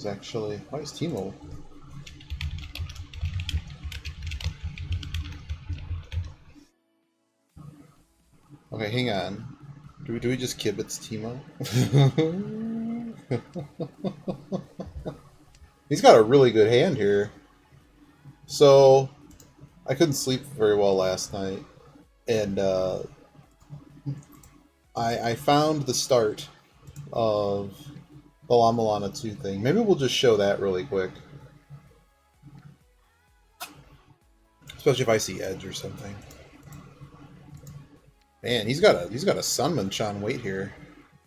It's actually... Why is Timo? Okay, hang on. Do we just kibitz Timo? He's got a really good hand here. So, I couldn't sleep very well last night, and I found the start of the La Milana 2 thing. Maybe we'll just show that really quick. Especially if I see Edge or something. Man, he's got a Sunman-chan weight here. I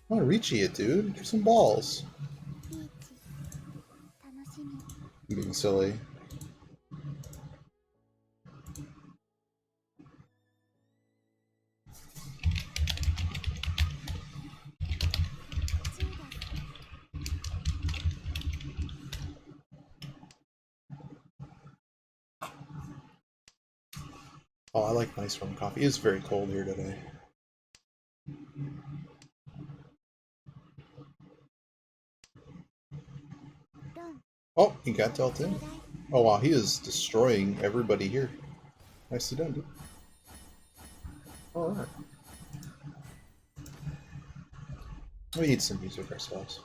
want to reach you, dude. Do some balls. I'm being silly. Oh, I like nice warm coffee. It's very cold here today. Oh, he got dealt in. Oh wow, he is destroying everybody here. Nicely done, dude. Alright. We need some music ourselves.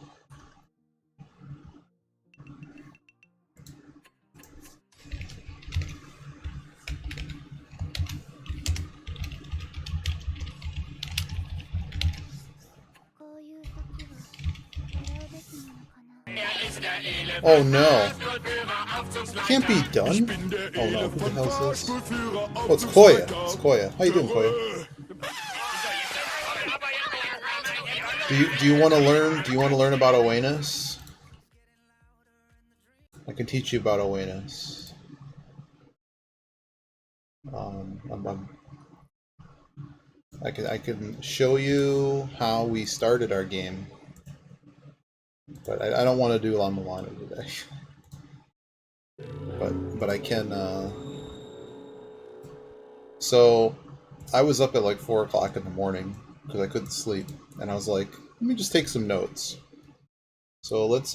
Oh no. Can't be done? Oh no, who the hell is this? Oh, it's Koya. It's Koya. How you doing, Koya? Do you want to learn? Do you want to learn about awareness? I can teach you about awareness. I can show you how we started our game, but I don't want to do La Milana today. but I can. So I was up at like 4 o'clock in the morning because I couldn't sleep, and I was like, let me just take some notes. So let's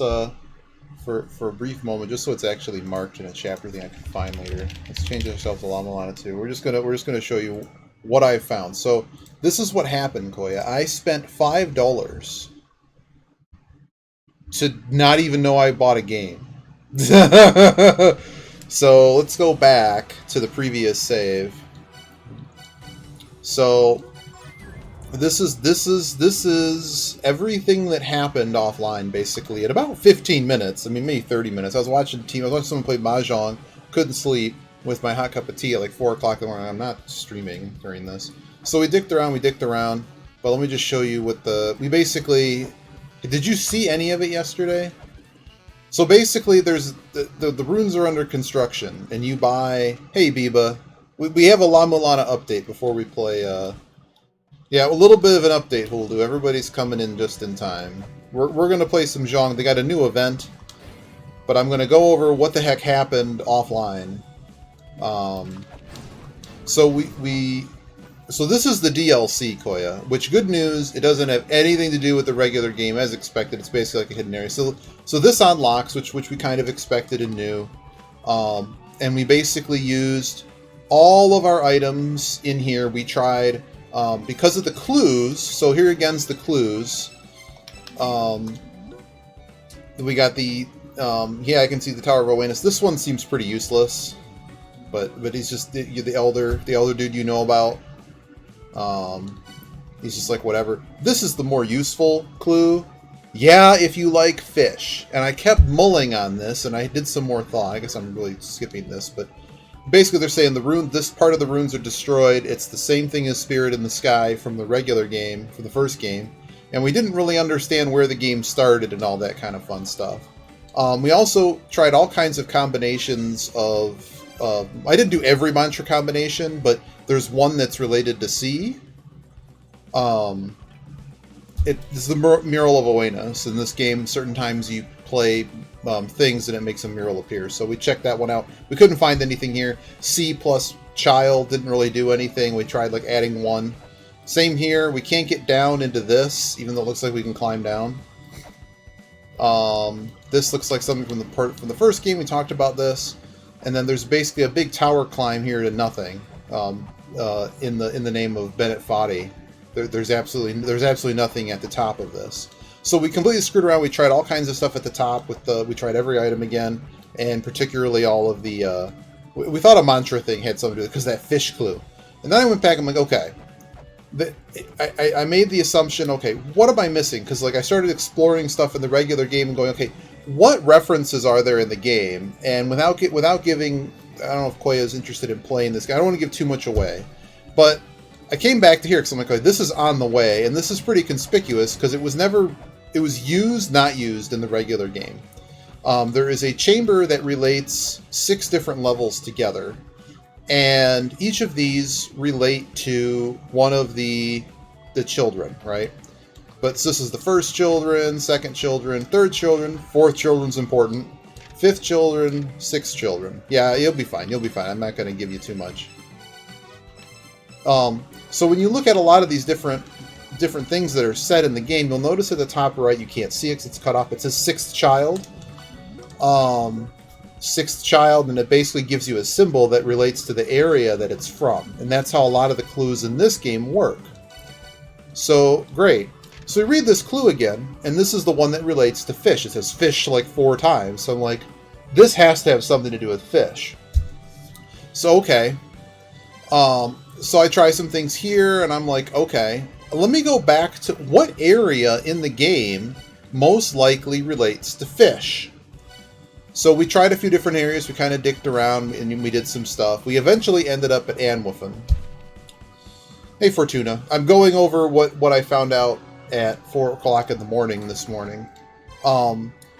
for a brief moment, just so it's actually marked in a chapter thing I can find later. Let's change ourselves to La Milana 2. We're just gonna show you what I found. So this is what happened, Koya. I spent $5 to not even know I bought a game. So let's go back to the previous save. So this is everything that happened offline basically at about 15 minutes. I mean, maybe 30 minutes. I was watching someone play mahjong, couldn't sleep with my hot cup of tea at like 4 o'clock in the morning. I'm not streaming during this. So we dicked around, but let me just show you what we basically... Did you see any of it yesterday? So basically, there's the runes are under construction, and you buy... Hey, Biba. We have a La Milana update before we play... Yeah, a little bit of an update we'll do. Everybody's coming in just in time. We're going to play some Zhong. They got a new event, but I'm going to go over what the heck happened offline. So this is the DLC, Koya, which, good news, it doesn't have anything to do with the regular game as expected. It's basically like a hidden area. So this unlocks, which we kind of expected and knew. And we basically used all of our items in here. We tried, because of the clues, so here again's the clues. We got the, yeah, I can see the Tower of Awareness. This one seems pretty useless, but he's just the elder dude you know about. He's just like, whatever. This is the more useful clue. Yeah, if you like fish. And I kept mulling on this, and I did some more thought. I guess I'm really skipping this, but basically they're saying this part of the runes are destroyed. It's the same thing as Spirit in the Sky from the regular game, from the first game. And we didn't really understand where the game started and all that kind of fun stuff. We also tried all kinds of combinations of... I didn't do every mantra combination, but there's one that's related to sea. It's the Mural of Awareness. In this game, certain times you play things and it makes a mural appear. So we checked that one out. We couldn't find anything here. Sea plus child didn't really do anything. We tried like adding one. Same here. We can't get down into this, even though it looks like we can climb down. This looks like something from the first game. We talked about this. And then there's basically a big tower climb here to nothing in the name of Bennett Foddy. There's absolutely nothing at the top of this. So we completely screwed around. We tried all kinds of stuff at the top. We tried every item again, and particularly all of the... we thought a mantra thing had something to do with it because that fish clue. And then I went back and I'm like, okay. I made the assumption, okay, what am I missing? Because like I started exploring stuff in the regular game and going, okay, what references are there in the game? And without giving, I don't know if Koya is interested in playing this game. I don't want to give too much away, but I came back to here because I'm like, okay, this is on the way, and this is pretty conspicuous because it was used, not used in the regular game. There is a chamber that relates 6 different levels together, and each of these relate to one of the children, right? But this is the first children, second children, third children, fourth children's important, fifth children, sixth children. Yeah, you'll be fine. You'll be fine. I'm not going to give you too much. So when you look at a lot of these different things that are said in the game, you'll notice at the top right, you can't see it because it's cut off. It says sixth child. Sixth child, and it basically gives you a symbol that relates to the area that it's from. And that's how a lot of the clues in this game work. So, great. So we read this clue again, and this is the one that relates to fish. It says fish like 4 times. So I'm like, this has to have something to do with fish. So, okay. So I try some things here, and I'm like, okay, let me go back to what area in the game most likely relates to fish. So we tried a few different areas. We kind of dicked around, and we did some stuff. We eventually ended up at Anwuffen. Hey, Fortuna. I'm going over what I found out at 4 o'clock in the morning this morning.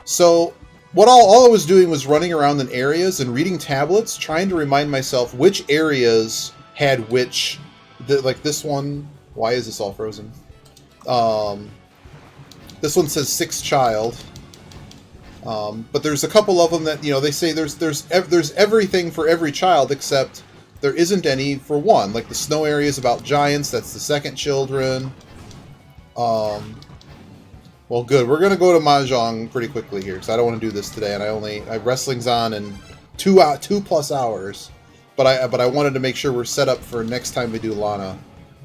So what all I was doing was running around in areas and reading tablets, trying to remind myself which areas had which. Like this one, why is this all frozen? This one says sixth child. But there's a couple of them that, they say there's everything for every child except there isn't any for one. Like the snow area is about giants. That's the second children. Well, good. We're gonna go to mahjong pretty quickly here because I don't want to do this today, and wrestling's on in 2+ hours. But I wanted to make sure we're set up for next time we do Lana.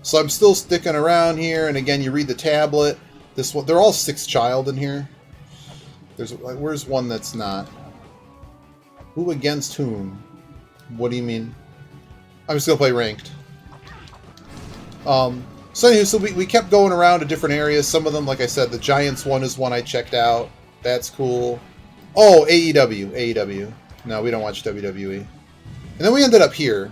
So I'm still sticking around here, and again, you read the tablet. This one, they're all sixth child in here. Where's one that's not? Who against whom? What do you mean? I'm just gonna play ranked. So anyway, so we kept going around to different areas. Some of them, like I said, the Giants one is one I checked out. That's cool. Oh, AEW. No, we don't watch WWE. And then we ended up here,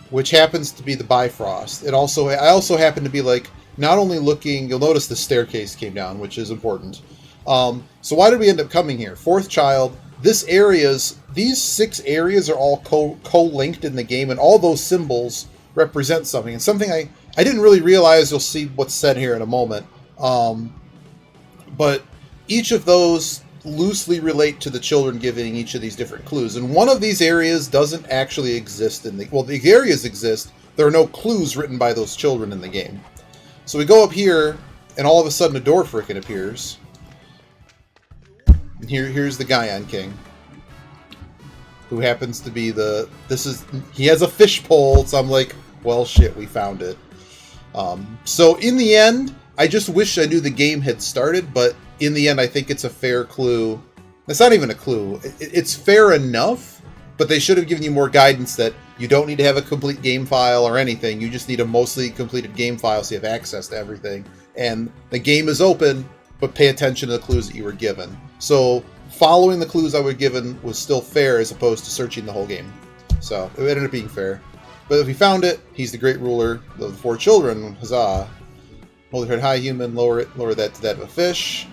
which happens to be the Bifrost. I also happen to be like, not only looking, you'll notice the staircase came down, which is important. So why did we end up coming here? Fourth child. These 6 areas are all co-linked in the game, and all those symbols represent something. And something I didn't really realize, you'll see what's said here in a moment. But each of those loosely relate to the children giving each of these different clues. And one of these areas doesn't actually exist the areas exist. There are no clues written by those children in the game. So we go up here, and all of a sudden a door frickin' appears. And here's the Guyon King, who happens to be he has a fish pole, so I'm like, well, shit, we found it. So in the end, I just wish I knew the game had started, but in the end, I think it's a fair clue. It's not even a clue. It's fair enough, but they should have given you more guidance that you don't need to have a complete game file or anything. You just need a mostly completed game file so you have access to everything. And the game is open, but pay attention to the clues that you were given. So following the clues I was given was still fair as opposed to searching the whole game. So it ended up being fair. But if we found it, he's the great ruler of the 4 children. Huzzah. Hold your head high, human. Lower that to that of a fish.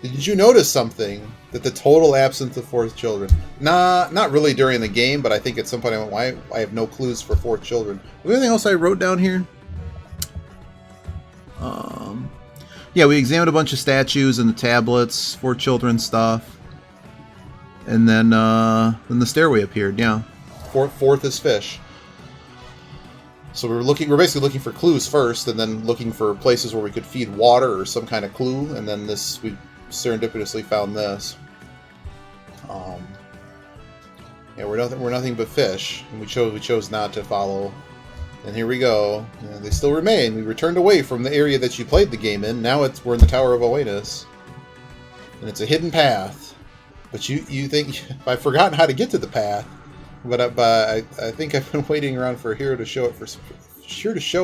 Did you notice something? That the total absence of 4th children. Nah, not really during the game, but I think at some point I went, why I have no clues for 4th children. Was there anything else I wrote down here? Yeah, we examined a bunch of statues and the tablets, 4 children stuff. And then the stairway appeared, yeah. Fourth is fish. So we're basically looking for clues first, and then looking for places where we could feed water or some kind of clue, and then we serendipitously found this. Yeah, we're nothing but fish, and we chose not to follow. And here we go. Yeah, they still remain. We returned away from the area that you played the game in. Now we're in the Tower of Oasis, and it's a hidden path. But you think I've forgotten how to get to the path? But I think I've been waiting around for a hero to show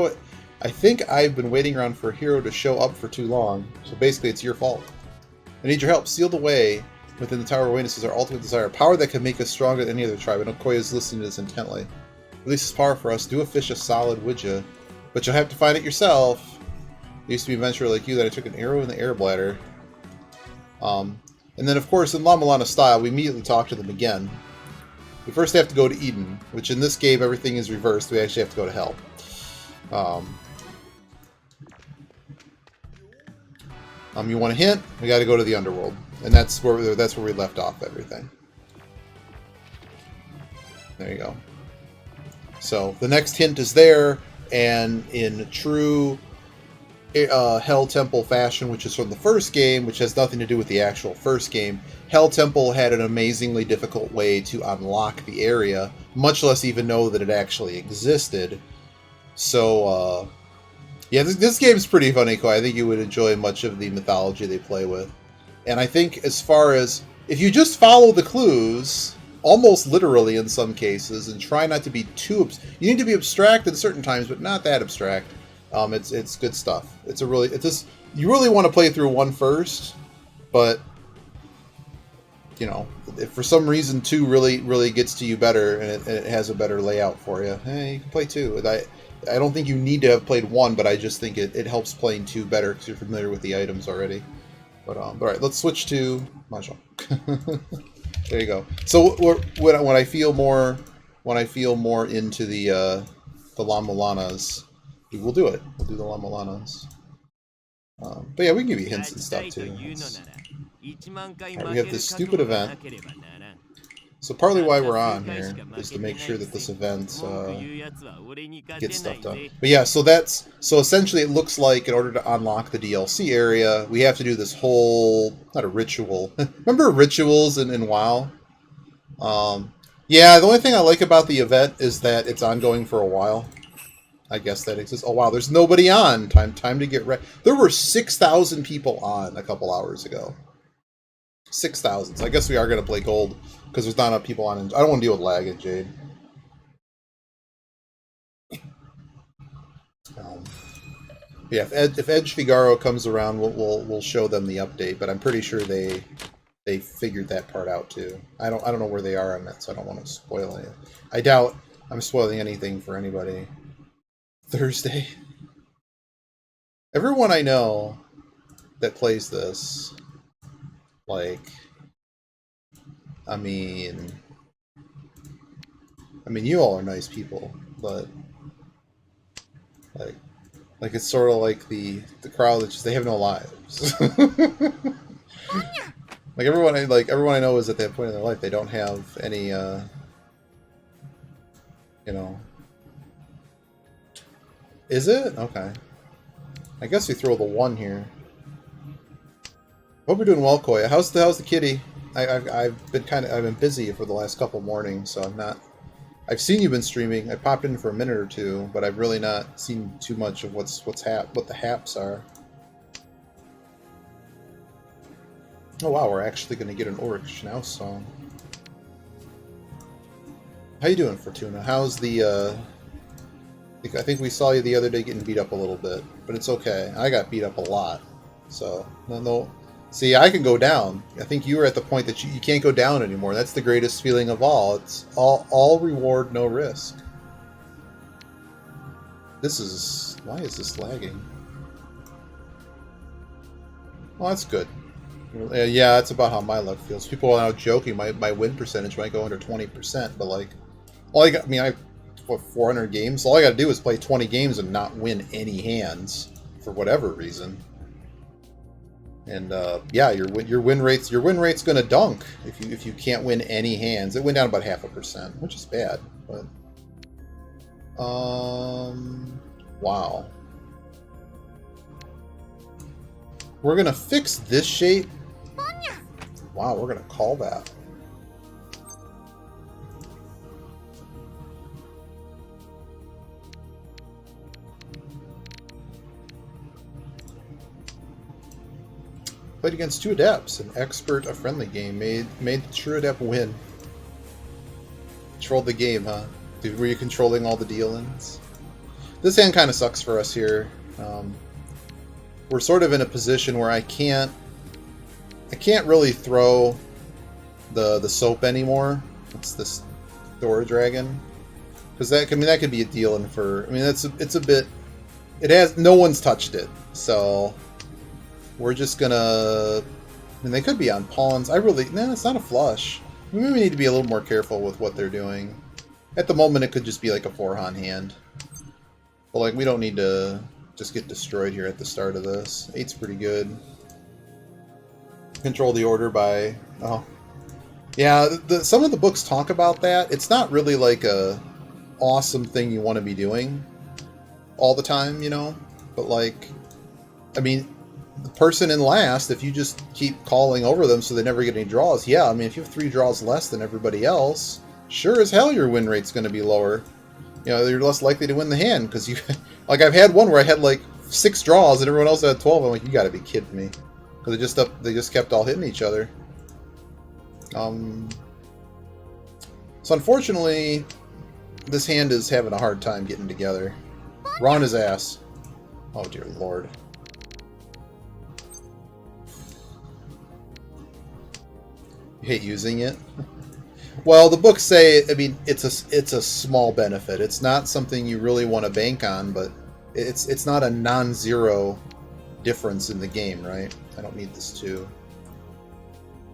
it. I think I've been waiting around for a hero to show up for too long. So basically, it's your fault. I need your help. Seal the way within the Tower of Oasis is our ultimate desire. Power that can make us stronger than any other tribe. And Okoye is listening to this intently. Release this power for us. Do a fish a solid, would ya? But you'll have to find it yourself. It used to be an adventurer like you that I took an arrow in the air bladder. And then, of course, in La Milana style, we immediately talk to them again. We first have to go to Eden, which in this game, everything is reversed. We actually have to go to Hell. You want a hint? We got to go to the Underworld, and that's where we left off everything. There you go. So the next hint is there, and in true Hell Temple fashion, which is from the first game, which has nothing to do with the actual first game, Hell Temple had an amazingly difficult way to unlock the area, much less even know that it actually existed. So, yeah, this game's pretty funny, Koi. I think you would enjoy much of the mythology they play with. And I think as far as, if you just follow the clues, almost literally in some cases, and try not to be too, you need to be abstract at certain times, but not that abstract. It's good stuff. You really want to play through 1 first, but, you know, if for some reason 2 really gets to you better, and it has a better layout for you, hey, you can play 2. I don't think you need to have played 1, but I just think it helps playing 2 better because you're familiar with the items already. But all right, let's switch to mahjong. There you go. So when I feel more into the La Milanas, we'll do it. We'll do the La Milanas. But yeah, we can give you hints and stuff too. Right, we have this stupid event. So partly why we're on here is to make sure that this event gets stuff done. But yeah, so essentially it looks like in order to unlock the DLC area, we have to do this whole, not a ritual. Remember rituals in WoW? Yeah, the only thing I like about the event is that it's ongoing for a while. I guess that exists. Oh wow, there's nobody on. Time to get ready. There were 6,000 people on a couple hours ago. 6,000. So I guess we are going to play gold because there's not enough people on. I don't want to deal with lag at Jade. Yeah, if Edge Figaro comes around, we'll show them the update. But I'm pretty sure they figured that part out too. I don't know where they are on that, so I don't want to spoil it. I doubt I'm spoiling anything for anybody. Thursday. Everyone I know that plays this, like, I mean, you all are nice people, but like it's sort of like the crowd that just they have no lives. Like everyone I know is at that point in their life they don't have any, you know. Is it? Okay. I guess we throw the 1 here. Hope you're doing well, Koya. How's the kitty? I've been busy for the last couple mornings, so I'm not. I've seen you've been streaming. I popped in for a minute or 2, but I've really not seen too much of what the haps are. Oh wow, we're actually going to get an Oryx now song. How you doing, Fortuna? How's the I think we saw you the other day getting beat up a little bit, but it's okay. I got beat up a lot, so no. See, I can go down. I think you were at the point that you can't go down anymore. That's the greatest feeling of all. It's all reward, no risk. Why is this lagging? Well, that's good. Yeah, that's about how my luck feels. People are now joking my win percentage might go under 20%, but like, I 400 games. All I got to do is play 20 games and not win any hands for whatever reason. And yeah, your win rate's gonna dunk if you can't win any hands. It went down about 0.5%, which is bad. But wow. We're gonna fix this shape Wow, we're gonna call that. Played against two adepts. An expert, a friendly game. Made the true adept win. Controlled the game, huh? Were you controlling all the deal-ins? This hand kind of sucks for us here. We're sort of in a position where I can't really throw the soap anymore. It's this Dora Dragon, because that could be a deal-in for. I mean, it's a bit. It has no one's touched it, so we're just gonna. I mean, they could be on pawns. It's not a flush. Maybe we need to be a little more careful with what they're doing. At the moment, it could just be like a 4-han hand. But like, we don't need to just get destroyed here at the start of this. 8's pretty good. Control the order by... Oh. Yeah, some of the books talk about that. It's not really like a awesome thing you want to be doing all the time, you know? But like, I mean, the person in last, if you just keep calling over them so they never get any draws, yeah, I mean, if you have 3 draws less than everybody else, sure as hell your win rate's going to be lower. You know, you're less likely to win the hand, because you... Like, I've had one where I had, like, 6 draws and everyone else had 12. I'm like, you gotta be kidding me. Because they just kept all hitting each other. So unfortunately, this hand is having a hard time getting together. We're on his ass. Oh, dear lord. You hate using it? Well, the books say, I mean, it's a small benefit. It's not something you really want to bank on, but it's not a non-zero difference in the game, right? I don't need this too.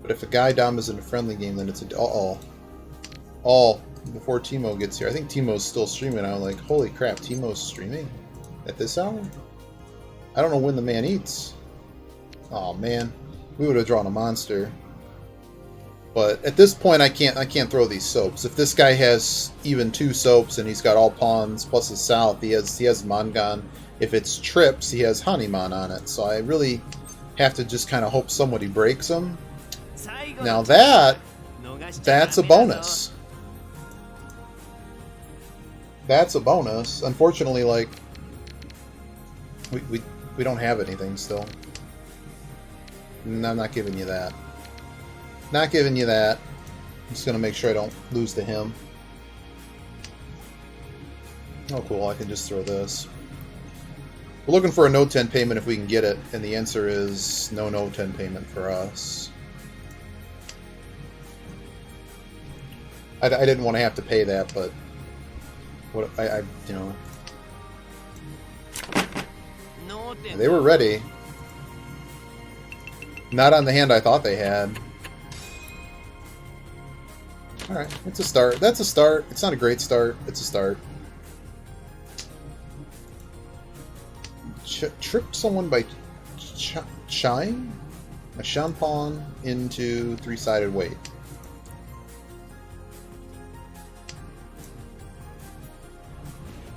But if a guy dom is in a friendly game, then it's a... Oh, before Timo gets here. I think Timo's still streaming. I'm like, holy crap, Timo's streaming? At this hour? I don't know when the man eats. Oh man, we would have drawn a monster. But at this point, I can't throw these soaps. If this guy has even 2 soaps and he's got all pawns plus his south, he has Mangan. If it's trips, he has Hanuman on it. So I really have to just kind of hope somebody breaks him. Now that's a bonus. That's a bonus. Unfortunately, like we don't have anything still. And I'm not giving you that. Not giving you that. I'm just going to make sure I don't lose to him. Oh, cool. I can just throw this. We're looking for a no 10 payment if we can get it, and the answer is no 10 payment for us. I didn't want to have to pay that, but what you know, they were ready. Not on the hand I thought they had. Alright, it's a start. That's a start. It's not a great start. It's a start. Trip someone by chine? A champagne into 3-sided weight.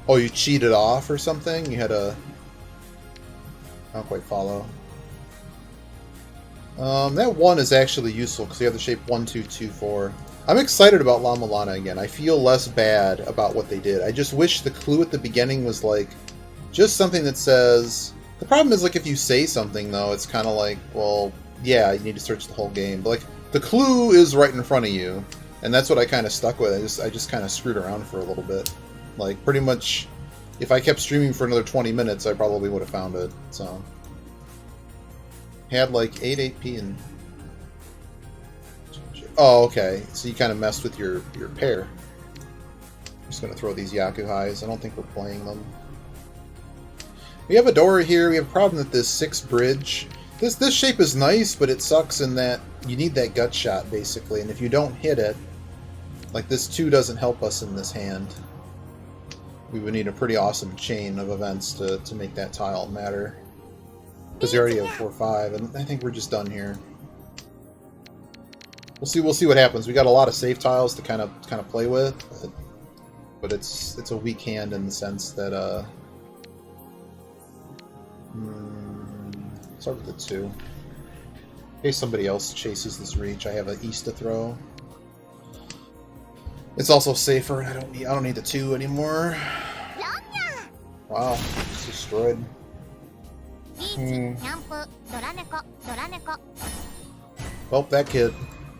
Oh, you cheated off or something? You had a... I don't quite follow. That 1 is actually useful because you have the shape 1, 2, 2, 4. I'm excited about La Milana again. I feel less bad about what they did. I just wish the clue at the beginning was like just something that says... The problem is, like, if you say something, though, it's kind of like, well, yeah, you need to search the whole game. But, like, the clue is right in front of you, and that's what I kind of stuck with. I just kind of screwed around for a little bit. Like, pretty much, if I kept streaming for another 20 minutes, I probably would have found it, so... Had, like, 8p and... Oh, okay. So you kind of messed with your pair. I'm just going to throw these Yaku Highs. I don't think we're playing them. We have a Dora here. We have a problem that this 6 bridge... This shape is nice, but it sucks in that you need that gut shot, basically. And if you don't hit it, like this 2 doesn't help us in this hand. We would need a pretty awesome chain of events to make that tile matter. Because we already have 4-5, and I think we're just done here. We'll see what happens. We got a lot of safe tiles to kind of play with, but it's a weak hand in the sense that start with the 2. In case somebody else chases this reach, I have an east to throw. It's also safer. I don't need the 2 anymore. Wow, it's destroyed. Well, that kid.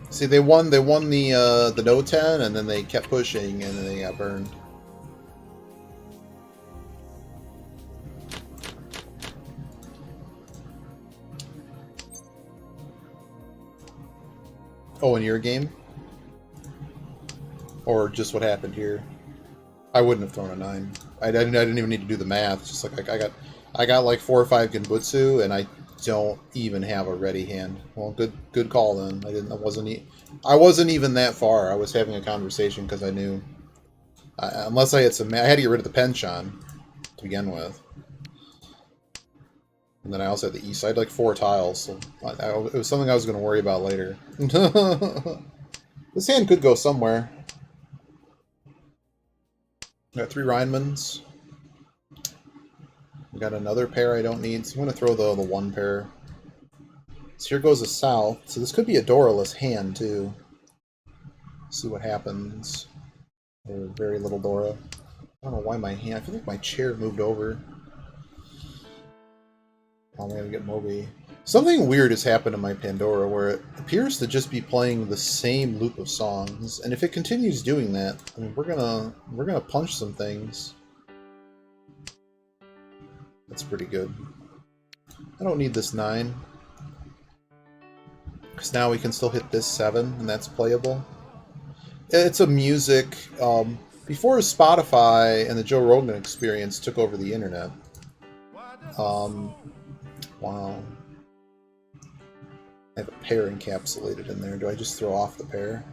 See, they won the no 10, and then they kept pushing, and then they got burned. Oh, in your game? Or just what happened here? I wouldn't have thrown a 9. I didn't even need to do the math. It's just like I got like 4 or 5 Genbutsu, and I don't even have a ready hand. Well, good call then. I wasn't even that far. I was having a conversation because I knew, unless I had I had to get rid of the penchant to begin with, and then I also had the east side, like 4 tiles. So it was something I was going to worry about later. This hand could go somewhere. Got 3 Rhinemans. We got another pair I don't need, so I'm going to throw the 1 pair. So here goes a south. So this could be a Doraless hand, too. See what happens. Or very little Dora. I don't know why my hand... I feel like my chair moved over. Oh, I'm going to get Moby. Something weird has happened in my Pandora where it appears to just be playing the same loop of songs. And if it continues doing that, I mean, we're gonna punch some things. That's pretty good. I don't need this 9. Because now we can still hit this 7, and that's playable. It's a music... before Spotify and the Joe Rogan Experience took over the internet. Wow. I have a pair encapsulated in there. Do I just throw off the pair?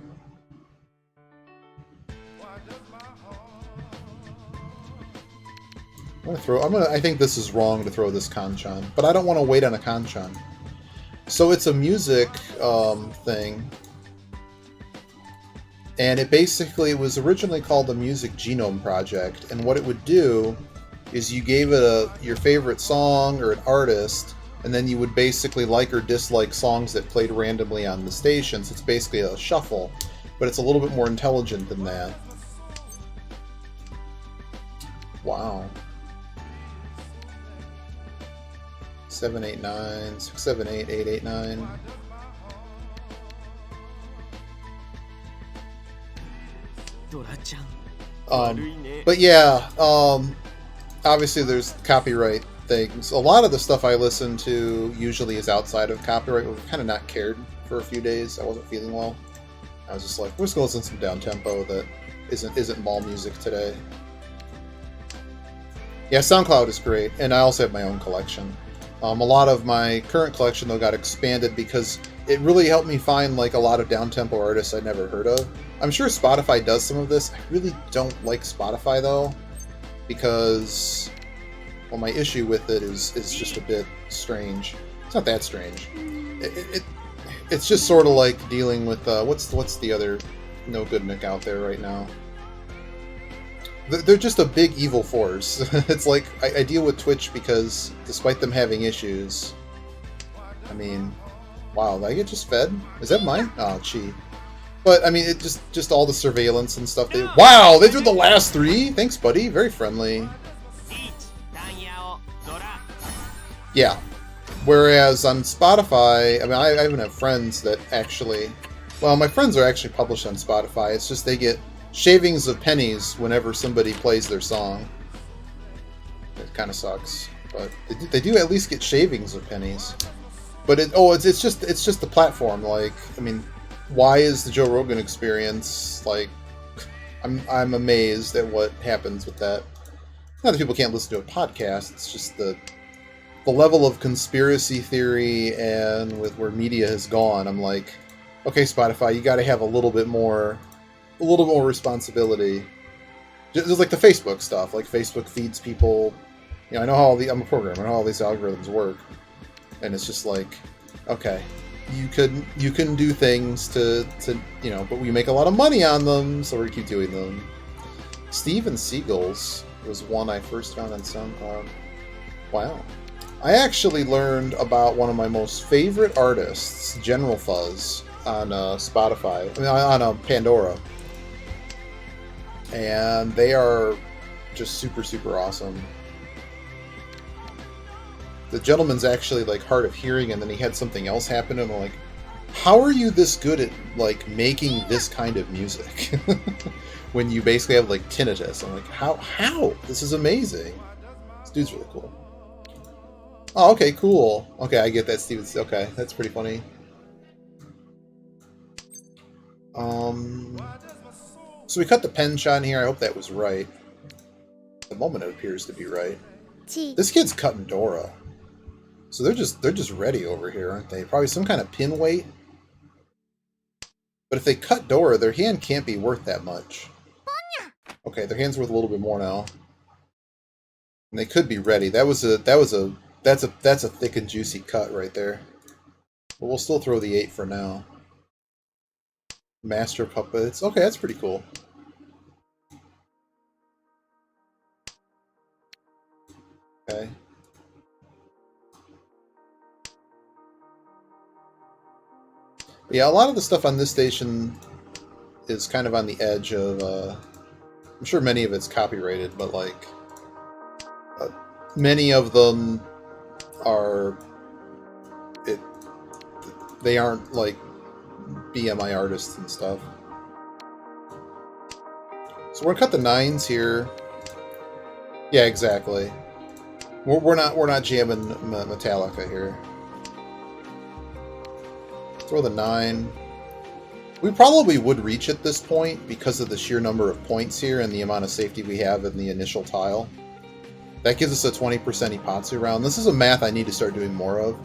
I think this is wrong to throw this Kanchan, but I don't want to wait on a Kanchan. So it's a music thing, and it was originally called the Music Genome Project, and what it would do is you gave it your favorite song or an artist, and then you would basically like or dislike songs that played randomly on the stations. It's basically a shuffle, but it's a little bit more intelligent than that. Wow. 7, 8, 9, 6, 7, 8, 8, 8, 9. But yeah, obviously there's copyright things. A lot of the stuff I listen to usually is outside of copyright. We've kind of not cared for a few days. I wasn't feeling well. I was just like, we're just going to listen to some down tempo that isn't mall music today. Yeah, SoundCloud is great, and I also have my own collection. A lot of my current collection, though, got expanded because it really helped me find like a lot of down-tempo artists I'd never heard of. I'm sure Spotify does some of this. I really don't like Spotify, though, because, well, my issue with it is just a bit strange. It's not that strange. It's just sort of like dealing with, what's the other no-good-nick out there right now? They're just a big evil force. It's like, I deal with Twitch because, despite them having issues, I mean, wow, did I get just fed? Is that mine? Oh, gee. But, I mean, it just all the surveillance and stuff. Wow, they threw the last 3? Thanks, buddy. Very friendly. Yeah. Whereas on Spotify, I mean, I even have friends that actually... Well, my friends are actually published on Spotify. It's just they get shavings of pennies whenever somebody plays their song. It kind of sucks, but they do at least get shavings of pennies. But it's just the platform. Like, I mean, why is the Joe Rogan Experience like? I'm amazed at what happens with that. Not that people can't listen to a podcast. It's just the level of conspiracy theory and with where media has gone. I'm like, okay, Spotify, you got to have a little bit more responsibility. Just like the Facebook stuff. Like, Facebook feeds people. You know, I know how I'm a programmer. I know how all these algorithms work, and it's just like, okay, you can do things to you know, but we make a lot of money on them, so we keep doing them. Steven Seagulls was one I first found on SoundCloud. Wow. I actually learned about one of my most favorite artists, General Fuzz, on Spotify. I mean, on Pandora. And they are just super, super awesome. The gentleman's actually like hard of hearing, and then he had something else happen, and I'm like, how are you this good at like making this kind of music? When you basically have like tinnitus. I'm like, how? This is amazing. This dude's really cool. Oh, okay, cool. Okay, I get that, Steven. Okay, that's pretty funny. So we cut the pen shot in here. I hope that was right. At the moment, it appears to be right. This kid's cutting Dora. So they're just ready over here, aren't they? Probably some kind of pin weight. But if they cut Dora, their hand can't be worth that much. Okay, their hand's worth a little bit more now. And they could be ready. That's a thick and juicy cut right there. But we'll still throw the 8 for now. Master Puppets. Okay, that's pretty cool. Okay. Yeah, a lot of the stuff on this station is kind of on the edge of, I'm sure many of it's copyrighted, but like, many of them are, they aren't like BMI artists and stuff. So we're gonna cut the 9s here. Yeah, exactly. We're not jamming Metallica here. Throw the 9. We probably would reach at this point because of the sheer number of points here and the amount of safety we have in the initial tile. That gives us a 20% Ippatsu round. This is a math I need to start doing more of.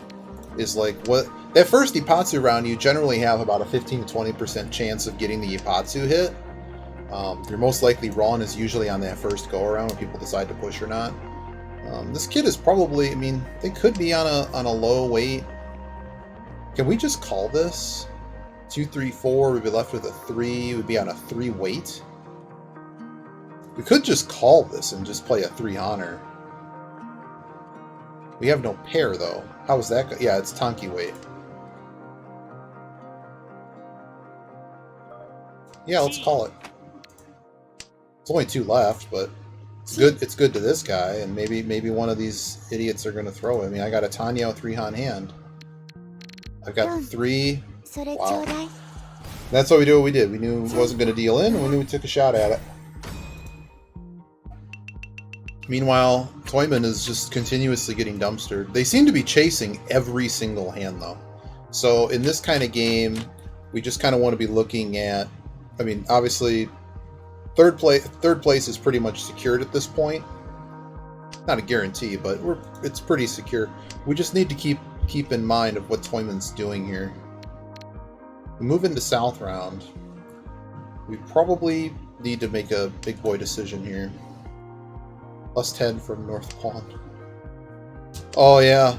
Is like, what that first Ippatsu round, you generally have about a 15 to 20% chance of getting the Ippatsu hit. Your most likely run is usually on that first go-around when people decide to push or not. This kid is probably, I mean, they could be on a low weight. Can we just call this? 2, 3, 4, we'd be left with a 3, we'd be on a 3 weight. We could just call this and just play a 3 honor. We have no pair, though. How is that go? Yeah, it's Tonki weight. Yeah, let's call it. There's only 2 left, but it's good. It's good to this guy, and maybe one of these idiots are going to throw it. I mean, I got a Tanya 3-han hand. I've got 3. Wow. That's why we do what we did. We knew it wasn't going to deal in, and we knew we took a shot at it. Meanwhile, Toyman is just continuously getting dumpstered. They seem to be chasing every single hand, though. So in this kind of game, we just kind of want to be looking at... I mean, obviously, third place is pretty much secured at this point. Not a guarantee, but it's pretty secure. We just need to keep in mind of what Toyman's doing here. We move into South Round. We probably need to make a big boy decision here. +10 from North Pawn. Oh, yeah.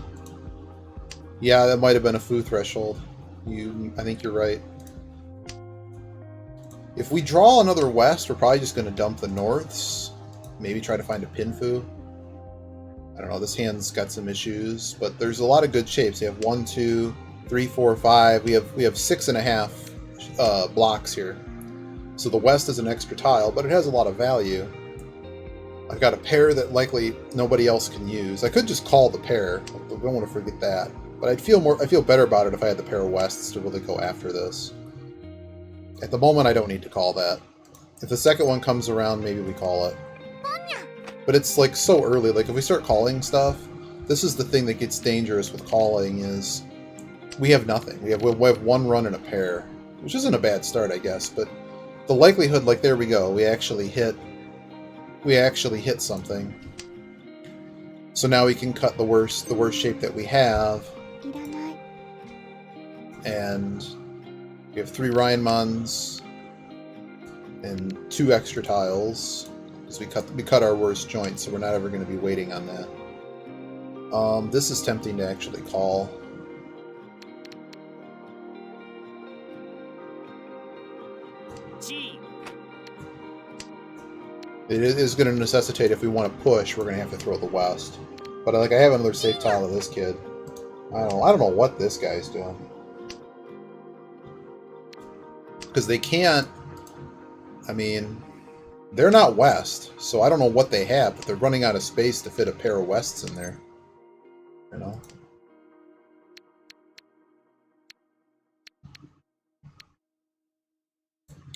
Yeah, that might have been a foo threshold. I think you're right. If we draw another west, we're probably just going to dump the norths. Maybe try to find a pin foo. I don't know, this hand's got some issues, but there's a lot of good shapes. You have 1, 2, 3, 4, 5. We have 6.5 blocks here. So the west is an extra tile, but it has a lot of value. I've got a pair that likely nobody else can use. I could just call the pair. I don't want to forget that. But I feel better about it if I had the pair of wests to really go after this. At the moment, I don't need to call that. If the second one comes around, maybe we call it. But it's like so early. Like if we start calling stuff, this is the thing that gets dangerous with calling is we have nothing. We have 1 run and a pair, which isn't a bad start, I guess. But the likelihood, like there we go, we actually hit something. So now we can cut the worst shape that we have. And we have 3 Ryanmons and 2 extra tiles. Because we cut our worst joint, so we're not ever going to be waiting on that. This is tempting to actually call. It is going to necessitate, if we want to push, we're going to have to throw the west. But like I have another safe tile of this kid. I don't know what this guy's doing. Because they can't... I mean, they're not west, so I don't know what they have, but they're running out of space to fit a pair of wests in there. You know?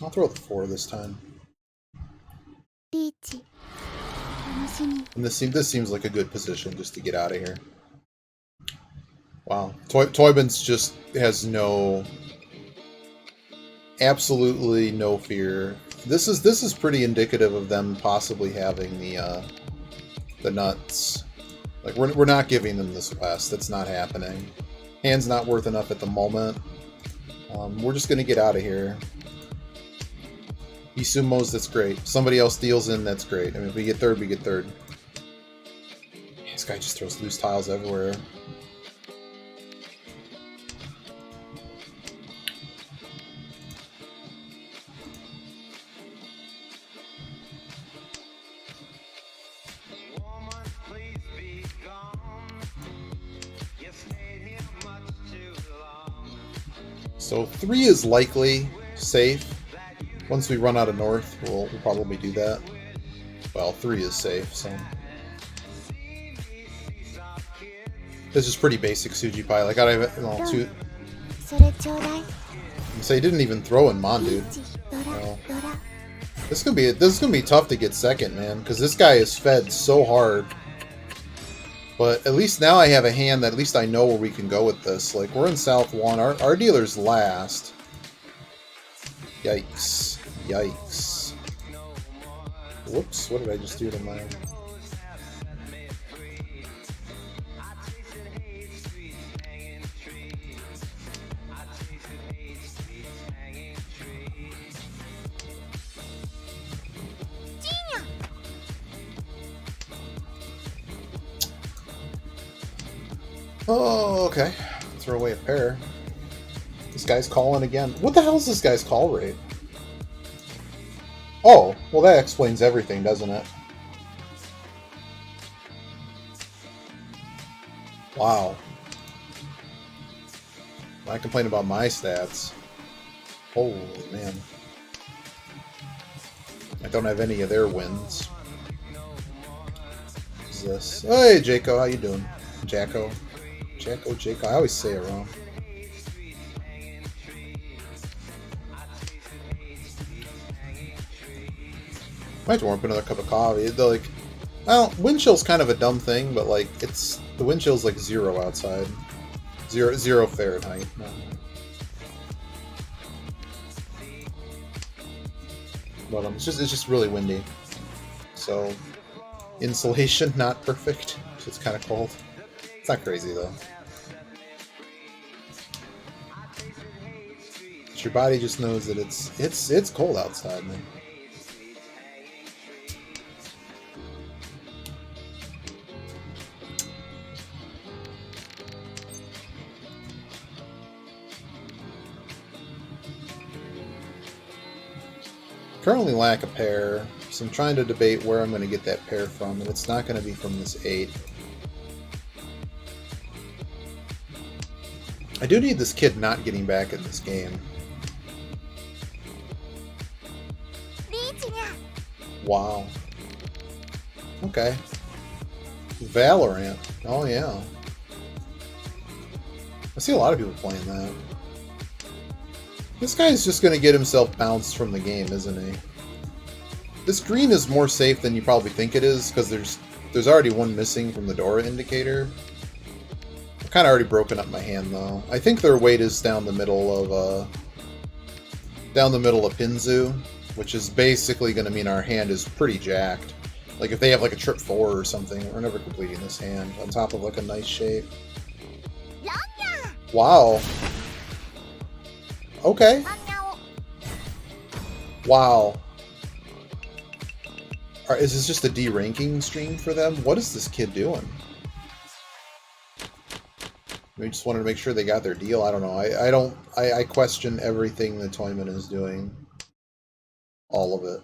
I'll throw the 4 this time. And this seems like a good position just to get out of here. Wow. Toybin's just has no... absolutely no fear. This is pretty indicative of them possibly having the nuts. Like we're not giving them this west. That's not happening. Hand's not worth enough at the moment. We're just gonna get out of here. He sumos, that's great. Somebody else deals in, that's great. I mean, if we get third, we get third. This guy just throws loose tiles everywhere. So 3 is likely safe. Once we run out of north, we'll probably do that. Well, 3 is safe, so... This is pretty basic Suji Pai. Like, I don't even... Well, 2... So he didn't even throw in Mon, dude. No. This is gonna be tough to get second, man, because this guy is fed so hard. But at least now I have a hand that at least I know where we can go with this. Like, we're in South 1. Our dealer's last. Yikes. Yikes. Whoops, what did I just do to mine? Oh, okay. Throw away a pair. This guy's calling again. What the hell is this guy's call rate? Oh, well that explains everything, doesn't it? Wow. I complain about my stats. Holy man. I don't have any of their wins. What's this? Hey, Jaco, how you doing? Jacko. Jaco. I always say it wrong. Might have to warm up another cup of coffee. They're like, well, wind chill's kind of a dumb thing, but like, the wind chill's like 0 outside, zero Fahrenheit. No. But it's just really windy. So insulation not perfect. So it's kind of cold. It's not crazy though. But your body just knows that it's cold outside, man. Currently lack a pair, so I'm trying to debate where I'm going to get that pair from, and it's not going to be from this 8. I do need this kid not getting back in this game. Wow. Okay. Valorant. Oh yeah. I see a lot of people playing that. This guy's just going to get himself bounced from the game, isn't he? This green is more safe than you probably think it is, because there's already one missing from the Dora indicator. I've kind of already broken up my hand, though. I think their weight is down the middle of Pinzu, which is basically going to mean our hand is pretty jacked. Like, if they have, like, a trip 4 or something, we're never completing this hand on top of, like, a nice shape. Wow. Okay. Wow. Alright, is this just a D-ranking stream for them? What is this kid doing? We just wanted to make sure they got their deal. I don't know. I question everything that Toyman is doing. All of it.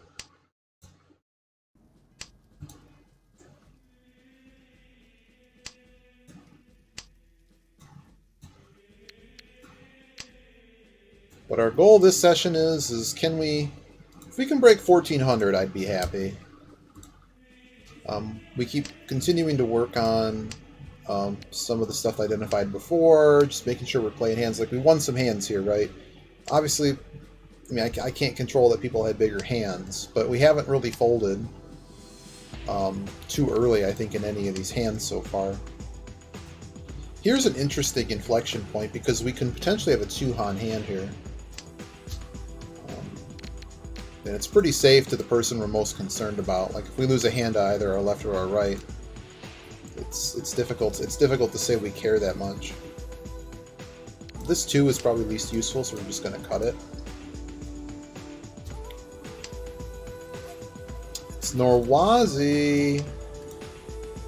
What our goal this session is can we... If we can break 1400, I'd be happy. We keep continuing to work on some of the stuff identified before, just making sure we're playing hands. Like, we won some hands here, right? Obviously, I mean, I can't control that people had bigger hands, but we haven't really folded too early, I think, in any of these hands so far. Here's an interesting inflection point, because we can potentially have a two-han hand here. And it's pretty safe to the person we're most concerned about. Like, if we lose a hand to either our left or our right, it's difficult to say we care that much. This 2 is probably least useful, so we're just going to cut it. It's Norwazi.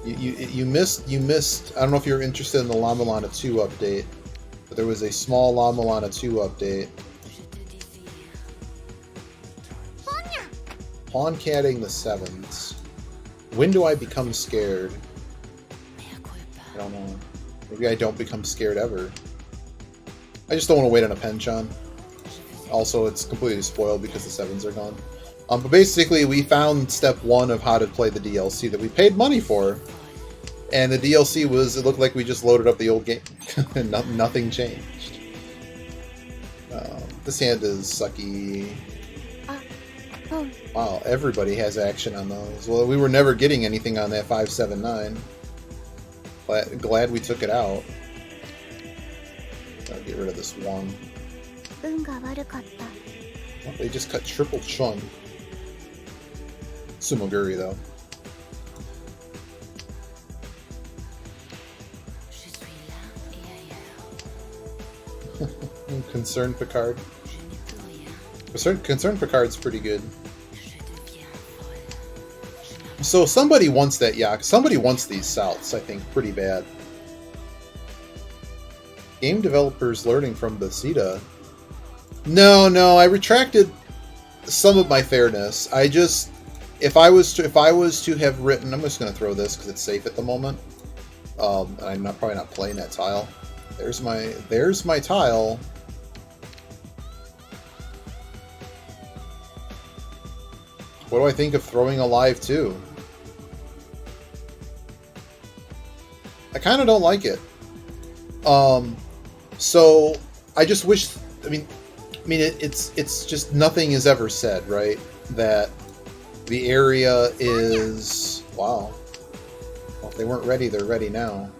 You missed. I don't know if you're interested in the La Milana 2 update, but there was a small La Milana 2 update. Pawn catting the 7s. When do I become scared? I don't know. Maybe I don't become scared ever. I just don't want to wait on a penchant. Also, it's completely spoiled because the 7s are gone. But basically, we found step 1 of how to play the DLC that we paid money for. And the DLC was, it looked like we just loaded up the old game. And nothing changed. This hand is sucky. Wow, everybody has action on those. Well, we were never getting anything on that 579. Glad we took it out. Gotta get rid of this 1. Well, they just cut triple chun. Sumoguri, though. Concerned Picard. Concerned Picard's pretty good. So somebody wants that yak. Somebody wants these Souths, I think, pretty bad. Game developers learning from Bethesda. No, I retracted some of my fairness. I just, if I was to have written, I'm just going to throw this because it's safe at the moment. I'm probably not playing that tile. There's my tile. What do I think of throwing a live 2? I kind of don't like it. So I just wish. I mean, it's just nothing is ever said, right? That the area is wow. Well, if they weren't ready, they're ready now.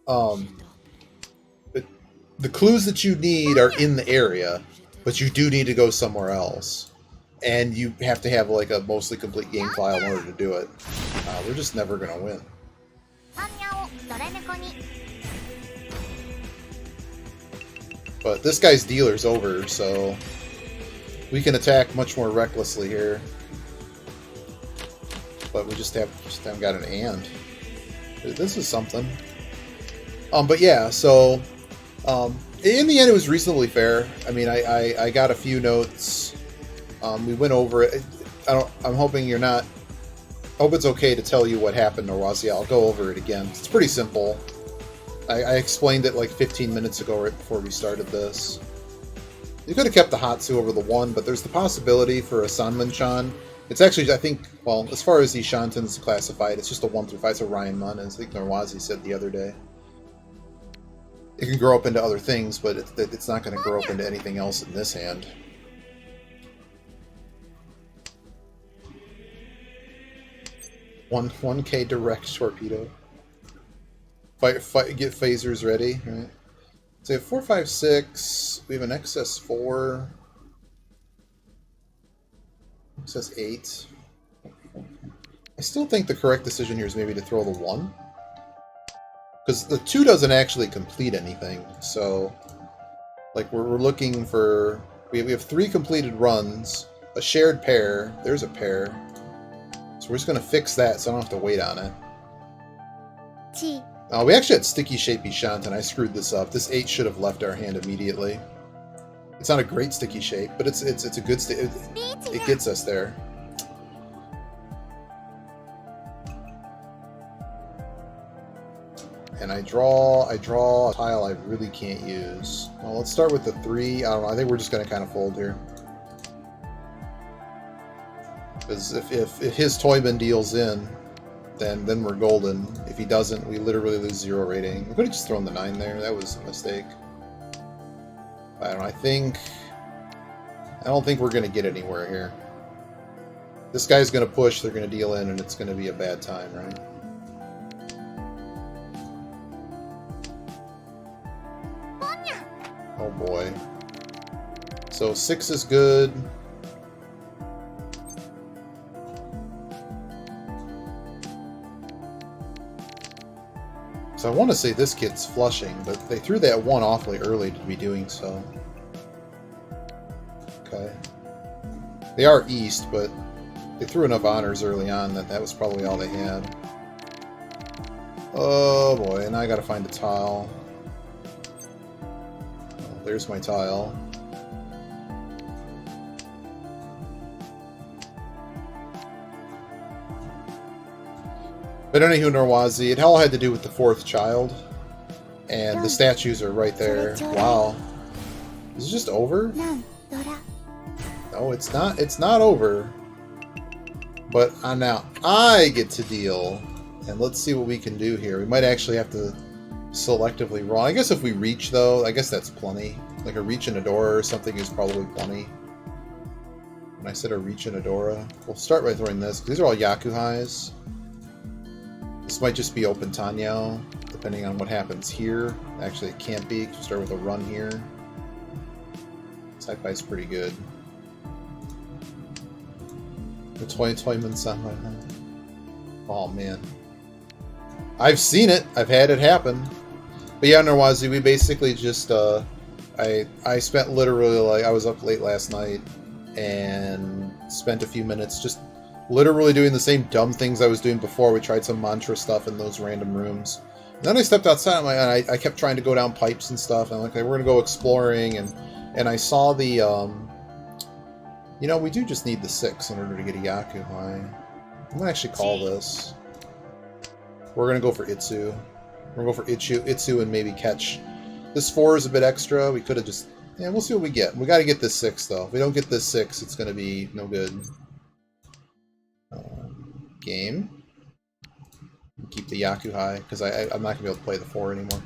But the clues that you need are in the area, but you do need to go somewhere else. And you have to have like a mostly complete game file in order to do it. We're just never going to win. But this guy's dealer's over, so we can attack much more recklessly here. But we just haven't got an and. This is something. But yeah, so in the end it was reasonably fair. I mean, I got a few notes. We went over it. I'm hoping you're not. I hope it's okay to tell you what happened, Norwazi. I'll go over it again. It's pretty simple. I explained it like 15 minutes ago right before we started this. You could have kept the Hatsu over the 1, but there's the possibility for a Sanman-chan. It's actually, I think, well, as far as the Shantan's classified, it's just a 1 through 5. It's a Ryan Mun, as I think Norwazi said the other day. It can grow up into other things, but it's not going to grow up into anything else in this hand. One 1K direct torpedo. Fight, get phasers ready, right? So we have 4, 5, 6. We have an excess 4. Excess 8. I still think the correct decision here is maybe to throw the 1. Because the 2 doesn't actually complete anything. So, like, we're looking for... We have 3 completed runs. A shared pair. There's a pair. So we're just going to fix that so I don't have to wait on it. We actually had Sticky Shapey Shantan. I screwed this up. This 8 should have left our hand immediately. It's not a great sticky shape, but it's a good it gets us there. And I draw a tile I really can't use. Well, let's start with the 3. I don't know. I think we're just going to kind of fold here. Because if his Toyman deals in, then we're golden. If he doesn't, we literally lose 0 rating. We could have just thrown the 9 there. That was a mistake. I don't know. I don't think we're going to get anywhere here. This guy's going to push, they're going to deal in, and it's going to be a bad time, right? Oh boy. So 6 is good. So I want to say this kid's flushing, but they threw that 1 awfully early to be doing so. Okay. They are east, but they threw enough honors early on that that was probably all they had. Oh boy, and now I gotta find a tile. Oh, there's my tile. But anywho, Norwazi, it all had to do with the 4th child. And the statues are right there. Wow. Is it just over? No, it's not. It's not over. But now I get to deal. And let's see what we can do here. We might actually have to selectively roll. I guess if we reach, though, I guess that's plenty. Like a reach in a Dora or something is probably plenty. When I said a reach in a Dora, we'll start by throwing this. These are all Yakuhais. This might just be open Tanyao, depending on what happens here. Actually, it can't be. We'll start with a run here. Sci-Fi's pretty good. The Toyman sound like that. Oh man. I've seen it. I've had it happen. But yeah, Norwazi, we basically just I spent literally, like, I was up late last night and spent a few minutes just literally doing the same dumb things I was doing before. We tried some mantra stuff in those random rooms. And then I stepped outside and I kept trying to go down pipes and stuff, and I'm like, okay, we're gonna go exploring, and I saw the you know, we do just need the 6 in order to get a Yakuhai. I'm gonna actually call this. We're gonna go for Itsu. We're gonna go for Itsu and maybe catch. This 4 is a bit extra. We could have just, yeah, we'll see what we get. We got to get this 6 though. If we don't get this 6, it's gonna be no good. Game. Keep the Yakuhai because I'm not gonna be able to play the 4 anymore.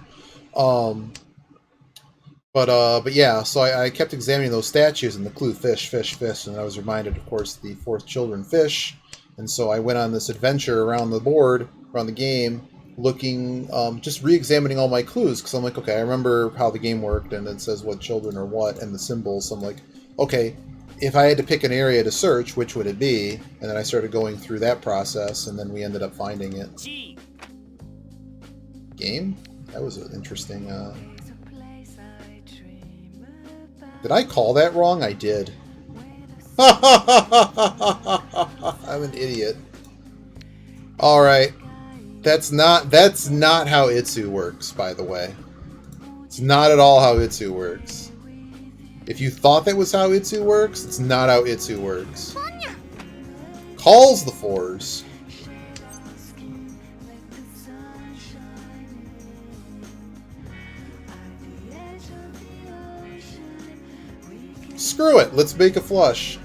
But yeah, so I kept examining those statues and the clue fish, and I was reminded, of course, the 4th children fish, and so I went on this adventure around the board, around the game, looking, just re-examining all my clues, because I'm like, okay, I remember how the game worked, and it says what children are what, and the symbols, so I'm like, okay, if I had to pick an area to search, which would it be? And then I started going through that process, and then we ended up finding it. Game? That was an interesting, Did I call that wrong? I did. I'm an idiot. Alright. That's not how Itsu works, by the way. It's not at all how Itsu works. If you thought that was how Itsu works, it's not how Itsu works. Calls the 4s. Screw it, let's make a flush.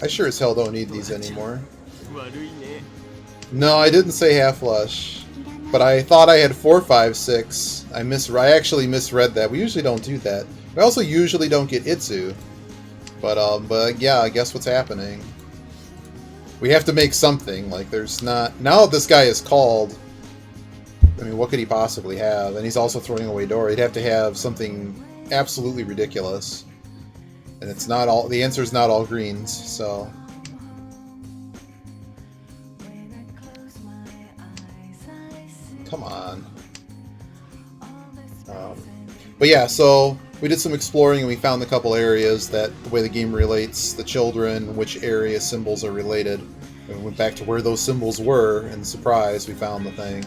I sure as hell don't need these anymore. No, I didn't say half flush. But I thought I had 4, 5, 6. I actually misread that. We usually don't do that. We also usually don't get Itsu. But yeah, I guess what's happening. We have to make something. Like, there's not... Now that this guy is called... I mean, what could he possibly have? And he's also throwing away Dora. He'd have to have something absolutely ridiculous. And it's not all... The answer is not all greens, so... Come on. But yeah, so we did some exploring and we found a couple areas that the way the game relates the children, which area symbols are related. And we went back to where those symbols were, and surprise, we found the thing.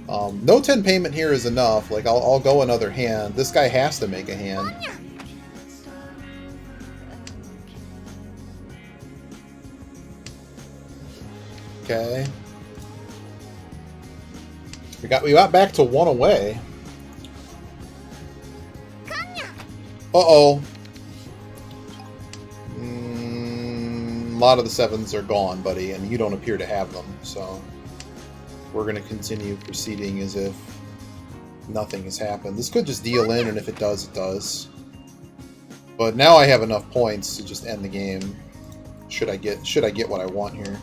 No 10 payment here is enough. Like, I'll go another hand. This guy has to make a hand. Okay. We got back to 1 away. Uh-oh. A lot of the 7s are gone, buddy, and you don't appear to have them, so we're going to continue proceeding as if nothing has happened. This could just deal in, and if it does, it does. But now I have enough points to just end the game. Should I get what I want here?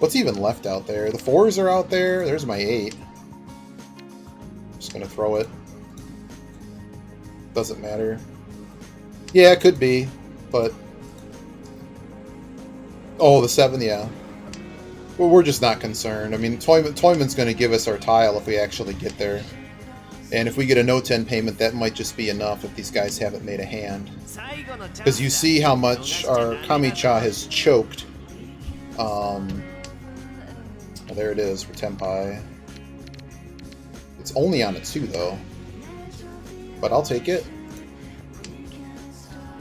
What's even left out there? The 4s are out there. There's my 8. Just going to throw it. Doesn't matter. Yeah, it could be, but... Oh, the 7, yeah. Well, we're just not concerned. I mean, Toyman's going to give us our tile if we actually get there. And if we get a no-10 payment, that might just be enough if these guys haven't made a hand. Because you see how much our Kamicha has choked. Well, there it is for Tenpai. It's only on a 2, though. But I'll take it.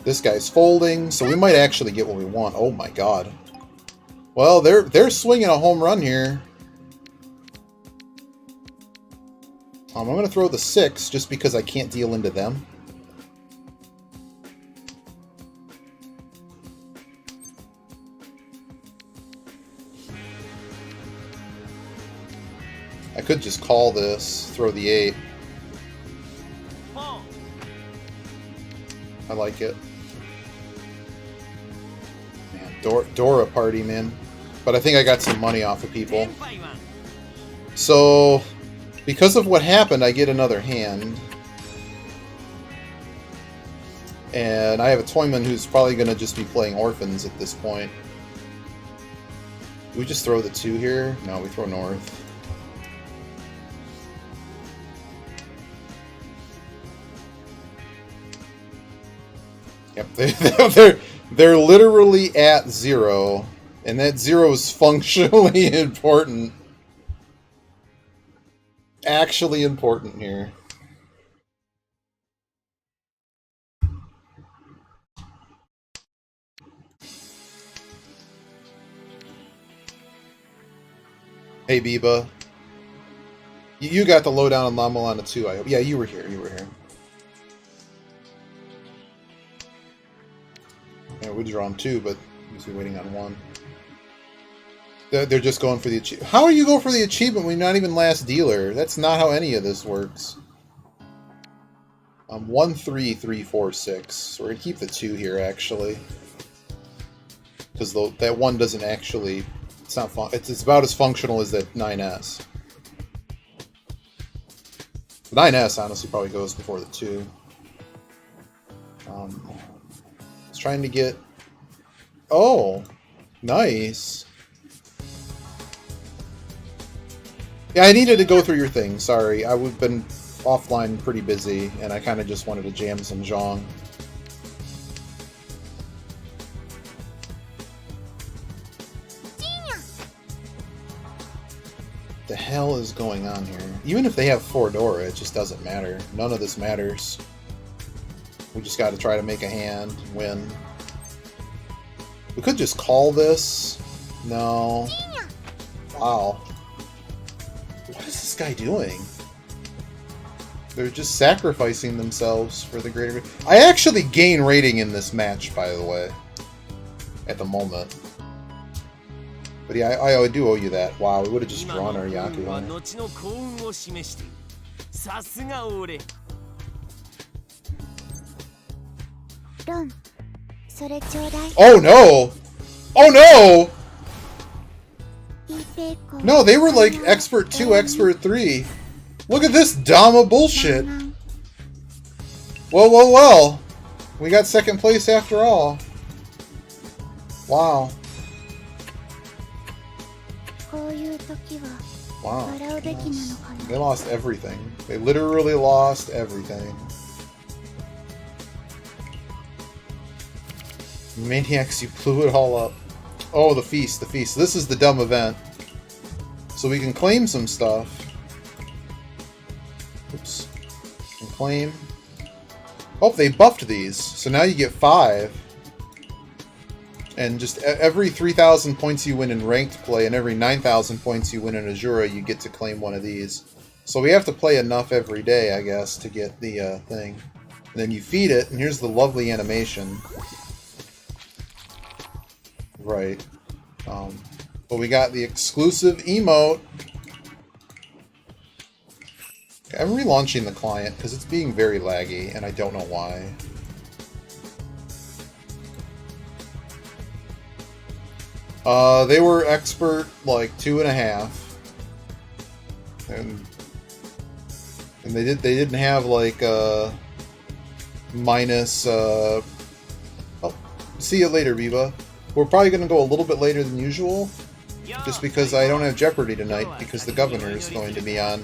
This guy's folding, so we might actually get what we want. Oh my god. Well, they're swinging a home run here. I'm going to throw the 6 just because I can't deal into them. I could just call this, throw the 8. I like it. Man, Dora party, man. But I think I got some money off of people. So, because of what happened, I get another hand. And I have a Toyman who's probably going to just be playing orphans at this point. Do we just throw the 2 here? No, we throw north. Yep, they're literally at 0, and that 0 is functionally important. Actually important here. Hey, Biba. You got the lowdown on Lamalana too, I hope. Yeah, you were here. You were here. Yeah, we draw them 2, but we're waiting on 1. They're just going for the achievement. How are you going for the achievement when you're not even last dealer? That's not how any of this works. 1, 3, 3, 4, 6. So we're going to keep the 2 here, actually. Because that 1 doesn't actually... It's not fun. It's about as functional as that 9S. The 9S, honestly, probably goes before the 2. Trying to get... Oh! Nice! Yeah, I needed to go through your thing, sorry. I've been offline pretty busy, and I kind of just wanted to jam some Zhong. What the hell is going on here? Even if they have 4 Dora, it just doesn't matter. None of this matters. We just got to try to make a hand, win. We could just call this. No. Wow. What is this guy doing? They're just sacrificing themselves for the greater... I actually gain rating in this match, by the way. At the moment. But yeah, I do owe you that. Wow, we would have just drawn our Yaku on it. Oh no! Oh no! No, they were like expert 2, expert 3. Look at this Dama bullshit. Well, well, well. We got second place after all. Wow. Wow. They lost everything. They literally lost everything. Maniacs, you blew it all up. Oh, the feast, the feast. This is the dumb event. So we can claim some stuff. Oops. Can claim. Oh, they buffed these. So now you get 5. And just every 3,000 points you win in ranked play and every 9,000 points you win in Azura, you get to claim one of these. So we have to play enough every day, I guess, to get the thing. And then you feed it, and here's the lovely animation. Right. But we got the exclusive emote. Okay, I'm relaunching the client because it's being very laggy, and I don't know why. They were expert like 2.5, and they didn't have like minus. Oh, see you later, Viva. We're probably gonna go a little bit later than usual, just because I don't have Jeopardy tonight because the governor is going to be on,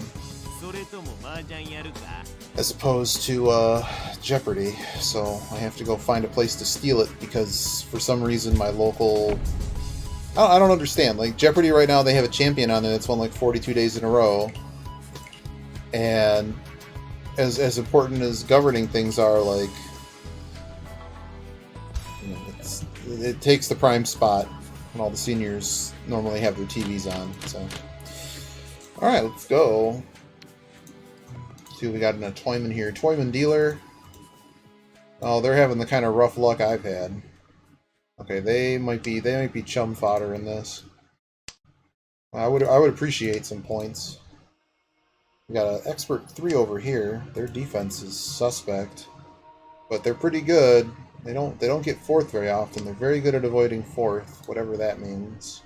as opposed to Jeopardy. So I have to go find a place to steal it because for some reason my local. I don't understand. Like, Jeopardy right now, they have a champion on there that's won like 42 days in a row. And as important as governing things are, like, you know, it takes the prime spot when all the seniors normally have their TVs on. So, all right, let's go. See what we got in a Toyman here. Toyman dealer. Oh, they're having the kind of rough luck I've had. Okay, they might be chum fodder in this. I would appreciate some points. We got an expert 3 over here. Their defense is suspect, but they're pretty good. They don't get 4th very often. They're very good at avoiding 4th, whatever that means.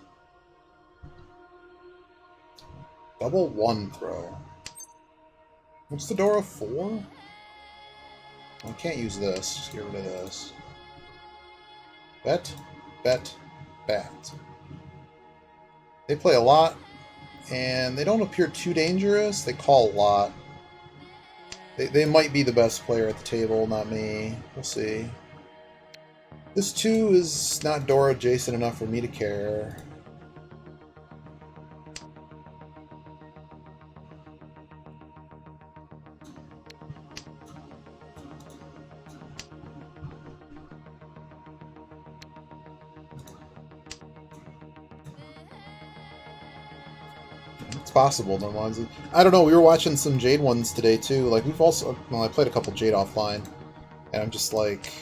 Double 1 throw. What's the Dora 4? I can't use this. Just get rid of this. Bet, bet, bat. They play a lot, and they don't appear too dangerous. They call a lot. They might be the best player at the table, not me. We'll see. This 2 is not Dora adjacent enough for me to care. Possible, no ones. I don't know. We were watching some Jade ones today too. Like we've also, well, I played a couple Jade offline, and I'm just like,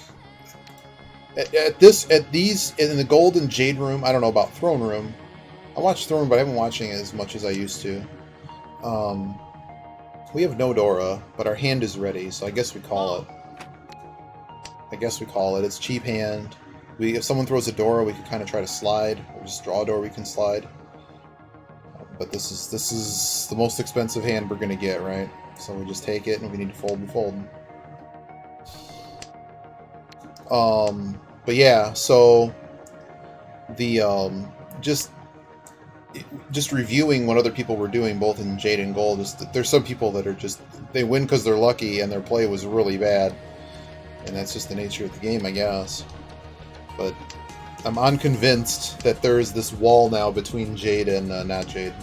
at these in the Gold and Jade room. I don't know about Throne Room. I watch Throne Room, but I haven't been watching it as much as I used to. We have no Dora, but our hand is ready, so I guess we call it. It's cheap hand. If someone throws a Dora, we can kind of try to slide, or just draw a Dora we can slide. But this is the most expensive hand we're gonna get, right? So we just take it, and we need to fold and fold. But yeah, so the just reviewing what other people were doing, both in Jade and Gold. There's some people that are just they win because they're lucky, and their play was really bad, and that's just the nature of the game, I guess. But I'm unconvinced that there is this wall now between Jade and not Jade.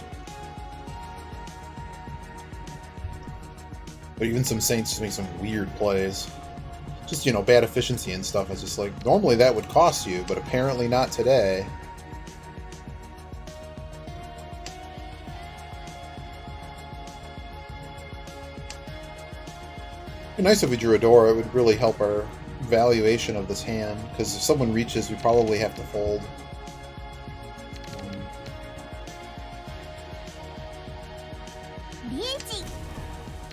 But even some Saints just make some weird plays. Just, you know, bad efficiency and stuff. It's just like, normally that would cost you, but apparently not today. It'd be nice if we drew a Dora. It would really help our valuation of this hand, because if someone reaches, we probably have to fold.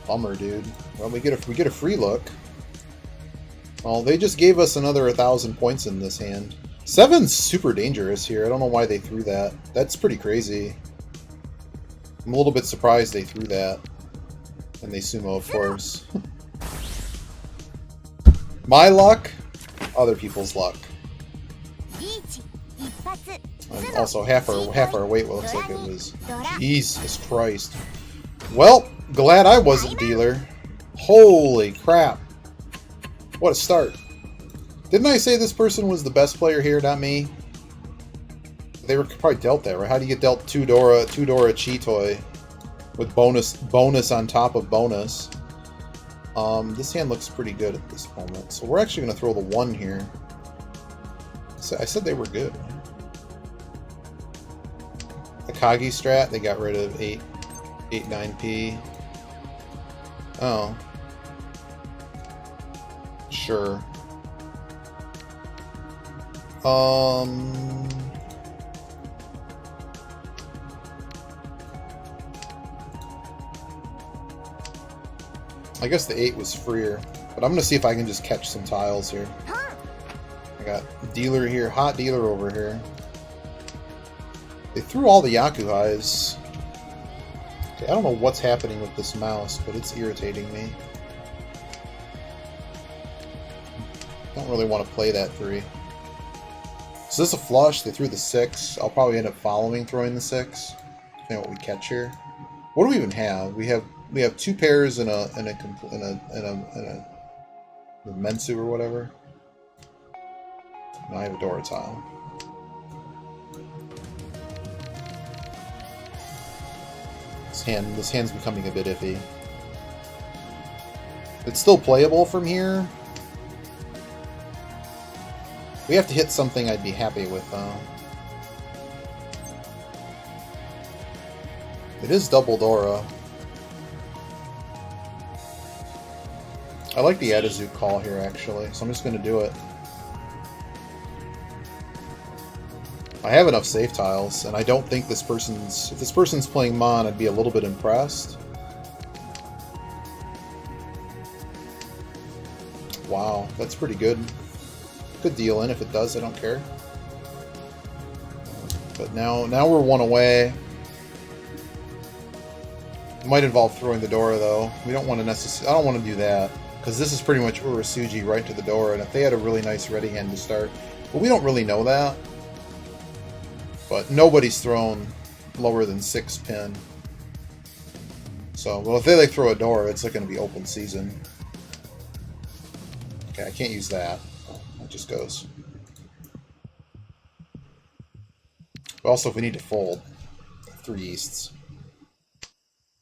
Bummer, dude. Well, we get a free look. Well, they just gave us another 1,000 points in this hand. 7's super dangerous here. I don't know why they threw that. That's pretty crazy. I'm a little bit surprised they threw that. And they sumo, of course. My luck, other people's luck. And also, half our weight looks like it was. Jesus Christ. Well, glad I wasn't dealer. Holy crap. What a start. Didn't I say this person was the best player here, not me? They were probably dealt that, right? How do you get dealt two Dora Cheetoy with bonus on top of bonus? This hand looks pretty good at this moment. So we're actually going to throw the 1 here. So I said they were good. The Kagi strat, they got rid of 9P. Oh. Sure. I guess the 8 was freer, but I'm gonna see if I can just catch some tiles here. I got dealer here, hot dealer over here. They threw all the Yakuhais. Okay, I don't know what's happening with this mouse, but it's irritating me. Don't really want to play that 3. So this is a flush. They threw the 6. I'll probably end up following throwing the 6. Depending on what we catch here. What do we even have? We have 2 pairs and a Mensu or whatever. Now I have a Dora tile. This hand's becoming a bit iffy. It's still playable from here. We have to hit something I'd be happy with, though. It is double Dora. I like the Atazu call here, actually, so I'm just going to do it. I have enough safe tiles, and I don't think this person's... If this person's playing Mon, I'd be a little bit impressed. Wow, that's pretty good. Could deal in if it does, I don't care. But now we're 1 away. It might involve throwing the Dora, though. We don't want to necessarily... I don't want to do that, because this is pretty much Urasugi right to the Dora, and if they had a really nice ready hand to start... But we don't really know that. But nobody's thrown lower than 6 pin. So, well, if they throw a Dora, it's going to be open season. Okay, I can't use that. It just goes. But also, if we need to fold, 3 Easts.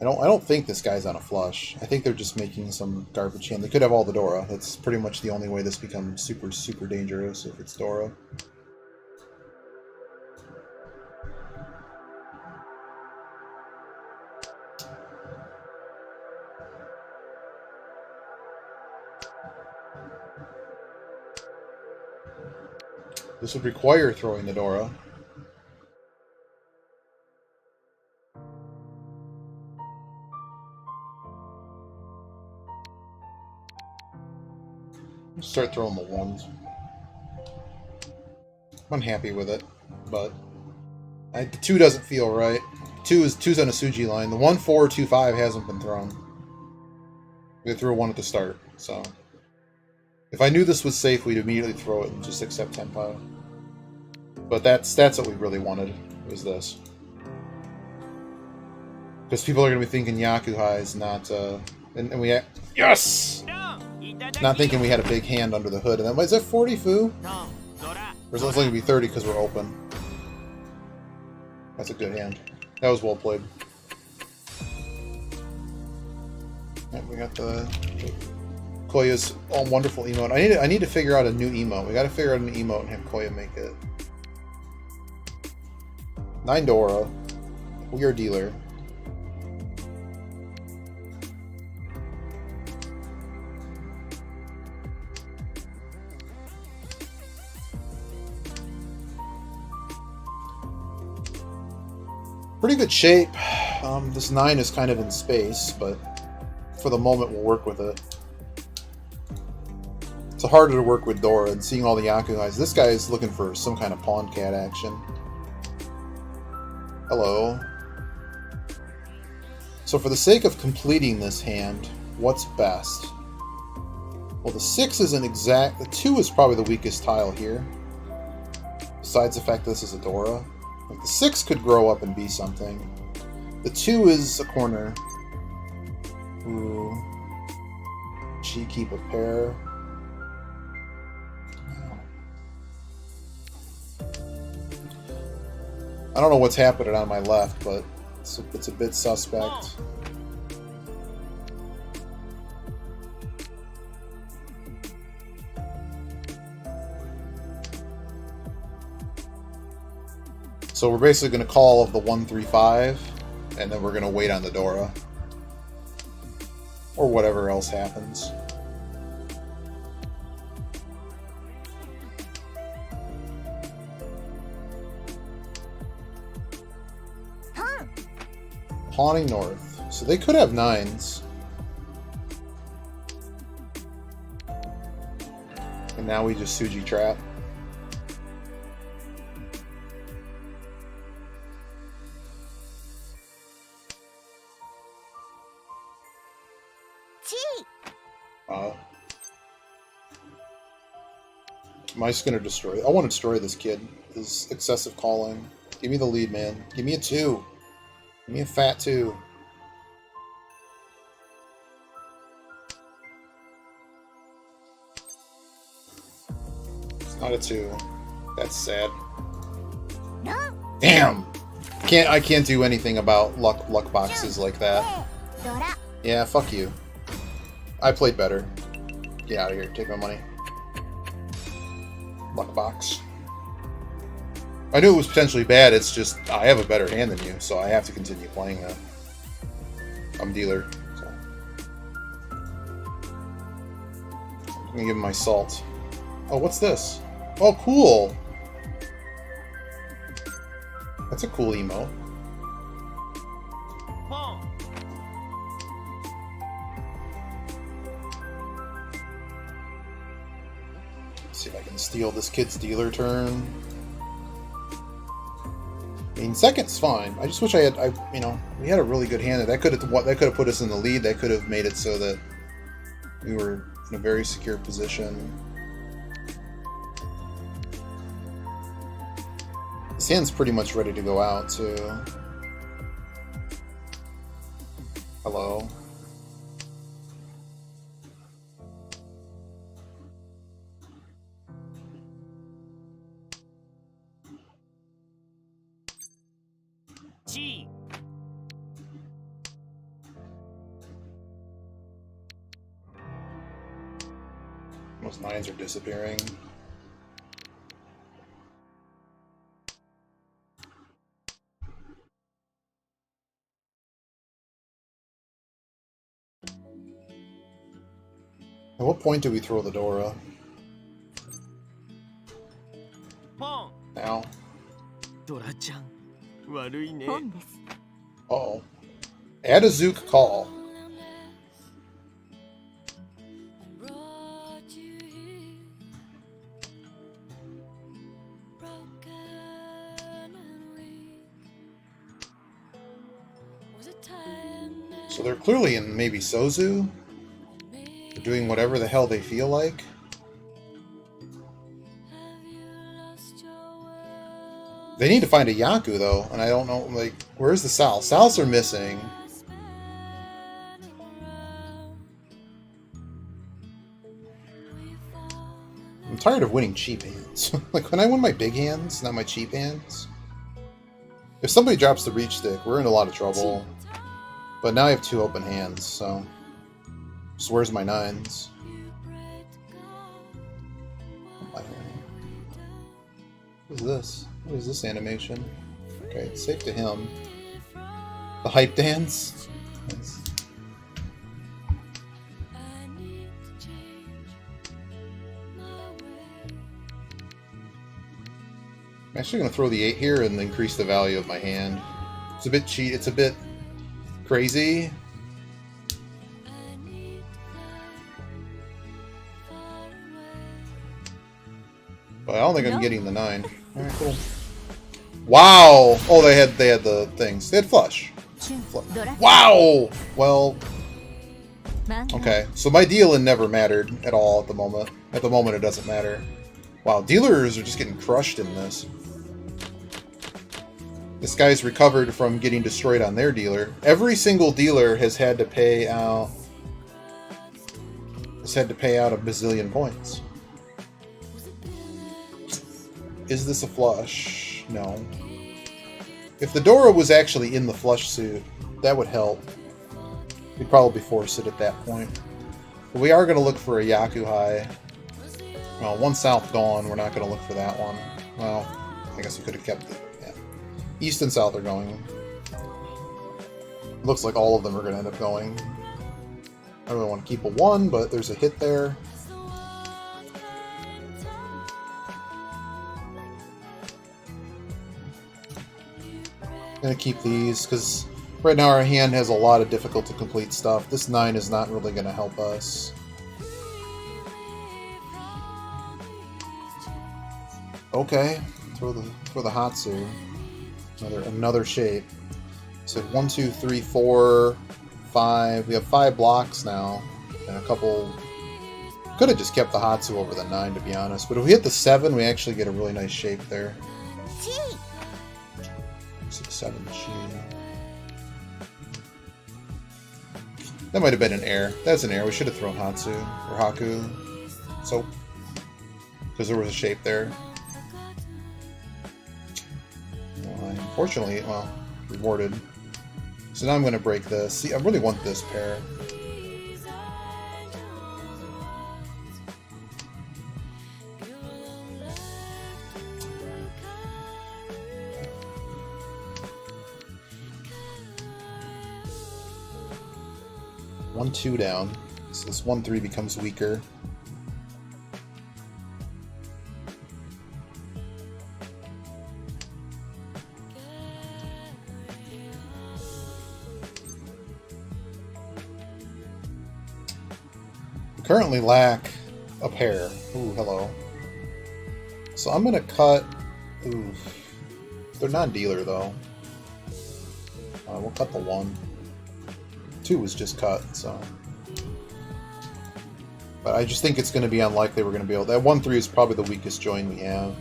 I don't think this guy's on a flush. I think they're just making some garbage hand. They could have all the Dora. That's pretty much the only way this becomes super, super dangerous if it's Dora. This would require throwing the Dora. Start throwing the 1s. I'm unhappy with it, but the 2 doesn't feel right. 2's on a Suji line. The 1, 4, 2, 5 hasn't been thrown. We threw a 1 at the start, so if I knew this was safe, we'd immediately throw it and just accept Tenpai. But that's what we really wanted, was this. Because people are going to be thinking Yakuhai is not, and we had, yes! Not thinking we had a big hand under the hood. And then, wait, is that 40 Fu? Or is it only going to be 30 because we're open? That's a good hand. That was well played. Right, we got the Koya's wonderful emote. I need to figure out a new emote. We got to figure out a new emote and have Koya make it. 9 Dora. We are dealer. Pretty good shape. This 9 is kind of in space, but for the moment we'll work with it. It's harder to work with Dora and seeing all the Yakuhais. This guy is looking for some kind of pawn cat action. Hello. So for the sake of completing this hand, what's best? Well, the 6 isn't exact. The 2 is probably the weakest tile here. Besides the fact that this is a Dora. Like the 6 could grow up and be something. The 2 is a corner. Ooh. She keep a pair. I don't know what's happening on my left, but it's a bit suspect. So we're basically going to call of the 135, and then we're going to wait on the Dora. Or whatever else happens. Pawning north. So they could have 9s. And now we just Suji trap. Am I just gonna destroy? I want to destroy this kid. His excessive calling. Give me the lead, man. Give me a 2. Give me a fat 2. It's not a 2. That's sad. Damn! I can't do anything about luck boxes like that. Yeah, fuck you. I played better. Get out of here. Take my money. Luck box. I knew it was potentially bad, it's just I have a better hand than you, so I have to continue playing that. I'm dealer, so. I'm gonna give him my salt. Oh, what's this? Oh, cool! That's a cool emote. See if I can steal this kid's dealer turn. I mean, second's fine. I just wish we had a really good hand. That could have put us in the lead. That could have made it so that we were in a very secure position. This hand's pretty much ready to go out too. Hello. Most 9s are disappearing. At what point do we throw the Dora? Now. Uh-oh. Add a Zook call. So they're clearly in maybe Sozu. They're doing whatever the hell they feel like. They need to find a Yaku though, and I don't know, like, where's the Sals? Sals are missing. I'm tired of winning cheap hands. Like, when I win my big hands, not my cheap hands. If somebody drops the reach stick, we're in a lot of trouble. But now I have 2 open hands, so... So where's my 9s? What is this? What is this animation? Okay, it's safe to him. The hype dance? Nice. I'm actually going to throw the 8 here and increase the value of my hand. It's a bit cheat. It's a bit crazy. But I don't think I'm getting the 9. Alright, cool. Wow! Oh, they had the things. They had flush. Wow! Well, okay. So my dealing never mattered at all at the moment. At the moment, it doesn't matter. Wow, dealers are just getting crushed in this. This guy's recovered from getting destroyed on their dealer. Every single dealer has had to pay out. Has had to pay out a bazillion points. Is this a flush? No. If the Dora was actually in the flush suit, that would help. We'd probably force it at that point. But we are going to look for a Yaku High. Well, one South Dawn, we're not going to look for that one. Well, I guess we could have kept it. Yeah. East and south are going. Looks like all of them are going to end up going. I really want to keep a 1, but there's a hit there. Gonna keep these, because right now our hand has a lot of difficult to complete stuff. This 9 is not really going to help us. Okay, throw the Hatsu. Another shape. So 1, 2, 3, 4, 5. We have 5 blocks now, and a couple. Could have just kept the Hatsu over the 9, to be honest. But if we hit the 7, we actually get a really nice shape there. 6, 7, That might have been an error. That's an error. We should have thrown Hatsu or Haku. So, because there was a shape there. Well, unfortunately, well, rewarded. So now I'm going to break this. See, I really want this pair. One, 2 down. So this 1, 3 becomes weaker. We currently lack a pair. Ooh, hello. So I'm gonna cut. Ooh, they're non-dealer though. We'll cut the 1. 2 was just cut, so. But I just think it's going to be unlikely we're going to be able. That 1, 3 is probably the weakest join we have,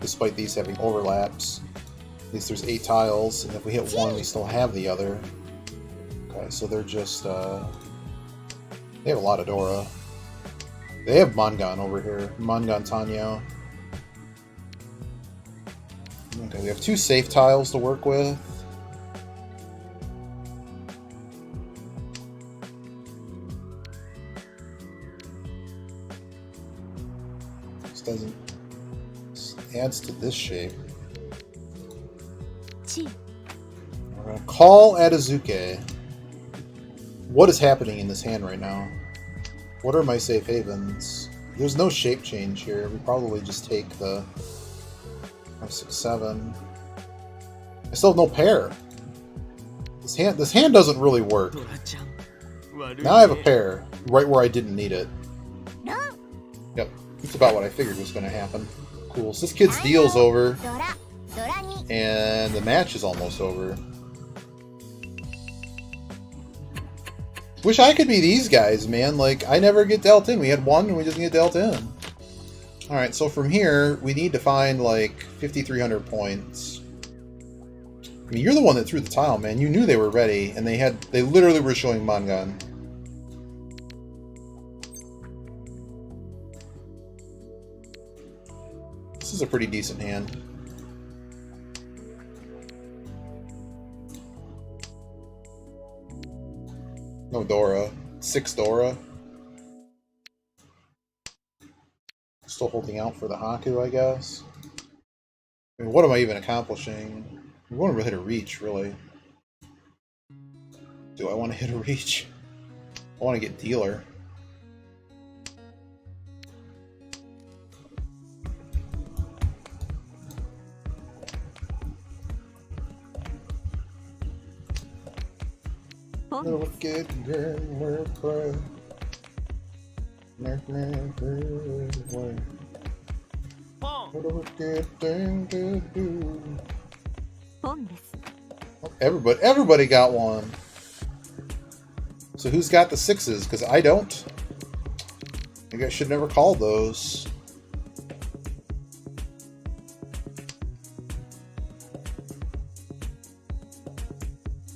despite these having overlaps. At least there's 8 tiles, and if we hit 1, we still have the other. Okay, so they're just. They have a lot of Dora. They have Mangan over here. Mangan Tanyo. Okay, we have 2 safe tiles to work with. Doesn't adds to this shape. We're gonna call Adazuke. What is happening in this hand right now? What are my safe havens? There's no shape change here. We probably just take the 5, 6, 7. I still have no pair. This hand doesn't really work. Now I have a pair right where I didn't need it. Yep. That's about what I figured was going to happen. Cool. So this kid's deal's over. And the match is almost over. Wish I could be these guys, man. Like, I never get dealt in. We had 1 and we just get dealt in. Alright, so from here, we need to find, like, 5,300 points. I mean, you're the one that threw the tile, man. You knew they were ready, and they literally were showing Mangan. This is a pretty decent hand. No Dora. 6 Dora. Still holding out for the Haku, I guess. I mean, what am I even accomplishing? We want to hit a reach, really. Do I want to hit a reach? I want to get dealer. Look at everybody got one. So who's got the 6s? Because I don't. Maybe I should never call those.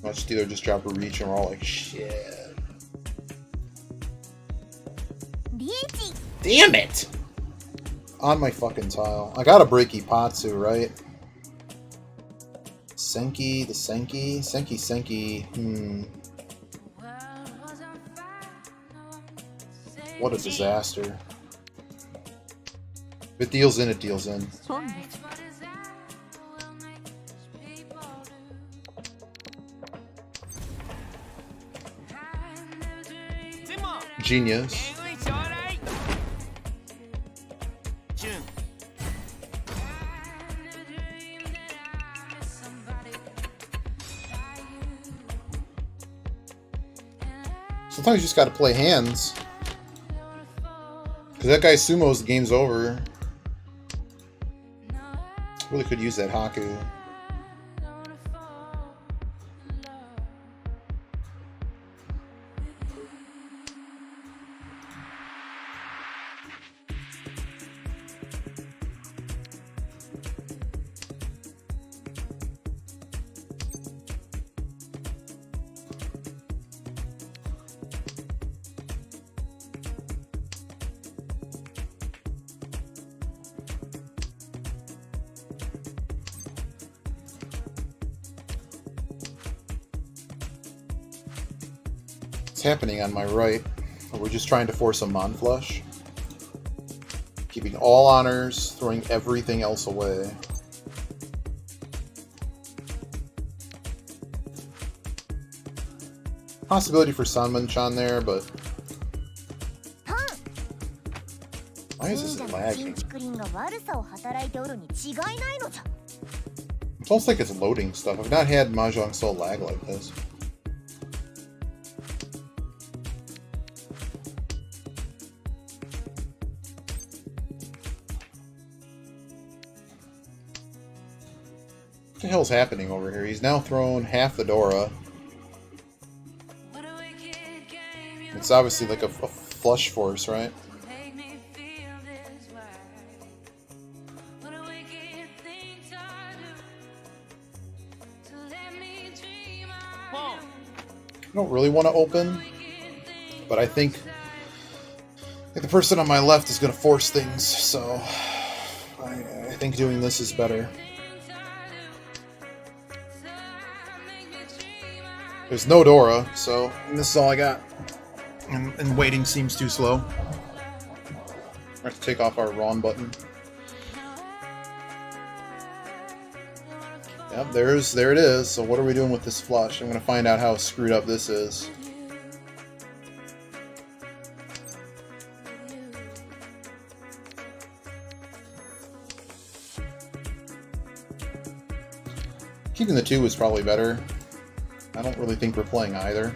Much dealer just drop a reach and we're all like, shit. Damn it! On my fucking tile. I gotta break Ipatsu, right? Senki, the Senki? Senki. What a disaster. If it deals in, it deals in. Genius. Sometimes you just gotta play hands. Because that guy sumo's, the game's over. Really could use that Haku. What's happening on my right? We're just trying to force a Mon flush. Keeping all honors, throwing everything else away. Possibility for Sanman-chan there, but... Why is this lagging? It's almost like it's loading stuff. I've not had mahjong so lag like this. What the hell's happening over here? He's now thrown half the Dora. It's obviously like a flush force, right? I don't really want to open, but I think the person on my left is going to force things, so I think doing this is better. There's no Dora, so this is all I got. And waiting seems too slow. I have to take off our Ron button. Yep, there it is. So what are we doing with this flush? I'm going to find out how screwed up this is. Keeping the 2 is probably better. I don't really think we're playing either.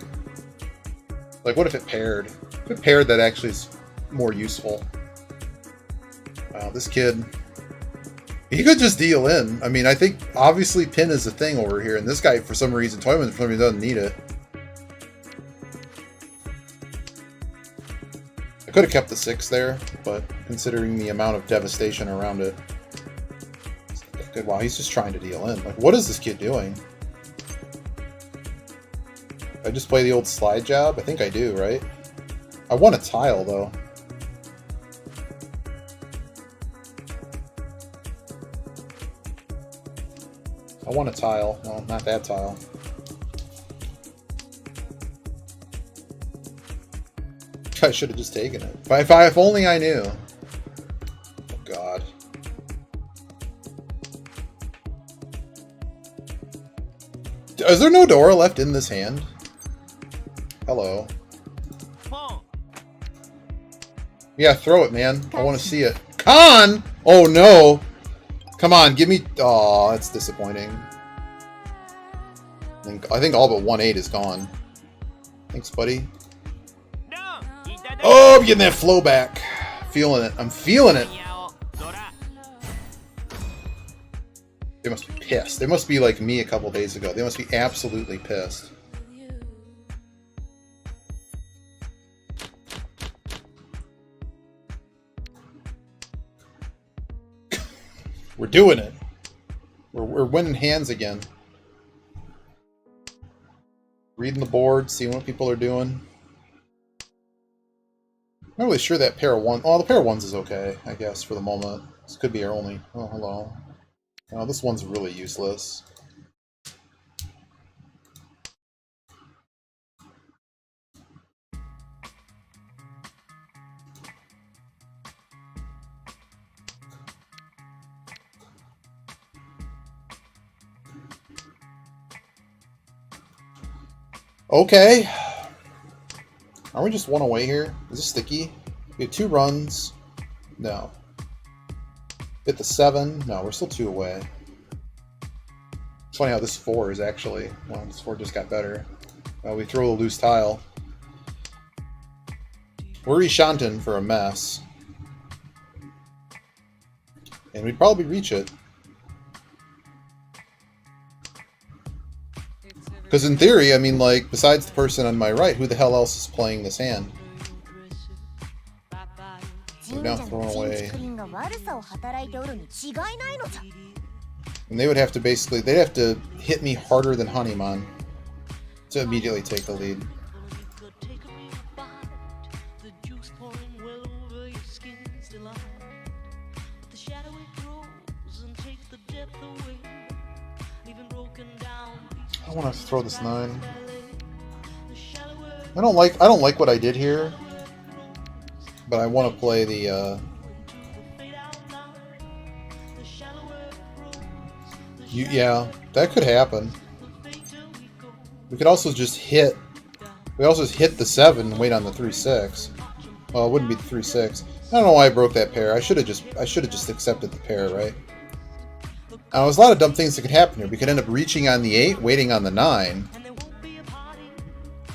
Like, what if it paired? If it paired, that actually is more useful. Wow, this kid... He could just deal in. I mean, I think, obviously, pin is a thing over here, and this guy, for some reason, Toyman, for some reason, doesn't need it. I could have kept the 6 there, but considering the amount of devastation around it... Good. Wow, he's just trying to deal in. Like, what is this kid doing? I just play the old slide job? I think I do, right? I want a tile, though. I want a tile. No, not that tile. I should have just taken it. If only I knew. Oh, God. Is there no Dora left in this hand? Hello. Yeah, throw it, man. I want to see it. Con! Oh, no. Come on, give me... Aw, that's disappointing. I think all but 1-8 is gone. Thanks, buddy. Oh, I'm getting that flow back. Feeling it. I'm feeling it. They must be pissed. They must be like me a couple days ago. They must be absolutely pissed. We're doing it. We're winning hands again. Reading the board, seeing what people are doing. I'm not really sure that pair of one... Oh, the pair of ones is okay, I guess, for the moment. This could be our only... Oh, hello. Oh, this one's really useless. Okay. Are we just one away here? Is this sticky? We have 2 runs. No. Hit the 7. No, we're still 2 away. It's funny how this 4 is actually... Well, this 4 just got better. We throw a loose tile. We're reshanting for a mess. And we'd probably reach it. Because in theory, I mean, like, besides the person on my right, who the hell else is playing this hand? We're now throwing away. And they would have to basically, they'd have to hit me harder than Honeyman to immediately take the lead. I want to throw this 9. I don't like what I did here, but I want to play the yeah, that could happen. We could also just hit. We also just hit the 7 and wait on the 3-6. Well, it wouldn't be the 3-6. I don't know why I broke that pair. I should have just accepted the pair, right? There's a lot of dumb things that could happen here. We could end up reaching on the 8, waiting on the 9.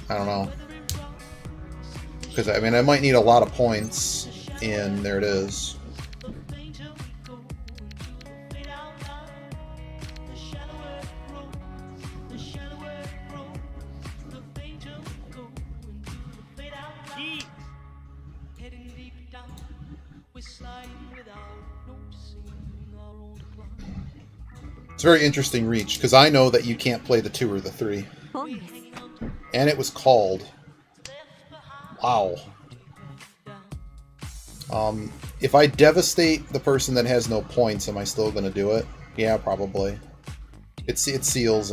I don't know. Because, I mean, I might need a lot of points. And there it is. It's a very interesting reach, because I know that you can't play the 2 or the 3. And it was called. Wow. If I devastate the person that has no points, am I still going to do it? Yeah, probably. It seals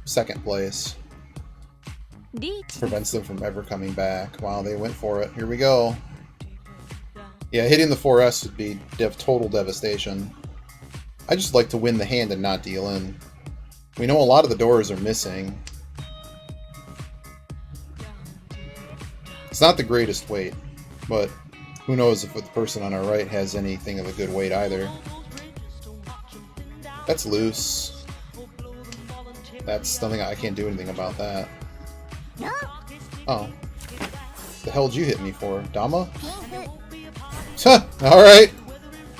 second place. Prevents them from ever coming back. Wow, they went for it. Here we go. Yeah, hitting the 4S would be total devastation. I just like to win the hand and not deal in. We know a lot of the doors are missing. It's not the greatest weight, but who knows if the person on our right has anything of a good weight either. That's loose. That's something I can't do anything about that. Oh. The hell did you hit me for? Dama? Alright.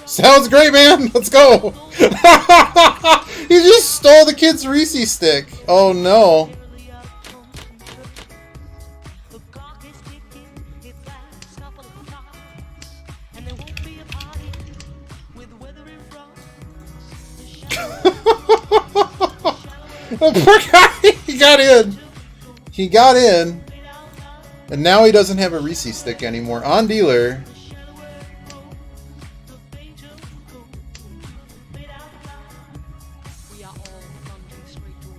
Sounds great, man! Let's go! He just stole the kid's Reese stick! Oh no. Oh, poor guy! He got in! He got in! And now he doesn't have a Reese stick anymore. On dealer.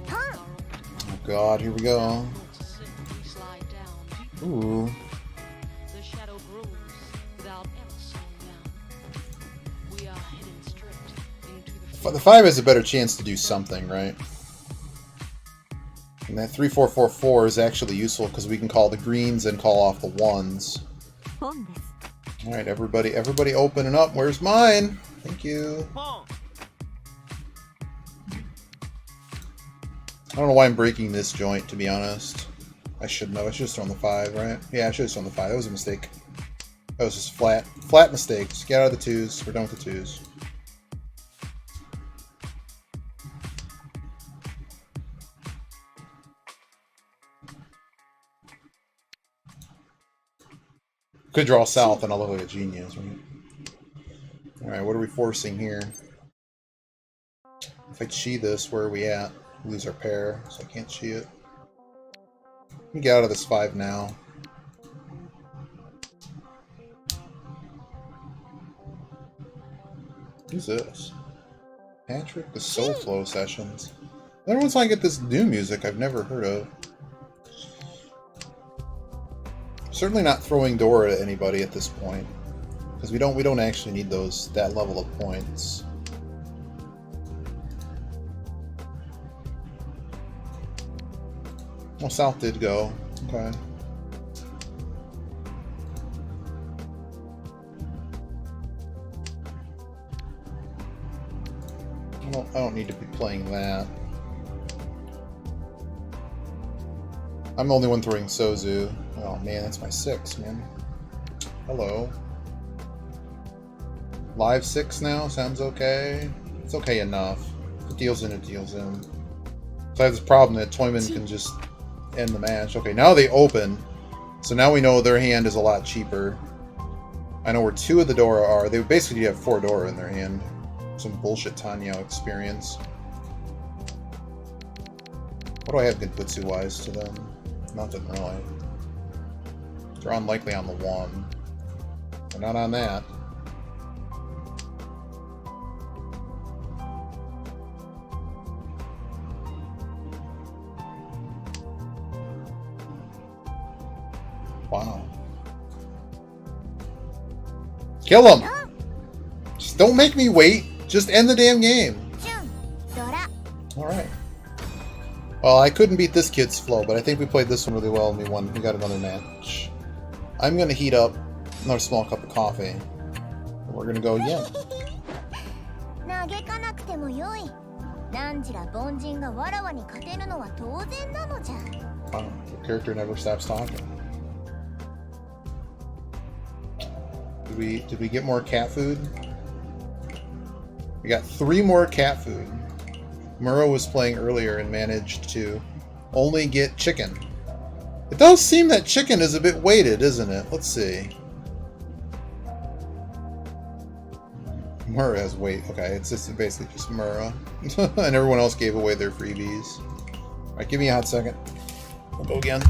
Oh god, here we go. Ooh. The 5 has a better chance to do something, right? And that 3-4-4-4 is actually useful because we can call the greens and call off the 1s. Alright, everybody opening up. Where's mine? Thank you. I don't know why I'm breaking this joint, to be honest. I should know. I should have thrown the 5, right? Yeah, I should have thrown the 5. That was a mistake. That was just flat mistake. Just get out of the 2s. We're done with the 2s. Could draw south and I'll look like a genius, right? Alright, what are we forcing here? If I chi this, where are we at? We lose our pair, so I can't chi it. Let me get out of this 5 now. Who's this? Patrick, the Soul Flow Sessions. Every once in a while I get this new music I've never heard of. Certainly not throwing door at anybody at this point, because we don't actually need that level of points. Well, south did go. Okay. I don't need to be playing that. I'm the only one throwing Sozu. Oh man, that's my 6, man. Hello. Live 6 now? Sounds okay. It's okay enough. If it deals in, it deals in. So I have this problem that Toyman can just end the match. Okay, now they open. So now we know their hand is a lot cheaper. I know where 2 of the Dora are. They basically have 4 Dora in their hand. Some bullshit Tanyao experience. What do I have Genbutsu-wise to them? Nothing really. They're unlikely on the 1. They're not on that. Wow. Kill him! Just don't make me wait. Just end the damn game. Alright. Well, I couldn't beat this kid's flow, but I think we played this one really well and we won. We got another match. I'm going to heat up another small cup of coffee. And we're going to go again. Wow, the character never stops talking. Did we get more cat food? We got 3 more cat food. Muro was playing earlier and managed to only get chicken. It does seem that chicken is a bit weighted, isn't it? Let's see. Muro has weight. Okay, it's just basically just Muro. And everyone else gave away their freebies. Alright, give me a hot second. We'll go again.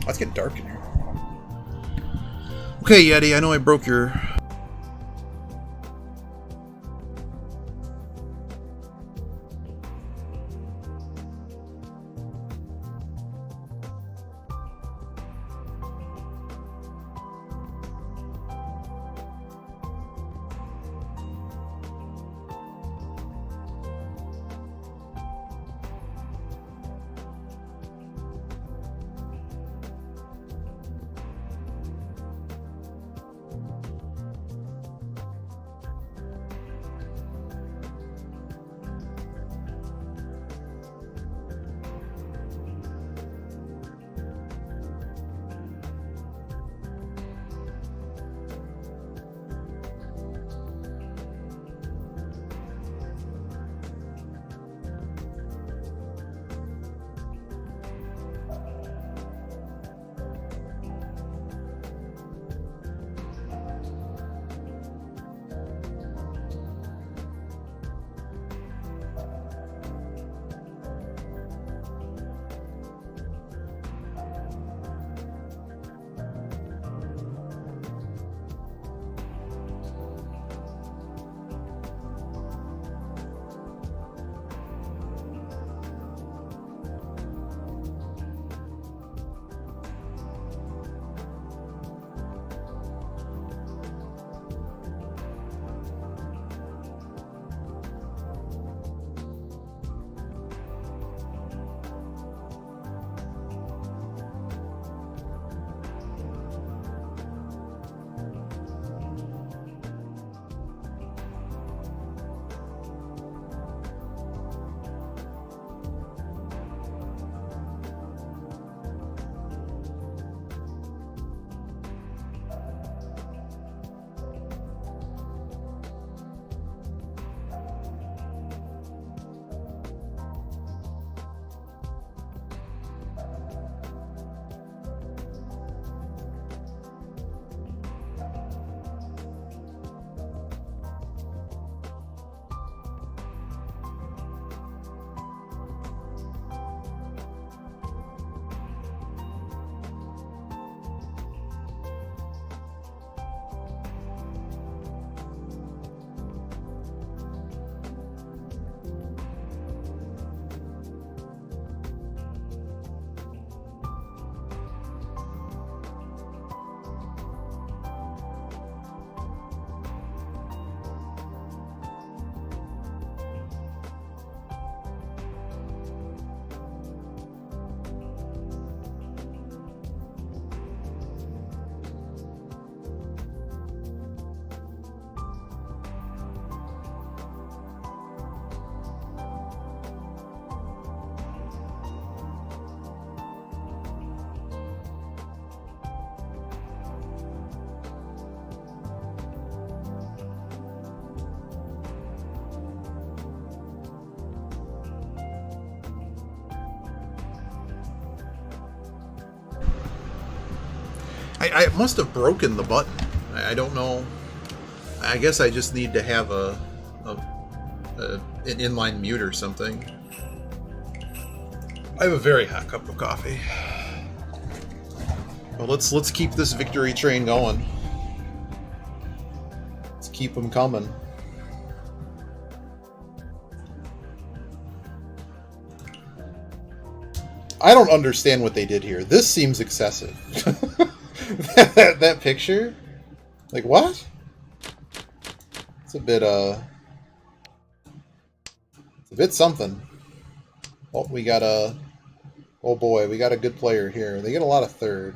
Let's get dark in here. Okay, Yeti, I know I broke your... I must have broken the button. I don't know. I guess I just need to have an inline mute or something. I have a very hot cup of coffee. Well, let's keep this victory train going. Let's keep them coming. I don't understand what they did here. This seems excessive. that picture? Like, what? It's a bit something. Oh, we got a... Oh boy, we got a good player here. They get a lot of third.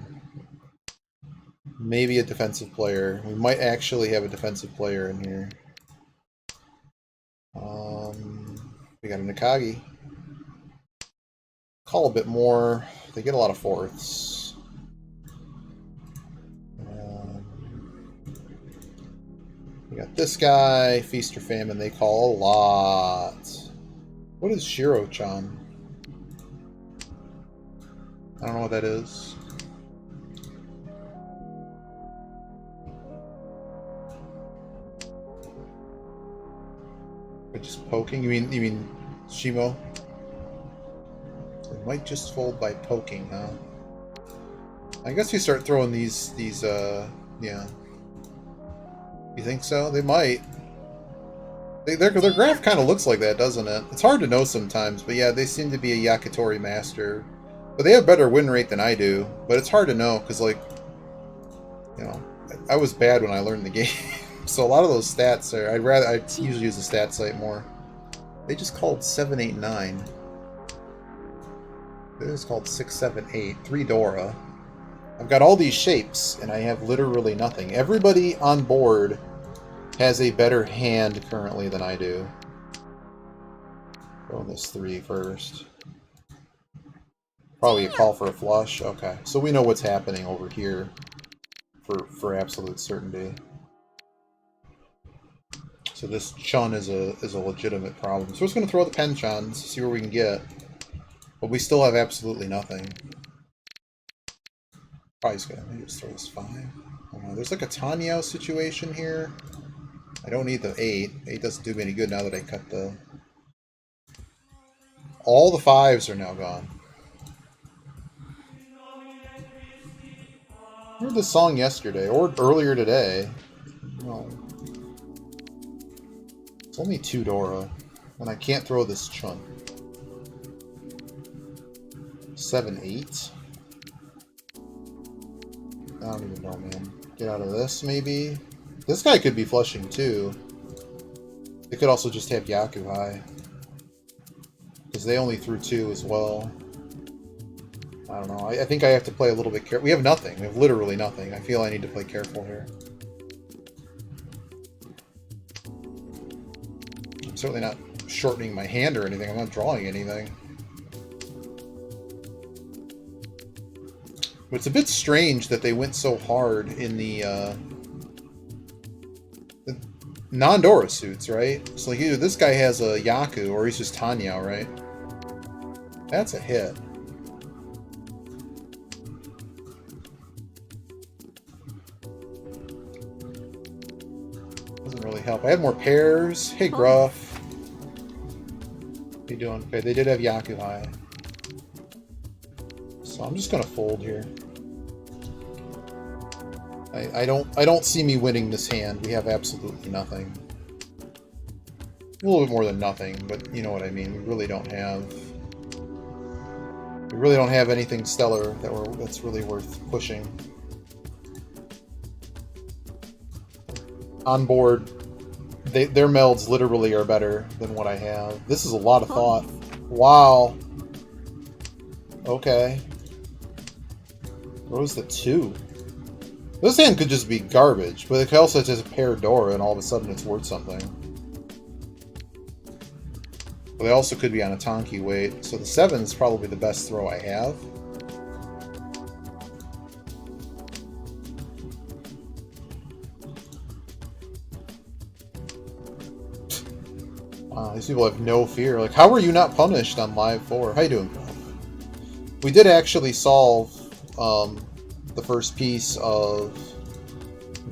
Maybe a defensive player. We might actually have a defensive player in here. We got a Nakagi. Call a bit more. They get a lot of fourths. We got this guy. Feast or Famine. They call a lot. What is Shiro-chan? I don't know what that is. But just poking? You mean Shimo? It might just fold by poking, huh? I guess we start throwing these yeah. You think so? They might. Their graph kind of looks like that, doesn't it? It's hard to know sometimes, but yeah, they seem to be a Yakitori master. But they have better win rate than I do. But it's hard to know, because, like, you know, I was bad when I learned the game. So a lot of those stats are... I'd usually use the stat site more. They just called 789. This is called 678. 3 Dora. I've got all these shapes, and I have literally nothing. Everybody on board has a better hand currently than I do. Throw this 3 first. Probably a call for a flush. Okay, so we know what's happening over here for absolute certainty. So this chun is a legitimate problem. So we're just going to throw the pen chuns, see where we can get. But we still have absolutely nothing. Probably just going to just throw this 5. Oh, no, there's like a Tanyao situation here. I don't need the 8. 8 doesn't do me any good now that I cut the... All the 5s are now gone. I heard this song yesterday, or earlier today. No. It's only 2 Dora, and I can't throw this chun. 7, 8. I don't even know, man. Get out of this, maybe? This guy could be flushing, too. They could also just have Yaku high. Because they only threw 2 as well. I don't know. I think I have to play a little bit careful. We have nothing. We have literally nothing. I feel I need to play careful here. I'm certainly not shortening my hand or anything. I'm not drawing anything. But it's a bit strange that they went so hard in the non-Dora suits, right? So like either this guy has a Yaku or he's just Tanyao, right? That's a hit. Doesn't really help. I had more pairs. Hey, Gruff. How you doing? Okay, they did have Yaku high. So I'm just gonna fold here. I don't see me winning this hand. We have absolutely nothing. A little bit more than nothing, but you know what I mean. We really don't have anything stellar that's really worth pushing. On board, their melds literally are better than what I have. This is a lot of thought. Wow. Okay. What was the 2? This hand could just be garbage, but it could also just pair Dora and all of a sudden it's worth something. But they also could be on a Tonki weight, so the 7 is probably the best throw I have. Wow, these people have no fear. Like, how were you not punished on Live 4? How you doing, Prof? We did actually solve the first piece of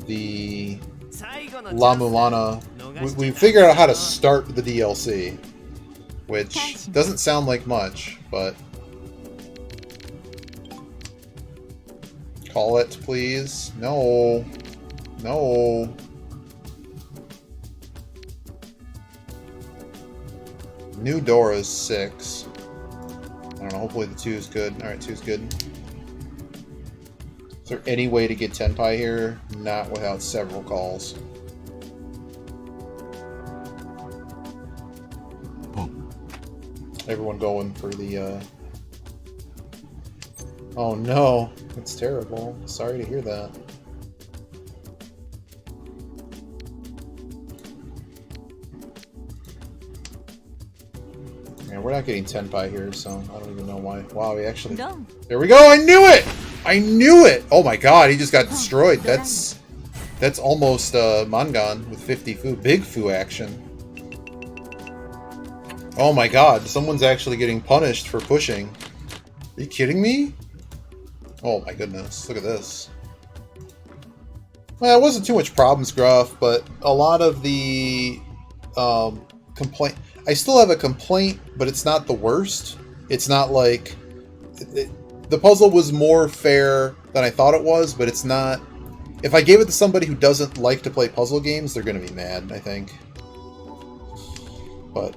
the La Mulana. We figured out how to start the DLC, which doesn't sound like much, but call it, please. No. No. New Dora's 6. I don't know, hopefully the 2 is good. Alright, 2 is good. Is there any way to get Tenpai here? Not without several calls. Everyone going for the, Oh no, it's terrible. Sorry to hear that. Yeah, we're not getting Tenpai here, so I don't even know why. Wow, we actually... There we go! I knew it! I knew it! Oh my god, he just got destroyed. That's almost Mangan with 50 Fu. Big Fu action. Oh my god, someone's actually getting punished for pushing. Are you kidding me? Oh my goodness, look at this. Well, it wasn't too much problems, Gruff, but a lot of the complaint... I still have a complaint, but it's not the worst. It's not like... the puzzle was more fair than I thought it was, but it's not... If I gave it to somebody who doesn't like to play puzzle games, they're going to be mad, I think. But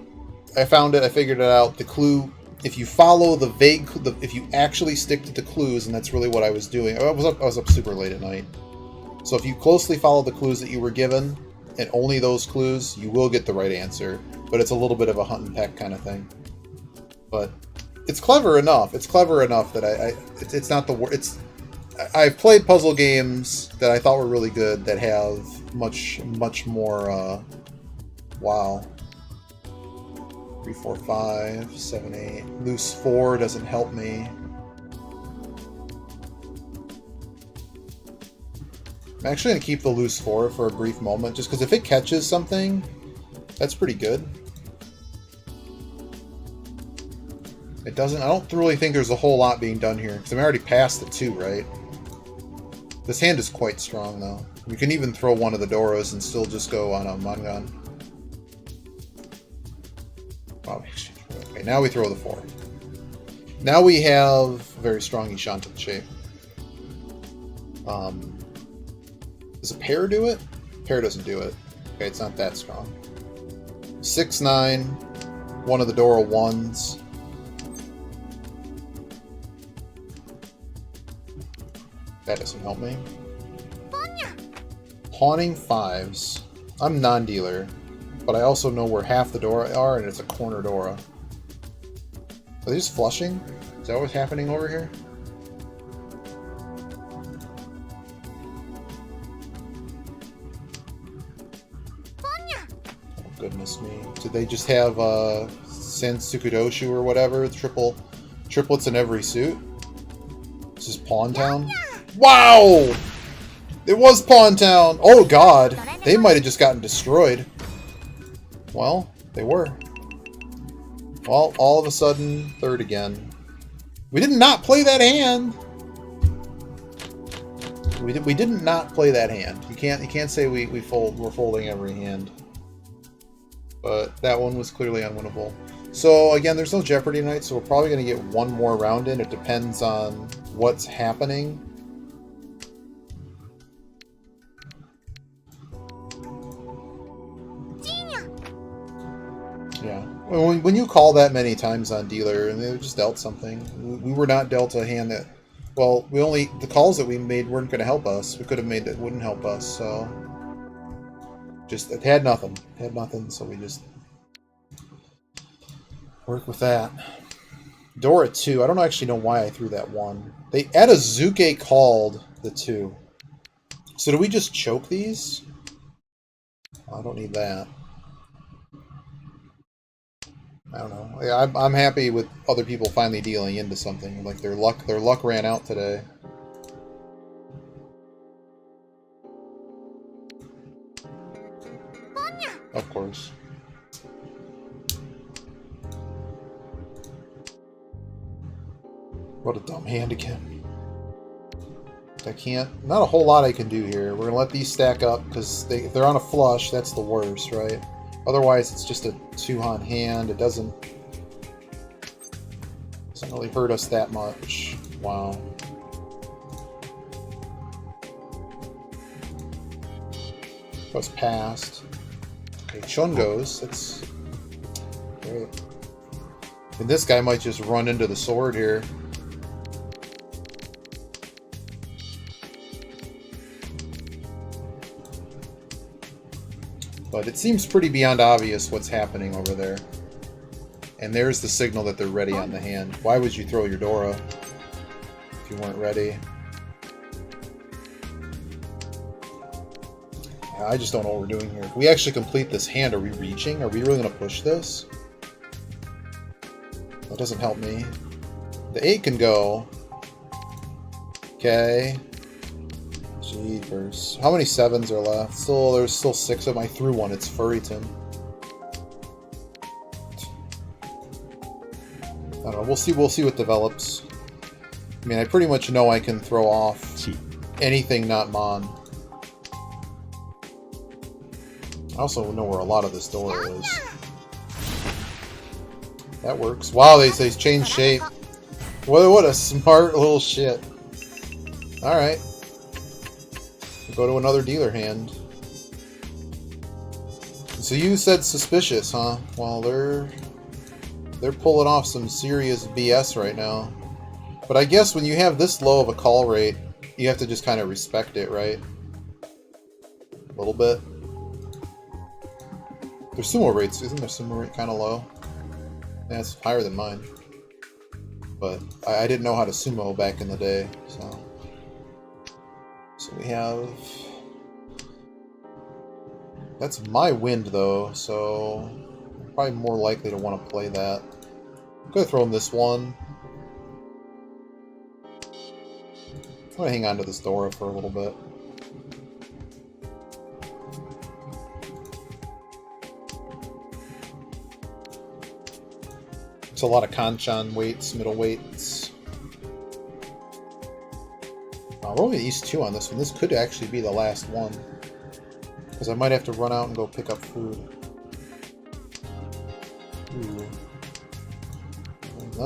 I found it, I figured it out. The clue, if you follow the vague... if you actually stick to the clues, and that's really what I was doing. I was up super late at night. So if you closely follow the clues that you were given, and only those clues, you will get the right answer. But it's a little bit of a hunt and peck kind of thing. But it's clever enough. It's clever enough that it's not the worst. I've played puzzle games that I thought were really good that have much more. Wow. 3, 4, 5, 7, 8. Loose 4 doesn't help me. I'm actually going to keep the loose 4 for a brief moment, just because if it catches something, that's pretty good. It doesn't... I don't really think there's a whole lot being done here, because I'm already past the 2, right? This hand is quite strong, though. We can even throw one of the Doras and still just go on a Mangan. Wow. Okay, now we throw the 4. Now we have very strong Ishantan shape. Does a pair do it? Pair doesn't do it. Okay, it's not that strong. 6, 9. One of the Dora 1s. That doesn't help me. Haunting 5s. I'm non-dealer, but I also know where half the Dora are, and it's a corner Dora. Are they just flushing? Is that what's happening over here? Oh, goodness me. Did they just have Sansukudoshu or whatever? Triplets in every suit? This is Pawn Town? Wow! It was Pawn Town! Oh god! They might have just gotten destroyed. Well, they were. Well, all of a sudden, third again. We did not play that hand! We did not play that hand. You can't say we're folding every hand. But that one was clearly unwinnable. So again, there's no Jeopardy tonight, so we're probably going to get one more round in. It depends on what's happening. Yeah. When you call that many times on dealer, and they just dealt something. We were not dealt a hand that... Well, the calls that we made weren't going to help us. We could have made that wouldn't help us, so... Just, it had nothing. It had nothing, so we just... work with that. Dora 2. I don't actually know why I threw that 1. They Adazuke called the 2. So do we just choke these? I don't need that. I don't know. I'm happy with other people finally dealing into something. Like their luck ran out today. Of course. What a dumb hand again. I can't... Not a whole lot I can do here. We're going to let these stack up, because if they're on a flush, that's the worst, right? Otherwise, it's just a 2-on hand. It doesn't really hurt us that much. Wow. Was passed. Okay, Chun goes. That's great. And this guy might just run into the sword here. But it seems pretty beyond obvious what's happening over there. And there's the signal that they're ready on the hand. Why would you throw your Dora if you weren't ready? Yeah, I just don't know what we're doing here. If we actually complete this hand, are we reaching? Are we really going to push this? That doesn't help me. The 8 can go. Okay. Jeepers. How many 7s are left? There's still 6 of them. I threw one. It's Furryton. I don't know. We'll see what develops. I mean, I pretty much know I can throw off anything not Mon. I also know where a lot of this door is. That works. Wow, they changed shape. What a smart little shit. Alright. Go to another dealer hand. So you said suspicious, huh? Well, they're pulling off some serious BS right now. But I guess when you have this low of a call rate, you have to just kind of respect it, right? A little bit. Their sumo rates, isn't their sumo rate kind of low? Yeah, it's higher than mine. But I didn't know how to sumo back in the day, so... So we have... That's my wind, though, so... I'm probably more likely to want to play that. I'm going to throw in this one. I'm going to hang on to this Dora for a little bit. It's a lot of Kanchan weights, middle weights. We're only East 2 on this one. This could actually be the last one. Because I might have to run out and go pick up food. Ooh.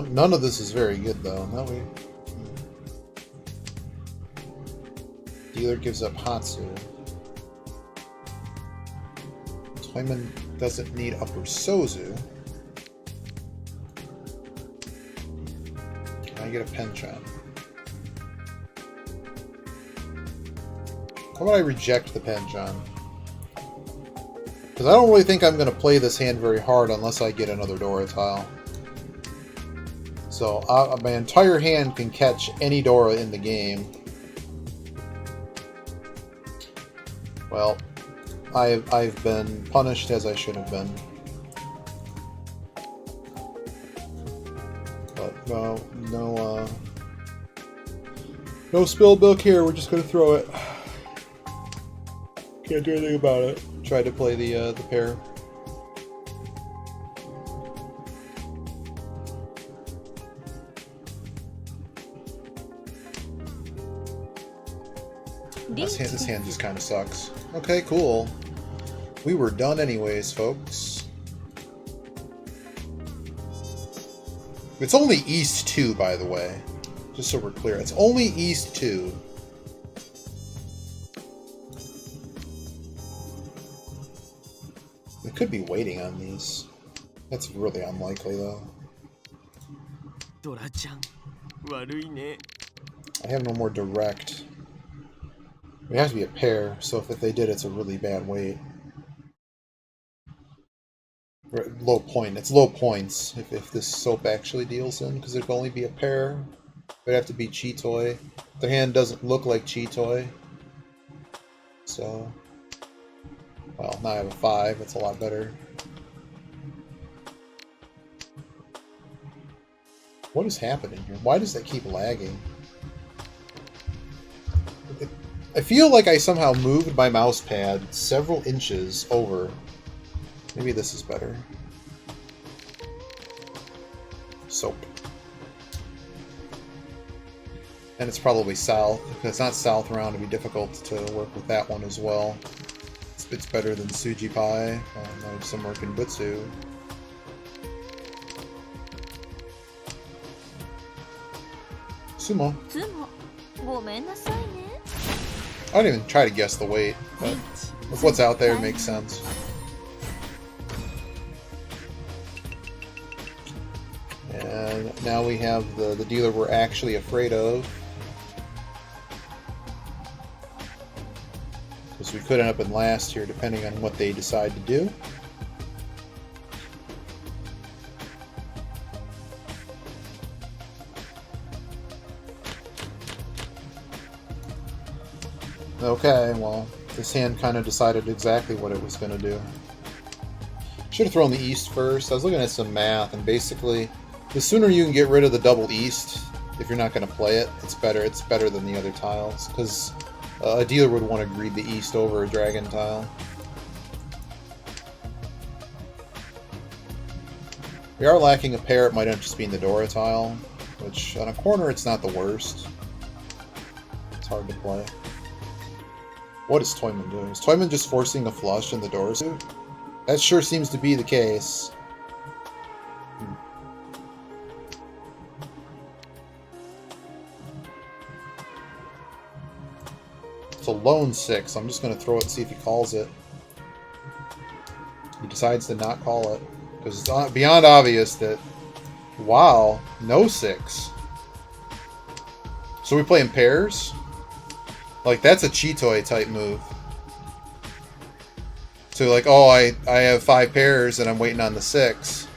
None of this is very good, though. No, Dealer gives up Hatsu. Toyman doesn't need Upper Sozu. I get a Penchant. How about I reject the Penchant? Because I don't really think I'm going to play this hand very hard unless I get another Dora tile. So my entire hand can catch any Dora in the game. Well, I've been punished as I should have been. But no spilled milk here. We're just gonna throw it. Can't do anything about it. Tried to play the pair. This hand just kind of sucks. Okay, cool. We were done anyways, folks. It's only East 2, by the way. Just so we're clear. It's only East 2. They could be waiting on these. That's really unlikely, though. I have no more direct. It has to be a pair, so if they did, it's a really bad weight. Low point. It's low points if this soap actually deals in, because it could only be a pair. It would have to be Chitoy. Their hand doesn't look like Chitoy. So... Well, now I have a 5. That's a lot better. What is happening here? Why does that keep lagging? I feel like I somehow moved my mouse pad several inches over. Maybe this is better. Soap. And it's probably south. If it's not south round, it'd be difficult to work with that one as well. It's better than Suji Pai. No, some work in Butsu. Sumo. I don't even try to guess the weight, but if what's out there makes sense. And now we have the dealer we're actually afraid of. Because we could end up in last here, depending on what they decide to do. Okay, well, this hand kind of decided exactly what it was going to do. Should have thrown the east first. I was looking at some math, and basically, the sooner you can get rid of the double east, if you're not going to play it, it's better. It's better than the other tiles, because a dealer would want to greed the east over a dragon tile. We are lacking a pair. It might end up just being the Dora tile, which on a corner it's not the worst. It's hard to play. What is Toyman doing? Is Toyman just forcing a flush in the Dora suit? That sure seems to be the case. It's a lone 6. I'm just going to throw it and see if he calls it. He decides to not call it. Because it's beyond obvious that... Wow, no 6. So we play in pairs? Like, that's a Chitoy type move. So like, oh, I have 5 pairs and I'm waiting on the 6.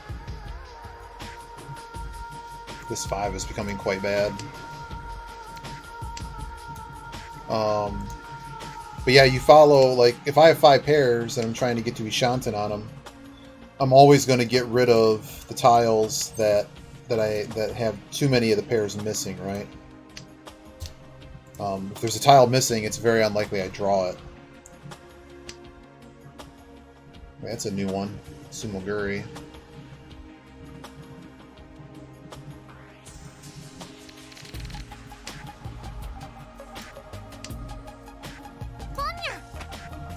This 5 is becoming quite bad. But yeah, you follow, like, if I have 5 pairs and I'm trying to get to Ishanten on them, I'm always going to get rid of the tiles that have too many of the pairs missing, right? If there's a tile missing, it's very unlikely I draw it. That's a new one. Sumoguri.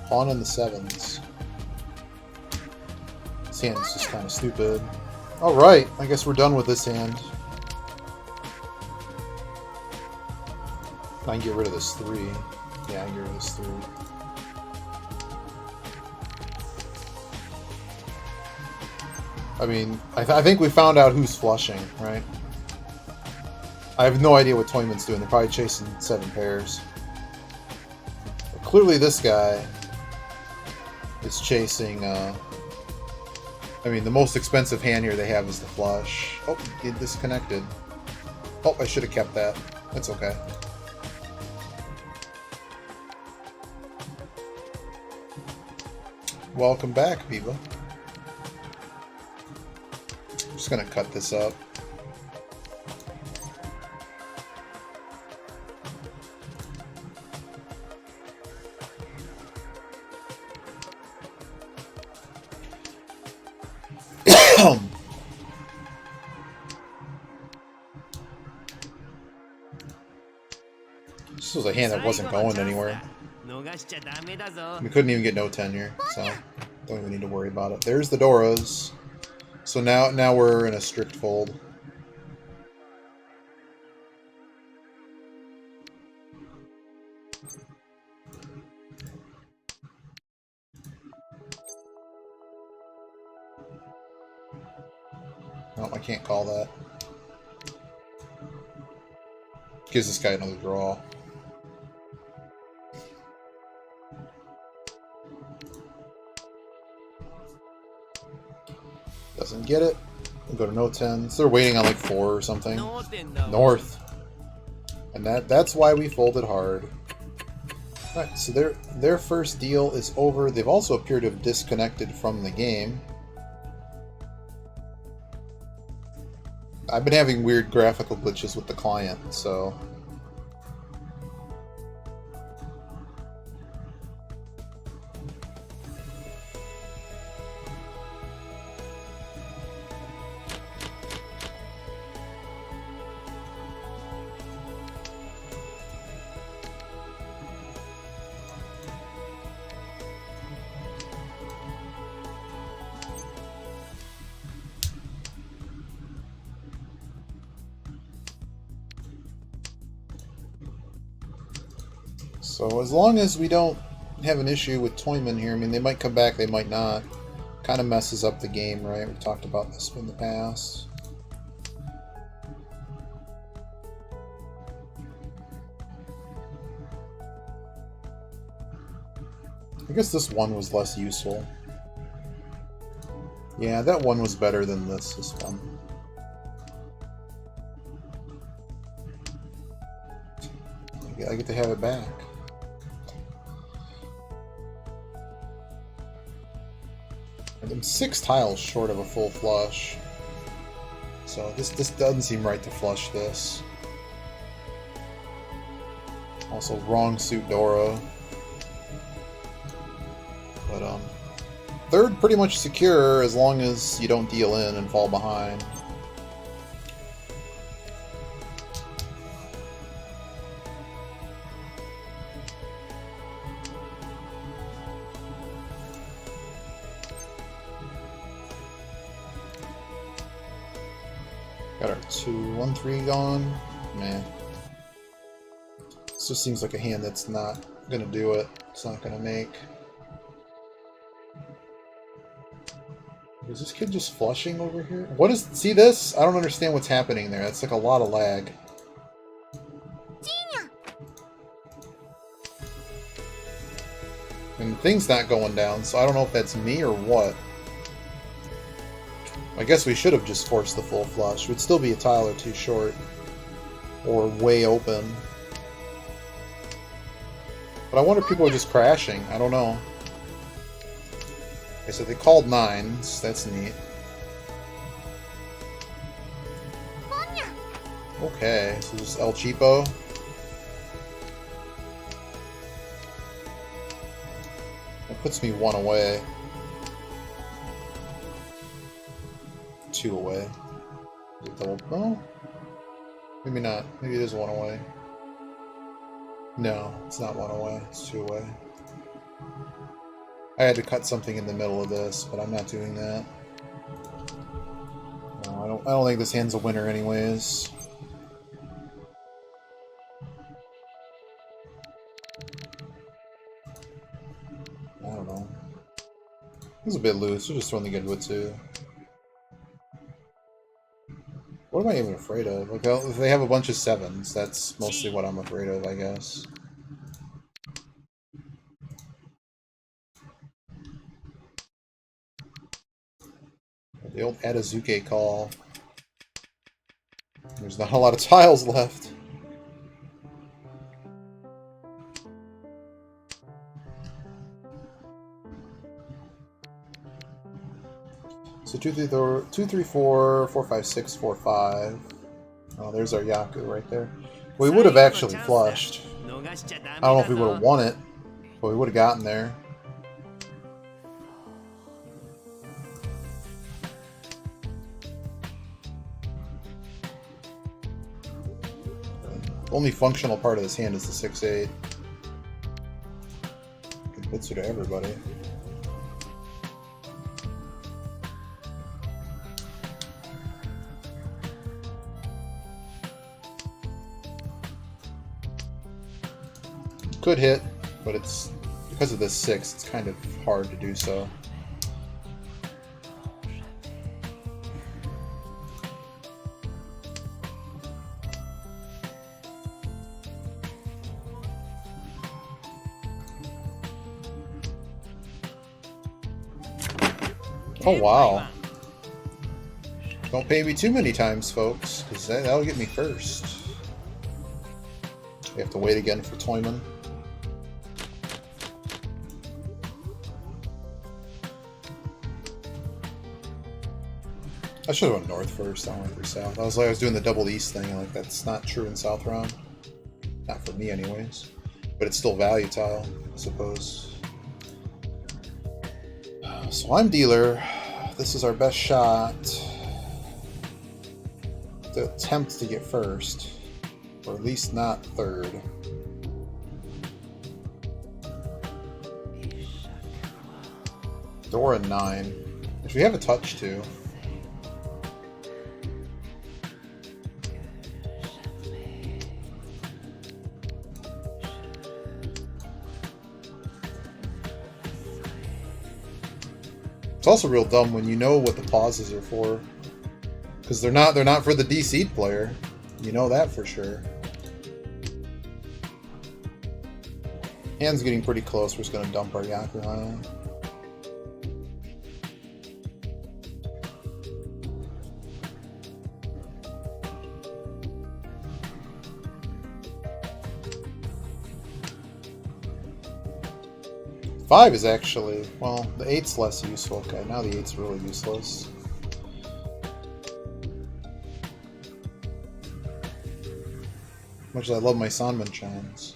Pawn on the 7s. This hand's just kind of stupid. Alright, I guess we're done with this hand. I can get rid of this 3. Yeah, I can get rid of this 3. I mean, I think we found out who's flushing, right? I have no idea what Toyman's doing. They're probably chasing 7 pairs. But clearly this guy is chasing, I mean, the most expensive hand here they have is the flush. Oh, it disconnected. Oh, I should have kept that. That's okay. Welcome back, Viva. I'm just gonna cut this up. This was a hand that wasn't going anywhere. We couldn't even get no tenure, so don't even need to worry about it. There's the Doras. So now we're in a strict fold. No, I can't call that. Gives this guy another draw. Doesn't get it. We'll go to no 10s. They're waiting on like 4 or something. North. And that's why we folded hard. Alright, so their first deal is over. They've also appeared to have disconnected from the game. I've been having weird graphical glitches with the client, so... So as long as we don't have an issue with Toyman here, I mean, they might come back, they might not. Kind of messes up the game, right? We've talked about this in the past. I guess this one was less useful. Yeah, that one was better than this one. I get to have it back. I'm 6 tiles short of a full flush. So this doesn't seem right to flush this. Also, wrong suit Dora. But, third pretty much secure as long as you don't deal in and fall behind. Got our 2-1-3 gone. Man. This just seems like a hand that's not gonna do it. It's not gonna make. Is this kid just flushing over here? What is... See this? I don't understand what's happening there. That's like a lot of lag. And the thing's not going down, so I don't know if that's me or what. I guess we should have just forced the full flush. We'd still be a tile or two short. Or way open. But I wonder if people are just crashing. I don't know. Okay, so they called 9s. That's neat. Okay, so just El Cheapo. That puts me 1 away. 2 away. Is it double? No? Maybe not. Maybe it is 1 away. No, it's not 1 away. It's 2 away. I had to cut something in the middle of this, but I'm not doing that. No, I don't think this hand's a winner anyways. I don't know. It's a bit loose. We're just throwing the good with 2. What am I even afraid of? Like, if they have a bunch of 7s, that's mostly what I'm afraid of, I guess. The old Adazuke call. There's not a lot of tiles left. So 2, 3, 4, 4, 5, 6, 4, 5. Oh, there's our Yaku right there. We would have actually flushed. I don't know if we would have won it, but we would have gotten there. The only functional part of this hand is the 6-8. Hits it to everybody. Could hit, but it's because of this 6, it's kind of hard to do so. Oh wow. Don't pay me too many times, folks, because that'll get me first. We have to wait again for Toyman. I should have went north first, I went for south. I was doing the double east thing, like that's not true in South Round. Not for me anyways. But it's still value tile, I suppose. So I'm dealer. This is our best shot to attempt to get first. Or at least not third. Dora 9. Which we have a touch to. It's also real dumb when you know what the pauses are for, because they're not for the DC'd player. You know that for sure. Hand's getting pretty close. We're just gonna dump our Yakuhana. Five is actually, well, the 8's less useful. Okay, now the 8's really useless. Much as I love my Sanman chimes.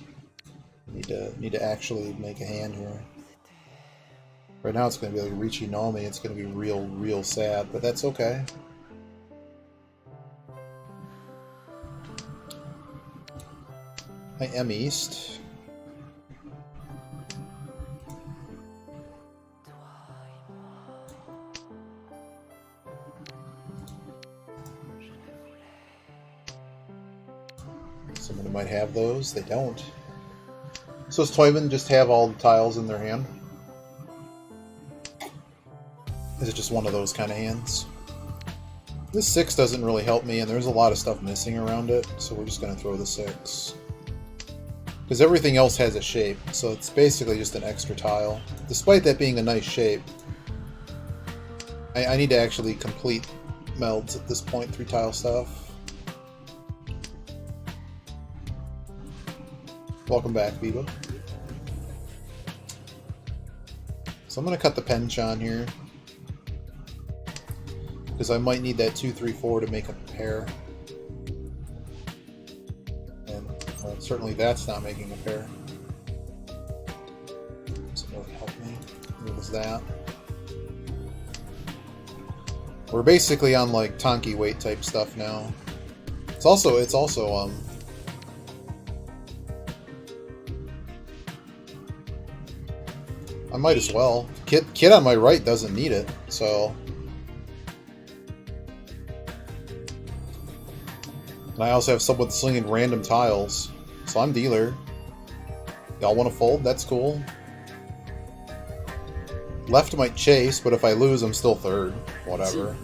Need to actually make a hand here. Right now it's going to be like Riichi Nomi. It's going to be real sad, but that's okay. I am East. Someone might have those. They don't. So does Toyman just have all the tiles in their hand? Is it just one of those kind of hands? This 6 doesn't really help me, and there's a lot of stuff missing around it, so we're just going to throw the 6. Because everything else has a shape, so it's basically just an extra tile. Despite that being a nice shape, I need to actually complete melds at this point, 3-tile stuff. Welcome back, Biba. So I'm going to cut the Penchan here, because I might need that 2, 3, 4 to make a pair. And well, certainly that's not making a pair. Doesn't really help me. What was that? We're basically on like Tonki weight type stuff now. It's also I might as well. Kid on my right doesn't need it, so. And I also have someone slinging random tiles, so I'm dealer. Y'all want to fold? That's cool. Left might chase, but if I lose, I'm still third. Whatever.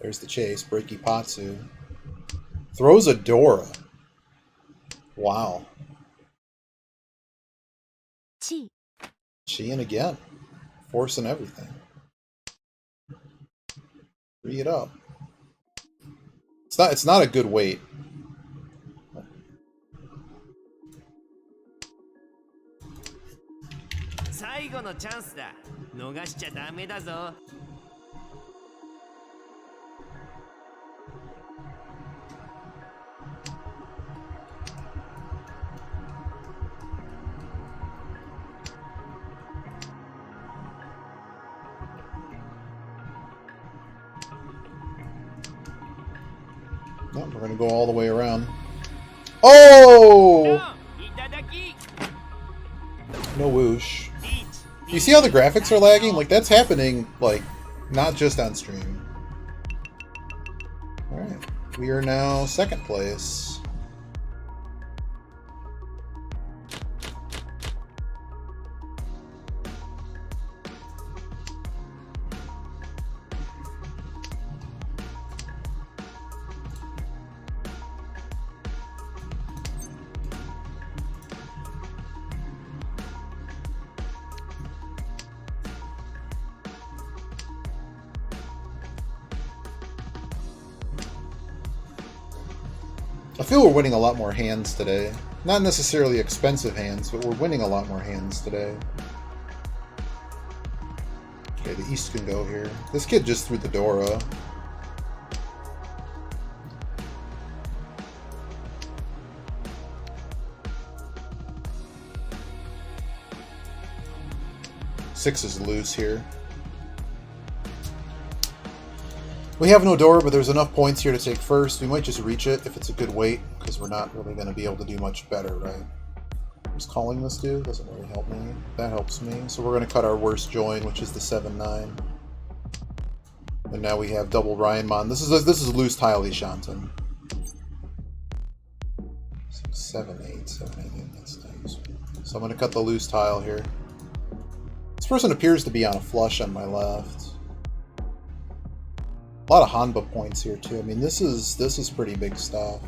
There's the chase. Breaky Patsu. Throws a Dora. Wow. Chiin again. Forcing everything. Free it up. It's not a good weight. No, we're gonna go all the way around. Oh! No whoosh. You see how the graphics are lagging? Like, that's happening, like, not just on stream. Alright. We are now second place. I feel we're winning a lot more hands today. Not necessarily expensive hands, but we're winning a lot more hands today. Okay, the East can go here. This kid just threw the Dora. Six is loose here. We have no Dora, but there's enough points here to take first. We might just reach it if it's a good weight, because we're not really going to be able to do much better, right? Just calling this dude doesn't really help me. That helps me. So we're going to cut our worst join, which is the 7-9. And now we have double Ryanmon. This is a loose tile Shantan. 7-8, 7-8. That's nice. So I'm going to cut the loose tile here. person appears to be on a flush on my left. A lot of Hanba points here too. I mean, this is pretty big stuff.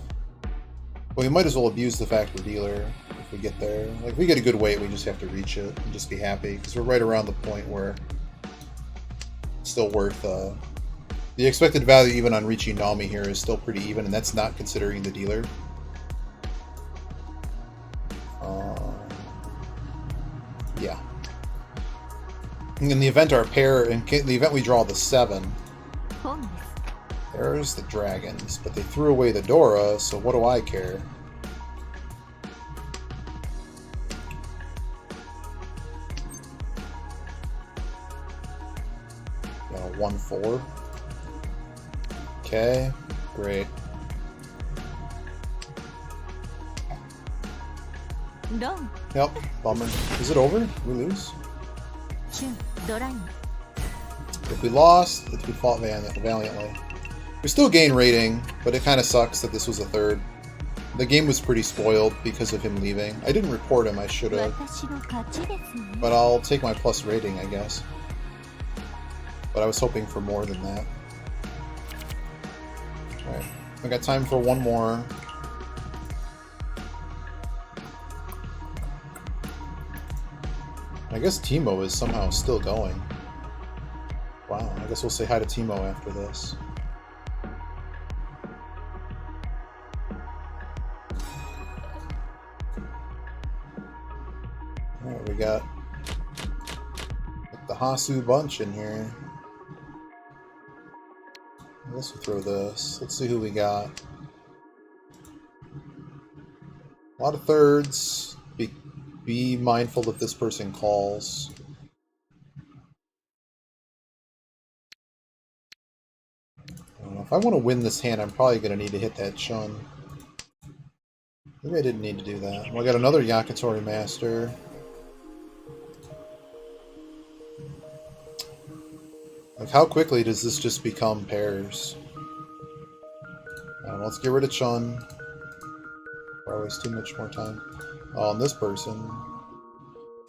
Well, we might as well abuse the fact we're dealer if we get there. Like, if we get a good weight, we just have to reach it and just be happy, because we're right around the point where it's still worth... the expected value even on reaching Nami here is still pretty even, and that's not considering the dealer. Yeah. In the event our pair, in the event we draw the 7, there's the dragons, but they threw away the Dora, so what do I care? You know, 1-4. Okay, great. Yep, bummer. Is it over? We lose? If we lost, if we fought valiantly. We still gain rating, but it kind of sucks that this was a 3rd. The game was pretty spoiled because of him leaving. I didn't report him, I should have. But I'll take my plus rating, I guess. But I was hoping for more than that. Alright, I got time for one more. I guess Timo is somehow still going. Wow, I guess we'll say hi to Timo after this. Alright, we got the Hasu bunch in here. I guess we'll throw this. Let's see who we got. A lot of 3rds. Be mindful if this person calls. I don't know. If I want to win this hand, I'm probably going to need to hit that Chun. Maybe I didn't need to do that. Well, I got another Yakitori Master. Like, how quickly does this just become pairs? I don't know, let's get rid of Chun. Probably waste too much more time. Oh, and this person.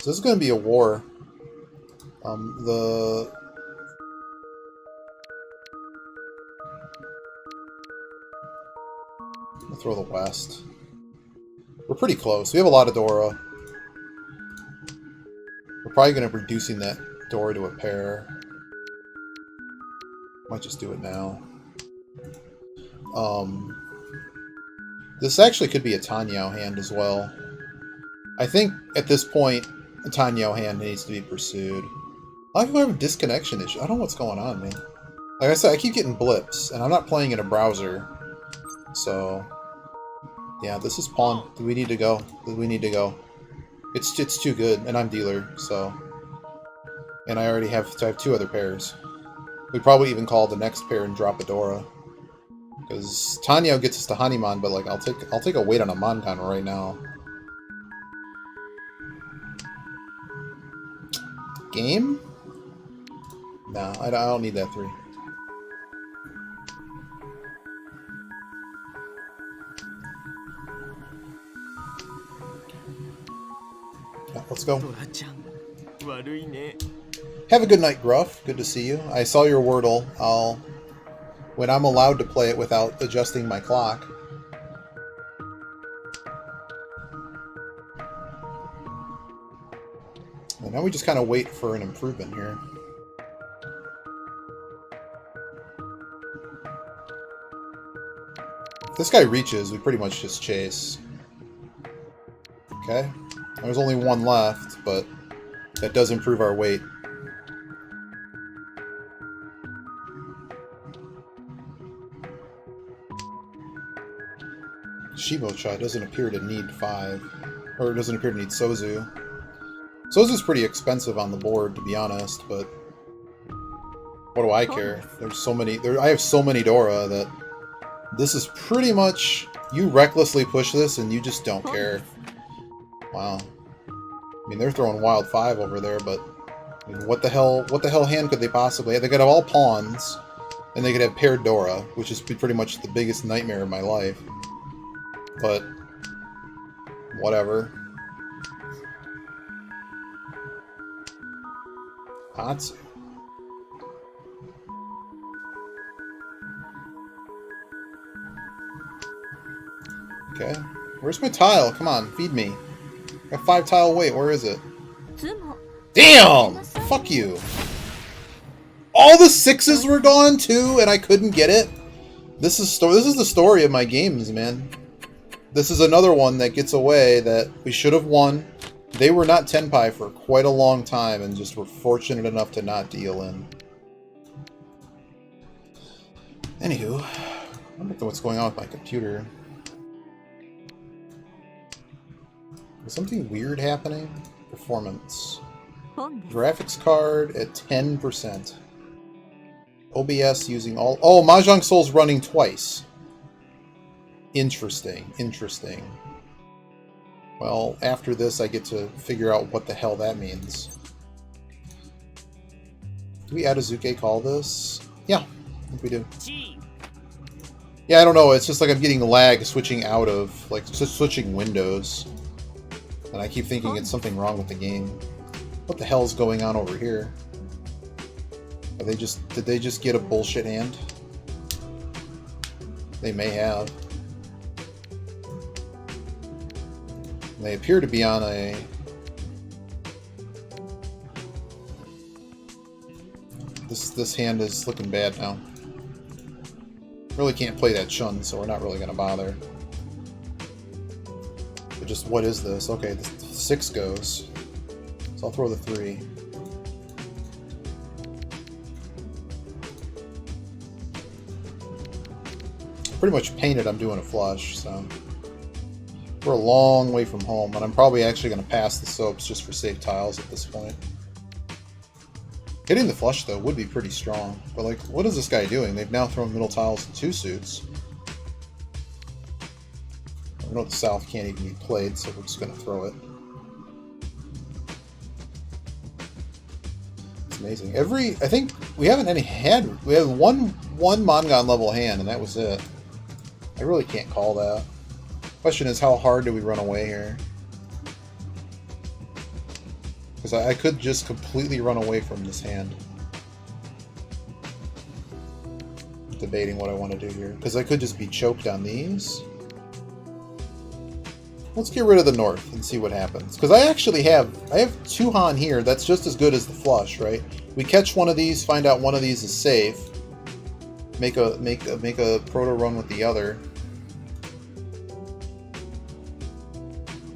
So this is going to be a war. I'll throw the West. We're pretty close. We have a lot of Dora. We're probably going to be reducing that Dora to a pair. Might just do it now. This actually could be a Tanyao hand as well. I think at this point, a Tanyao hand needs to be pursued. A lot of people have a disconnection issue. I don't know what's going on, man. Like I said, I keep getting blips, and I'm not playing in a browser. So, yeah, this is pawn. Do we need to go? Do we need to go? It's too good, and I'm dealer, so... And I already have 2 other pairs. We probably even call the next pair and drop a Dora. Because Tanyao gets us to Hanuman, but like I'll take a weight on a Mankan right now. Game? No, I don't need that 3. Yeah, let's go. Have a good night, Gruff. Good to see you. I saw your Wordle. When I'm allowed to play it without adjusting my clock. And now we just kind of wait for an improvement here. If this guy reaches, we pretty much just chase. Okay. There's only 1 left, but that does improve our weight. Shibo-cha doesn't appear to need 5. Or it doesn't appear to need Sozu. Sozu's pretty expensive on the board, to be honest, but... What do I care? There's so many... I have so many Dora that... This is pretty much... You recklessly push this and you just don't care. Wow. I mean, they're throwing Wild 5 over there, but... I mean, what the hell hand could they possibly have? They could have all pawns, and they could have paired Dora, which is pretty much the biggest nightmare of my life. But... Whatever. Hatsu. Okay. Where's my tile? Come on, feed me. I got 5 tile away. Where is it? Damn! Fuck you. All the 6s were gone too, and I couldn't get it. This is the story of my games, man. This is another one that gets away that we should have won. They were not Tenpai for quite a long time and just were fortunate enough to not deal in. Anywho, I don't know what's going on with my computer. Is something weird happening? Performance. Graphics card at 10%. OBS using all... Oh, Mahjong Soul's running twice. Interesting. Interesting. Well, after this, I get to figure out what the hell that means. Do we Adazuke call this? Yeah, I think we do. Yeah, I don't know. It's just like I'm getting lag switching out of... Like, just switching windows. And I keep thinking it's something wrong with the game. What the hell is going on over here? Are they just... Did they just get a bullshit hand? They may have. They appear to be on a... This hand is looking bad now. Really can't play that Chun, so we're not really going to bother. But just, what is this? Okay, the 6 goes. So I'll throw the 3. Pretty much painted I'm doing a flush, so... We're a long way from home, and I'm probably actually going to pass the soaps just for safe tiles at this point. Hitting the flush, though, would be pretty strong. But, like, what is this guy doing? They've now thrown middle tiles in 2 suits. I know the south can't even be played, so we're just going to throw it. It's amazing. I think we haven't had... We have one Mongon level hand, and that was it. I really can't call that. Question is, how hard do we run away here? Because I could just completely run away from this hand. I'm debating what I want to do here. Because I could just be choked on these. Let's get rid of the north and see what happens. Because I actually have 2 Han here. That's just as good as the flush, right? We catch one of these, find out one of these is safe. Make a proto run with the other.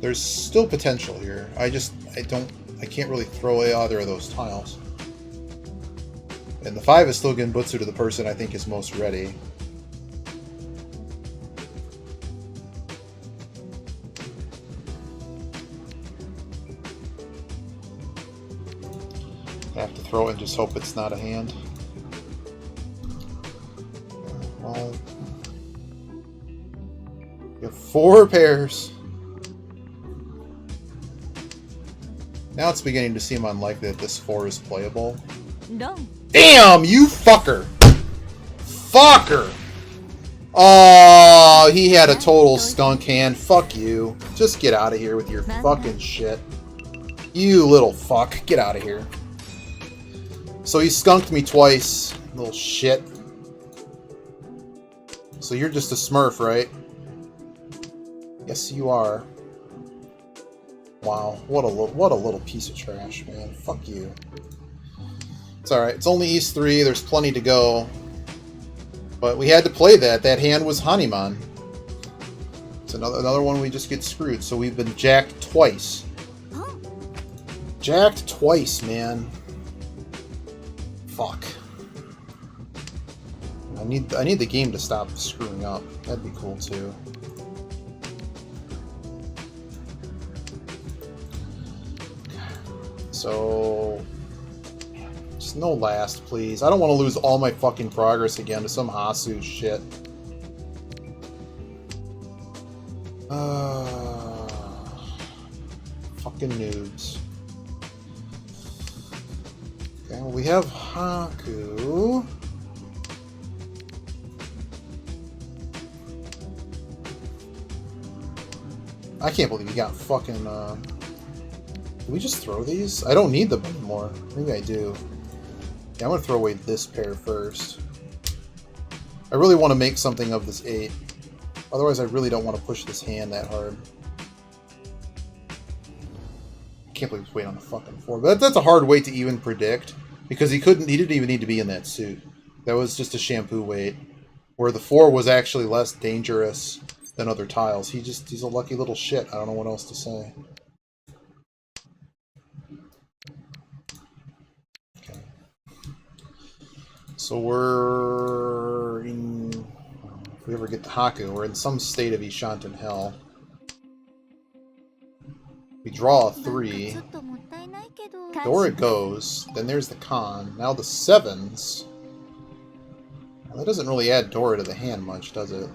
There's still potential here. I can't really throw either of those tiles. And the 5 is still Genbutsu to the person I think is most ready. I have to throw it and just hope it's not a hand. Well, you have 4 pairs. Now it's beginning to seem unlikely that this 4 is playable. No. Damn, you fucker! Fucker! Oh, he had a total skunk hand. Fuck you. Just get out of here with your fucking shit. You little fuck. Get out of here. So he skunked me twice. Little shit. So you're just a smurf, right? Yes, you are. Wow, what a little piece of trash, man. Fuck you. It's alright. It's only East 3. There's plenty to go. But we had to play that. That hand was Hanuman. It's another one we just get screwed. So we've been jacked twice. Jacked twice, man. Fuck. I need the game to stop screwing up. That'd be cool too. So, just no last, please. I don't want to lose all my fucking progress again to some Hasu shit. Fucking noobs. Okay, well, we have Haku. I can't believe you got fucking, Can we just throw these? I don't need them anymore. Maybe I do. Yeah, I'm gonna throw away this pair first. I really want to make something of this 8. Otherwise, I really don't want to push this hand that hard. I can't believe he's waiting on the fucking 4. But that's a hard weight to even predict. Because he didn't even need to be in that suit. That was just a shampoo weight. Where the 4 was actually less dangerous than other tiles. He's a lucky little shit. I don't know what else to say. Okay. So we're in... If we ever get to Haku, we're in some state of Ishanten hell. We draw a 3. Dora goes. Then there's the con. Now the 7s. Well, that doesn't really add Dora to the hand much, does it?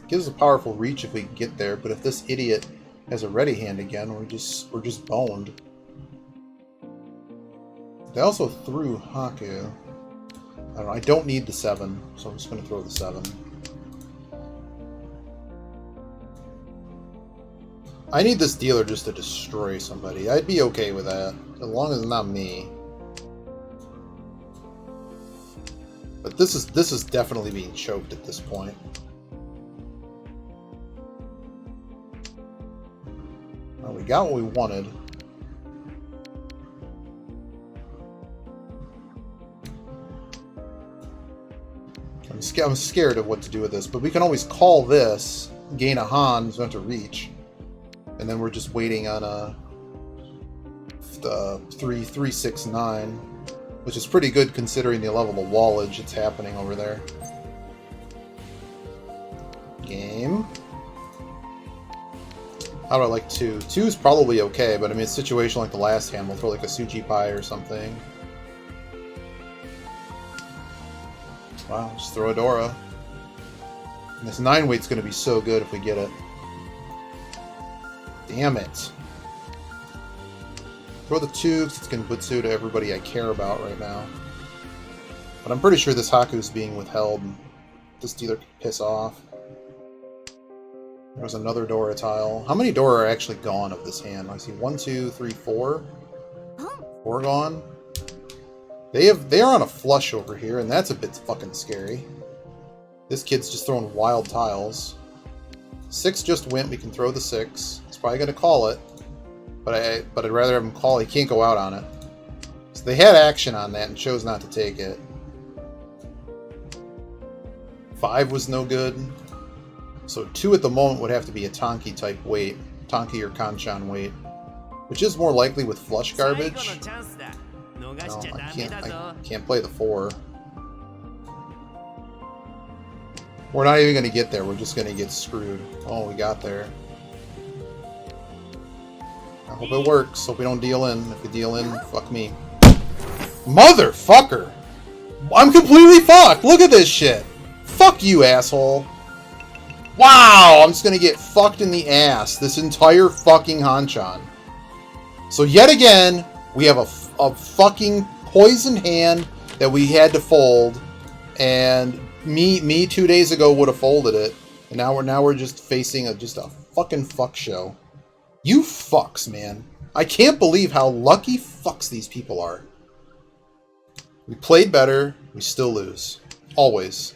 Gives a powerful reach if we can get there, but if this idiot has a ready hand again, we're just boned. They also threw Haku. I don't know, I don't need the 7, so I'm just going to throw the 7. I need this dealer just to destroy somebody. I'd be okay with that, as long as it's not me. But this is definitely being choked at this point. Well, we got what we wanted. I'm scared of what to do with this, but we can always call this, gain a Han, so we have to reach. And then we're just waiting on a 3-6-9, which is pretty good considering the level of wallage that's happening over there. Game. How do I like 2? 2 is probably okay, but I mean, a situation like the last hand, we'll throw like a Suji Pie or something. Wow, just throw a Dora. And this 9 weight's going to be so good if we get it. Damn it. Throw the 2 because it's Genbutsu to everybody I care about right now. But I'm pretty sure this Haku's being withheld. This dealer can piss off. There's another Dora tile. How many Dora are actually gone of this hand? I see 1, 2, 3, 4. 4 gone. They are on a flush over here, and that's a bit fucking scary. This kid's just throwing wild tiles. 6 just went. We can throw the 6. He's probably going to call it. But I'd rather have him call. He can't go out on it. So they had action on that and chose not to take it. 5 was no good. So 2 at the moment would have to be a Tonki type weight. Tonki or Kanchan weight. Which is more likely with flush garbage. No, I can't play the 4. We're not even going to get there. We're just going to get screwed. Oh, we got there. I hope it works. Hope we don't deal in. If we deal in, fuck me. Motherfucker! I'm completely fucked! Look at this shit! Fuck you, asshole! Wow! I'm just gonna get fucked in the ass this entire fucking Hanchan. So yet again, we have a fucking poisoned hand that we had to fold, and me 2 days ago would have folded it, and now we're just facing just a fucking fuck show. You fucks, man. I can't believe how lucky fucks these people are. We played better, we still lose. Always.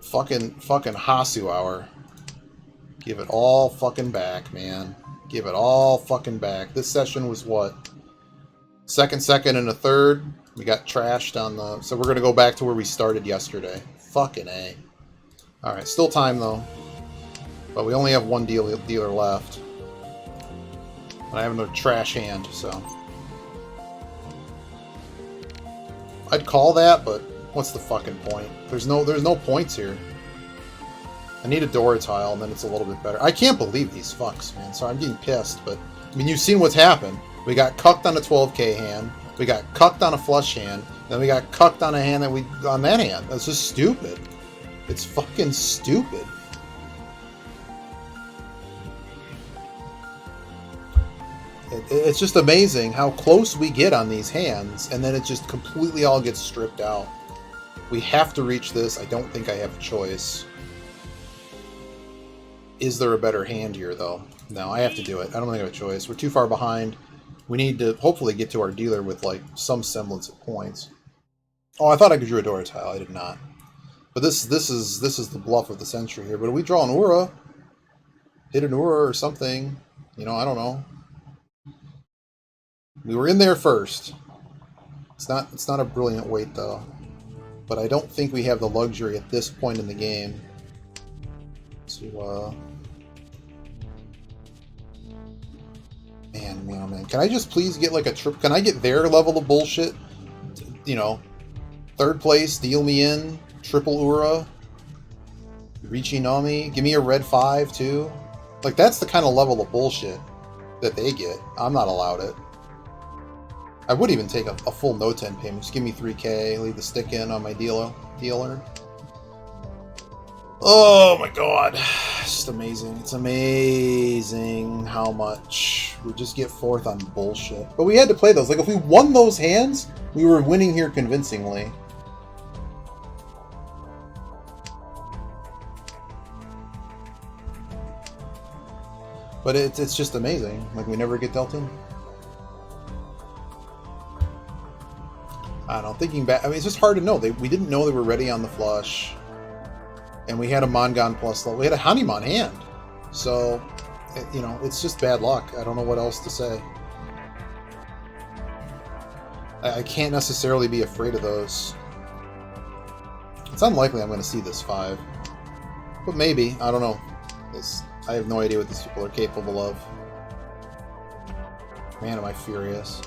Fucking Hasu hour. Give it all fucking back, man. Give it all fucking back. This session was what? Second, and a third. We got trashed on the... So we're going to go back to where we started yesterday. Fucking A. Alright, still time though. But we only have one dealer left. And I have another trash hand, so... I'd call that, but what's the fucking point? There's no points here. I need a Dora tile, and then it's a little bit better. I can't believe these fucks, man. Sorry, I'm getting pissed, but... I mean, you've seen what's happened. We got cucked on a 12k hand. We got cucked on a flush hand. Then we got cucked on a hand on that hand. That's just stupid. It's fucking stupid. It's just amazing how close we get on these hands, and then it just completely all gets stripped out. We have to reach this. I don't think I have a choice. Is there a better hand here, though? No, I have to do it. I don't think I have a choice. We're too far behind. We need to hopefully get to our dealer with, like, some semblance of points. Oh, I thought I could draw a Dora tile. I did not. But this is the bluff of the century here. But if we draw an Ura, hit an Ura or something, you know, I don't know. We were in there first. It's not a brilliant weight though. But I don't think we have the luxury at this point in the game to Man, oh man. Can I just please get like a trip? Can I get their level of bullshit? You know, third place, deal me in, triple Ura, Richinami, give me a red 5 too. Like, that's the kind of level of bullshit that they get. I'm not allowed it. I would even take a full no 10 payment. Just give me 3k, leave the stick in on my dealer. Oh my god. It's just amazing. It's amazing how much we just get fourth on bullshit. But we had to play those. Like, if we won those hands, we were winning here convincingly. But it's just amazing. Like, we never get dealt in. I don't know. Thinking back, I mean, it's just hard to know. We didn't know they were ready on the flush. And we had a Mongon plus level. We had a Hanuman hand. So, you know, it's just bad luck. I don't know what else to say. I can't necessarily be afraid of those. It's unlikely I'm going to see this 5. But maybe. I don't know. I have no idea what these people are capable of. Man, am I furious.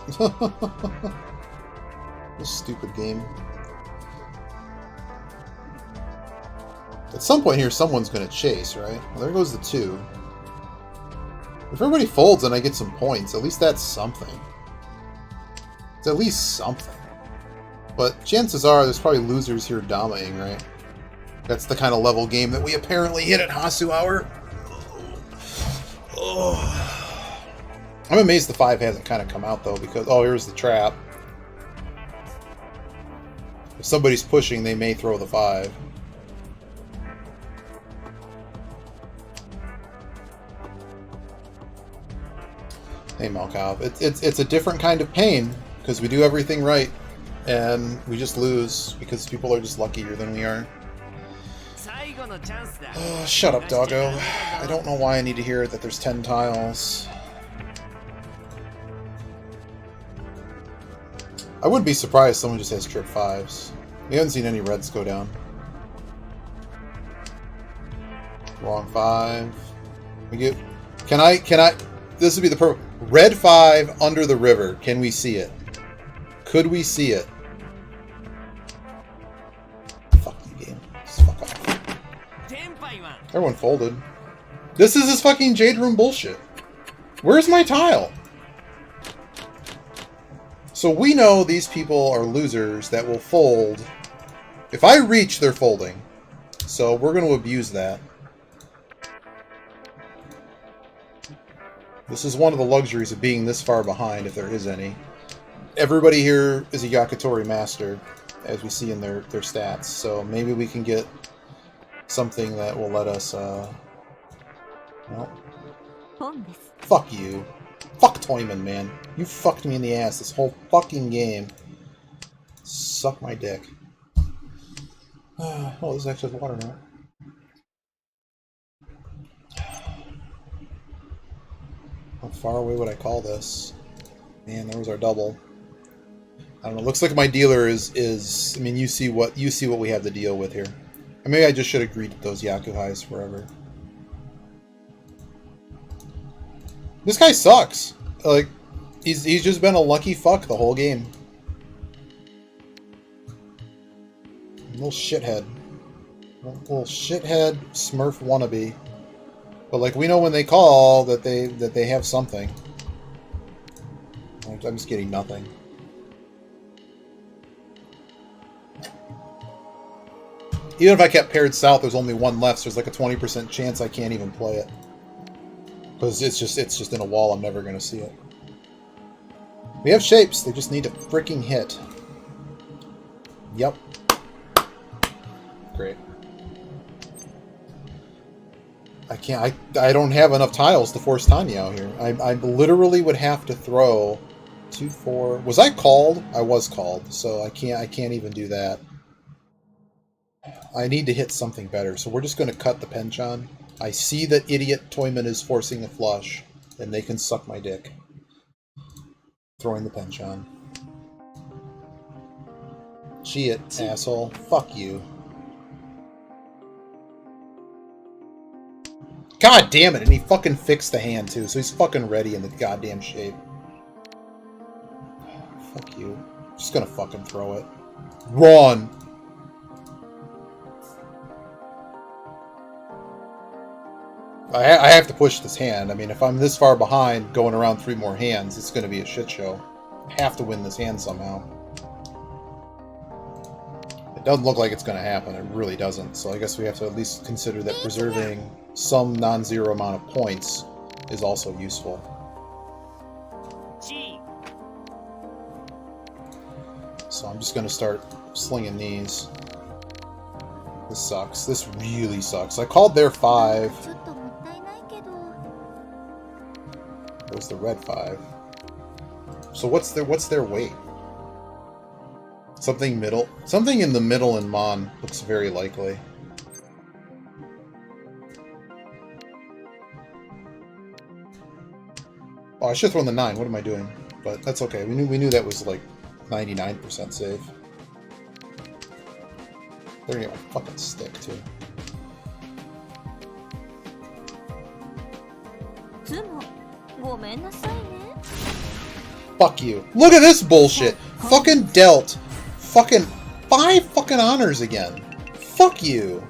This stupid game. At some point here, someone's going to chase, right? Well, there goes the 2. If everybody folds and I get some points, at least that's something. It's at least something. But chances are there's probably losers here dominating, right? That's the kind of level game that we apparently hit at Hasu Hour. Oh. I'm amazed the 5 hasn't kind of come out, though, because... Oh, here's the trap. If somebody's pushing, they may throw the 5. Hey, Malkov. It's a different kind of pain, because we do everything right, and we just lose, because people are just luckier than we are. Oh, shut up, doggo. I don't know why I need to hear that there's 10 tiles. I wouldn't be surprised if someone just has trip 5s. We haven't seen any reds go down. Wrong 5. We get... Can I... This would be the perfect... Red 5 under the river. Can we see it? Could we see it? Fuck you, game. Just fuck off. Everyone folded. This is this fucking Jade Room bullshit. Where's my tile? So we know these people are losers that will fold. If I reach, they're folding. So we're going to abuse that. This is one of the luxuries of being this far behind, if there is any. Everybody here is a Yakitori master, as we see in their stats. So maybe we can get something that will let us, well, fuck you. Fuck Toyman, man. You fucked me in the ass this whole fucking game. Suck my dick. Oh, this actually has water now. How far away would I call this? Man, there was our double. I don't know. Looks like my dealer is. I mean, you see what we have to deal with here. And maybe I just should have greeted those Yaku highs forever. This guy sucks. Like, he's just been a lucky fuck the whole game. Little shithead. Little shithead Smurf wannabe. But like, we know when they call that they have something. I'm just getting nothing. Even if I kept paired south, there's only one left, so there's like a 20% chance I can't even play it. Because it's just in a wall, I'm never going to see it. We have shapes, they just need to freaking hit. Yep. Great. I can't. I don't have enough tiles to force Tanya out here. I literally would have to throw 2, 4. Was I called? I was called, so I can't even do that. I need to hit something better, so we're just going to cut the penchant. I see that idiot Toyman is forcing a flush, and they can suck my dick. Throwing the penchant. Shit, asshole. Fuck you. God damn it, and he fucking fixed the hand too, so he's fucking ready in the goddamn shape. Fuck you. Just gonna fucking throw it. Run! I have to push this hand. I mean, if I'm this far behind going around 3 more hands, it's gonna be a shit show. I have to win this hand somehow. It doesn't look like it's gonna happen. It really doesn't. So I guess we have to at least consider that preserving some non-zero amount of points is also useful. So I'm just gonna start slinging these. This sucks. This really sucks. I called their 5. It was the red 5. So what's their weight? Something middle. Something in the middle in Mon looks very likely. Oh, I should have thrown the 9. What am I doing? But that's okay. We knew that was like 99% safe. They're gonna get my fucking stick too. Fuck you. Look at this bullshit. Fucking dealt. Fucking 5 fucking honors again. Fuck you.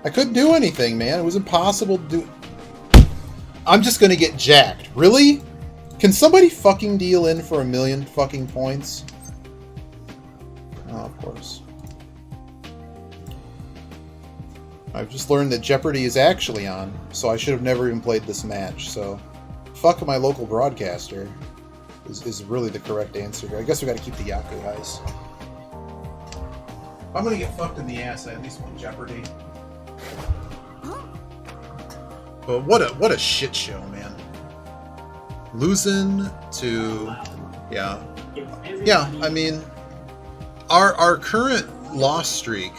I couldn't do anything, man. It was impossible to do. I'm just gonna get jacked. Really? Can somebody fucking deal in for 1,000,000 fucking points? Oh, of course. I've just learned that Jeopardy is actually on, so I should have never even played this match, so fuck my local broadcaster is really the correct answer here. I guess we gotta keep the Yaku highs. If I'm gonna get fucked in the ass, I at least won Jeopardy. But what a shit show, man. Losing to... Yeah, I mean... Our current loss streak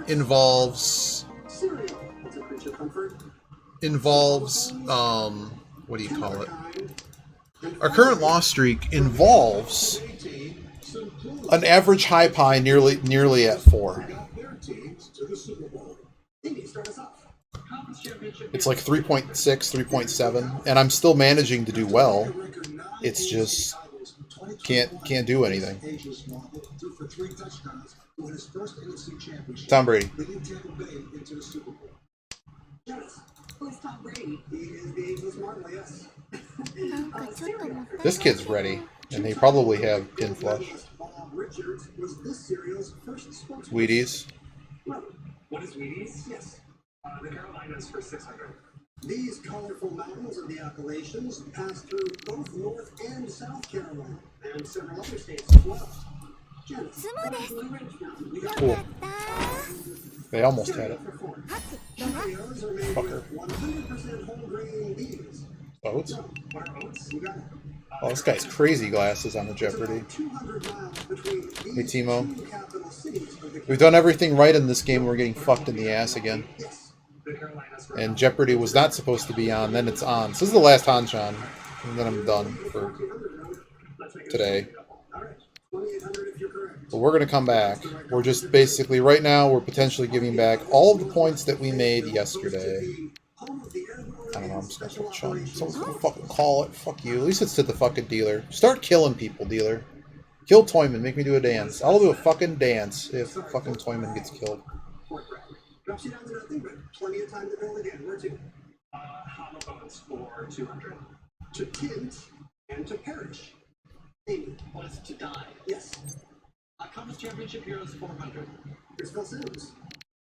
involves what do you call it? Our current loss streak involves an average high pie nearly at 4. It's like 3.6, 3.7, and I'm still managing to do well. It's just can't do anything. Tom Brady. This kid's ready, and they probably have pin flush. Wheaties. What is Wheaties? Yes. The Carolinas for 600. These colorful mountains of the Appalachians pass through both North and South Carolina, and several other states as well. Cool. They almost had it. Fucker. Oats? Oh, this guy's crazy glasses on the Jeopardy. Hey, Timo. We've done everything right in this game. We're getting fucked in the ass again. And Jeopardy was not supposed to be on, then it's on. So this is the last Hanshan, and then I'm done for today. But we're going to come back. We're just basically, right now, we're potentially giving back all of the points that we made yesterday. I don't know, I'm just going to put Chun. Someone's going to fucking call it. Fuck you. At least it's to the fucking dealer. Start killing people, dealer. Kill Toyman. Make me do a dance. I'll do a fucking dance if fucking Toyman gets killed. Drops you down to nothing, but plenty of time to build again. Where to? Homophones for 200. To tint and to perish. Amy. What is to die? Yes. Conference Championship Heroes 400. Here's Phil Sims.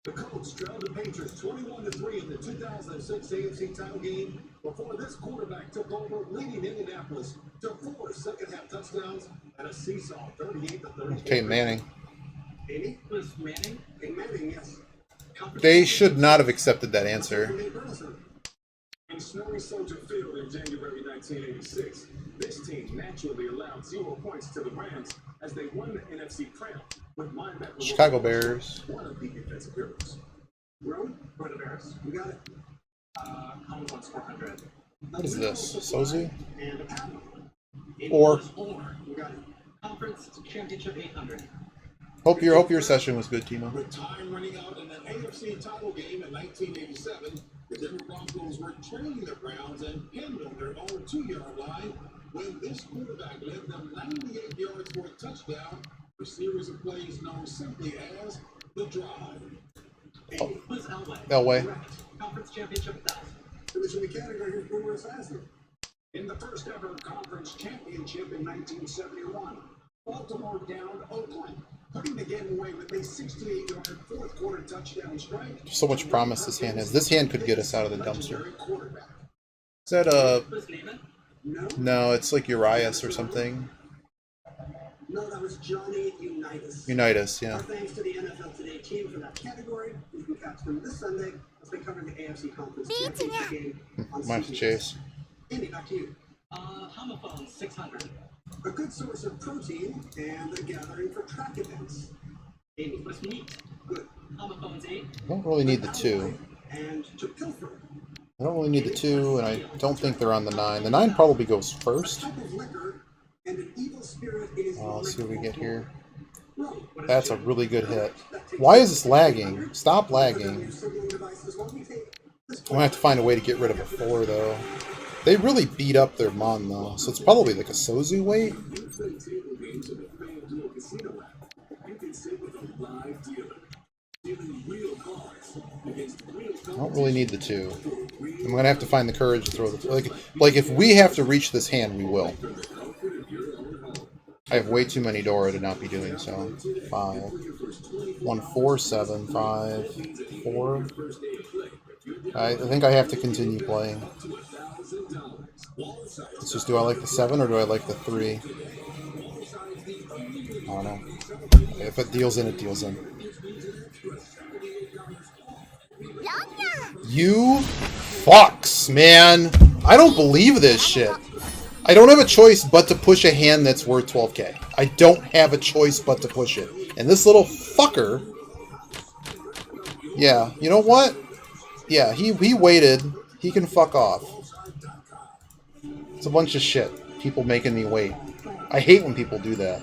The Colts trailed the Patriots 21-3 in the 2006 AFC title game before this quarterback took over, leading Indianapolis to 4 second-half touchdowns and a seesaw 38-34. Peyton Manning. Amy? Was Manning? Peyton Manning, yes. They should not have accepted that answer. In snowy Soldier Field in January 1986, this team naturally allowed 0 points to the Rams as they won the NFC crown with linebacker Chicago Bears. one of the defensive heroes. Rowan, for the Bears, you got it. Home runs 400. What is this? Sozu? And a pound. Or You got it. Conference Championship 800. hope your session was good, Timo. With time running out in an AFC title game in 1987, the Denver Broncos were trailing the Browns and pinned on their own 2-yard line when this quarterback led them 98 yards for a touchdown, a series of plays known simply as the drive. Elway. Conference Championship 1000. Finishing the category here, Boomer Esiason. In the first ever conference championship in 1971, Baltimore downed Oakland, putting the game away with a 68-yard fourth-quarter touchdown strike. So much promise this hand has. This hand could get us out of the dumpster. Is that No, it's like Urias or something. No, that was Johnny Unitas. Unitas, yeah. Our thanks to the NFL Today team for that category. You can catch them this Sunday as they cover the AFC Conference Championship game on Might have to chase. Andy, back to you. Homophone 600. A good source of protein and a gathering for track events. Amy, what's meat? Good. Homophones 8. I don't really need the 2. And to pilfer. I don't really need the 2, and I don't think they're on the 9. The 9 probably goes first. Let's see what we get here. That's a really good hit. Why is this lagging? Stop lagging. I'm going to have to find a way to get rid of a 4, though. They really beat up their Mon, though, so it's probably like a Sozu weight. I don't really need the 2. I'm going to have to find the courage to throw the... Like if we have to reach this hand, we will. I have way too many Dora to not be doing so. 5. 1, 4, 7, 5, 4. I think I have to continue playing. It's just, do I like the 7 or do I like the 3? I don't know. If it deals in, it deals in. You fucks, man. I don't believe this shit. I don't have a choice but to push a hand that's worth 12k. I don't have a choice but to push it. And this little fucker... Yeah, you know what? Yeah, he waited. He can fuck off. It's a bunch of shit. People making me wait. I hate when people do that.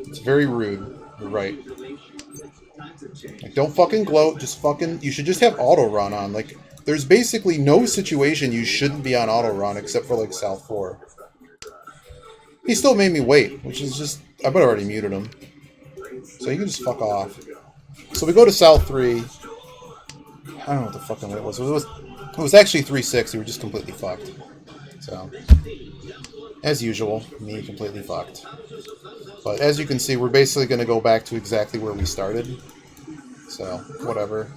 It's very rude. You're right. Like, don't fucking gloat. Just fucking... You should just have auto run on. Like, there's basically no situation you shouldn't be on auto run except for, like, South 4. He still made me wait, which is just... I might have already muted him. So he can just fuck off. So we go to South 3. I don't know what the fucking weight was. It was actually 3-6. We were just completely fucked. So, as usual, me completely fucked. But as you can see, we're basically going to go back to exactly where we started. So, whatever.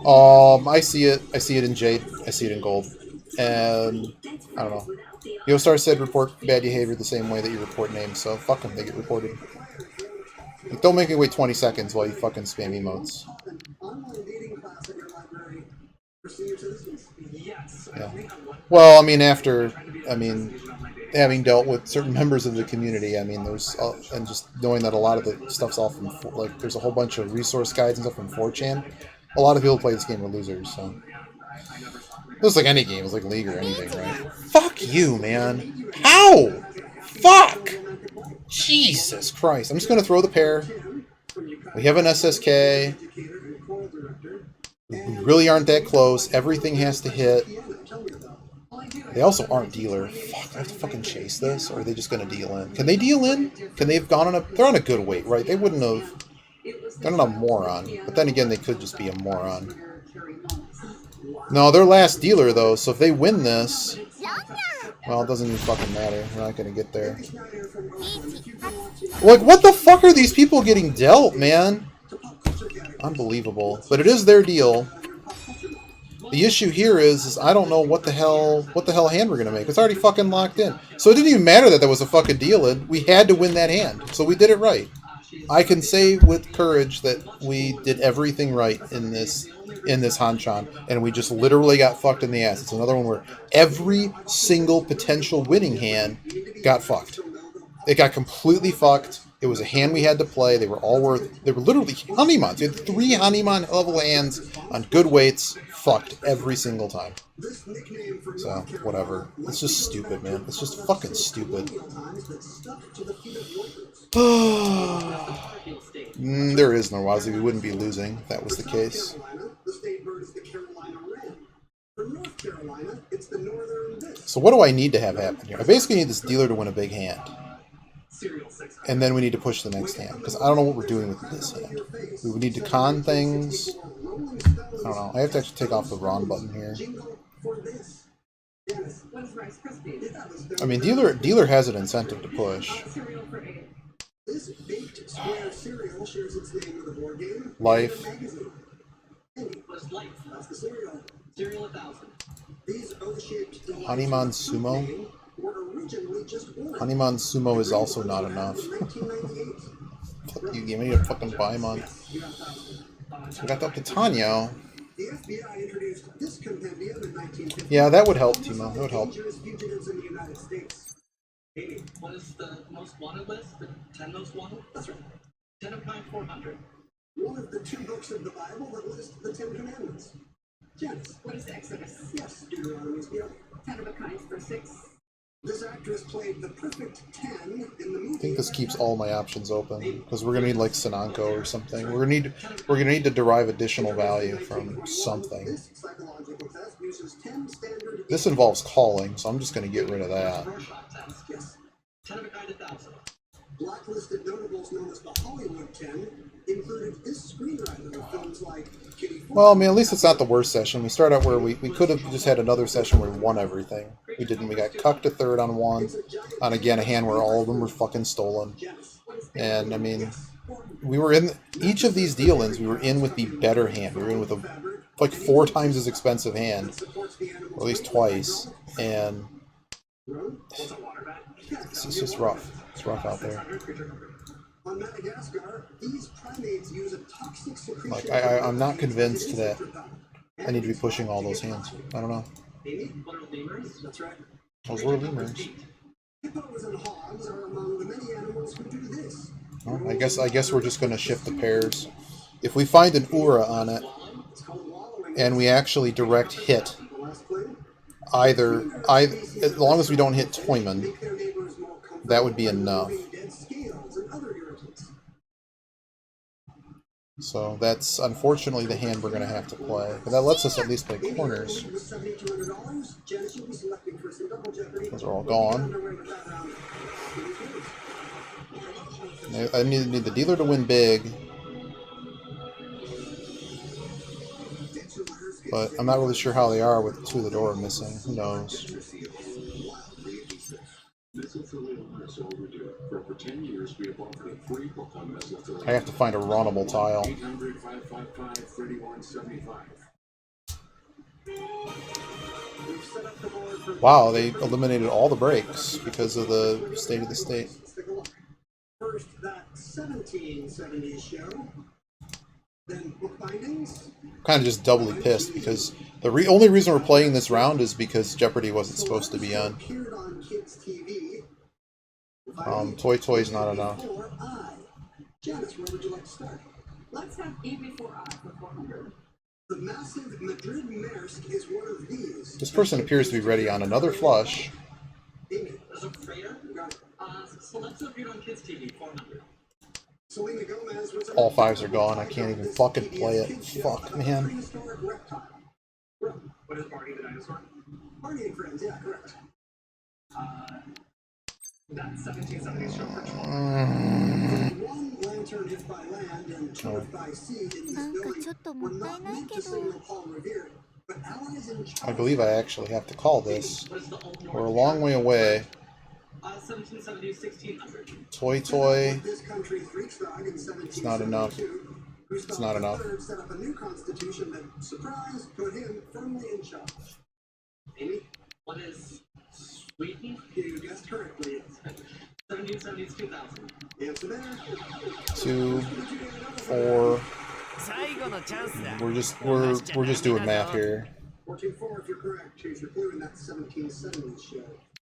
I see it. I see it in Jade. I see it in Gold. And, I don't know. Yostar said report bad behavior the same way that you report names, so fuck them, they get reported. Like, don't make me wait 20 seconds while you fucking spam emotes. Yeah. Well, I mean, having dealt with certain members of the community, I mean, and just knowing that a lot of the stuff's all from, like, there's a whole bunch of resource guides and stuff from 4chan. A lot of people who play this game are losers, so. It was like any game, it was like League or anything, right? Fuck you, man. How? Fuck! Jesus Christ. I'm just gonna throw the pair. We have an SSK. We really aren't that close. Everything has to hit. They also aren't dealer. Fuck, I have to fucking chase this, or are they just gonna deal in? Can they deal in? Can they have gone on a... They're on a good weight, right? They wouldn't have... They're not a moron. But then again, they could just be a moron. No, they're last dealer, though, so if they win this... Well, it doesn't even fucking matter. We're not gonna get there. Like, what the fuck are these people getting dealt, man? Unbelievable. But it is their deal. The issue here is I don't know what the hell hand we're gonna make. It's already fucking locked in. So it didn't even matter that there was a fucking deal in. We had to win that hand, so we did it right. I can say with courage that we did everything right in this Hanchan, and we just literally got fucked in the ass. It's another one where every single potential winning hand got fucked. It got completely fucked. It was a hand we had to play. They were literally Hanimans. We had 3 Haniman level hands on good weights, fucked every single time. So, whatever. It's just stupid, man. It's just fucking stupid. There is no Wazi. We wouldn't be losing if that was the case. So what do I need to have happen here? I basically need this dealer to win a big hand. And then we need to push the next hand. Because I don't know what we're doing with this hand. We would need to con things. I don't know. I have to actually take off the Ron button here. I mean, dealer has an incentive to push. Life. Haniman Sumo. Haniman Sumo is also not enough. Fuck you, give me a fucking Paimon. So we got up to Tanyo. Yeah, that would help, Timo. That would help. What is the most wanted list? The 10 most wanted? That's right. 10 of kind 400. One of the 2 books of the Bible that list the 10 Commandments. Janice. What is Exodus? Yes, Deuteronomy's beyond. 10 of a kind for 6. This actress played the perfect 10 in the movie. I think this keeps all my options open because we're gonna need like Sananko or something. We're gonna need to derive additional value from something. This involves calling, so I'm just gonna get rid of that. Blacklisted notables known as the Hollywood 10 included this screenwriter of films like Kitty. Well, I mean, at least it's not the worst session. We start out where we could have just had another session where we won everything. We didn't. We got cucked to third on one. On again a hand where all of them were fucking stolen. And I mean, we were in each of these deal-ins. We were in with the better hand. We were in with a like 4 times as expensive hand, or at least twice. And it's just rough. It's rough out there. On Madagascar, these primates use a toxic secretion. Like I'm not convinced that I need to be pushing all those hands. I don't know. That's right. Those were lemurs. Hippos and hogs are among the many animals who do this. Well, I guess we're just going to shift the pairs. If we find an Ura on it, and we actually direct hit, either as long as we don't hit Toyman, that would be enough. So that's unfortunately the hand we're going to have to play. But that lets us at least play corners. Those are all gone. I need the dealer to win big. But I'm not really sure how they are with 2 of the door missing. Who knows? I have to find a runnable tile. Wow, they eliminated all the breaks because of the state of the state. First, that 1770s show. Then bookbindings. Kind of just doubly pissed because the only reason we're playing this round is because Jeopardy wasn't supposed to be on. Toy Toy's not enough. Janice, where would you like to start? Let's have E before I for 400. The massive Madrid Maersk is one of these. This person appears to be ready on another flush. Amy, there's a freighter. Select appeared on Kids TV 400. Selena Gomez was All 5s are gone. I can't even fucking play it. Fuck, man. What is Barney the dinosaur? Barney and Friends, yeah, correct. That 1770s show for children. One lantern hit by land and 2 by sea in this building were not meant to signal Paul Revere, but allies in China. I believe I actually have to call this. We're a long way away. 1770s, 1600. Toy Toy. It's not enough. It's not enough. Set up a new constitution that, surprise, put him firmly in charge. Amy, what is Sweden? You guessed correctly. 1770s 2000. Answer there. 2, 4. We're just doing math here. 14-4 if you're correct. Choose your clue in that 1770s show.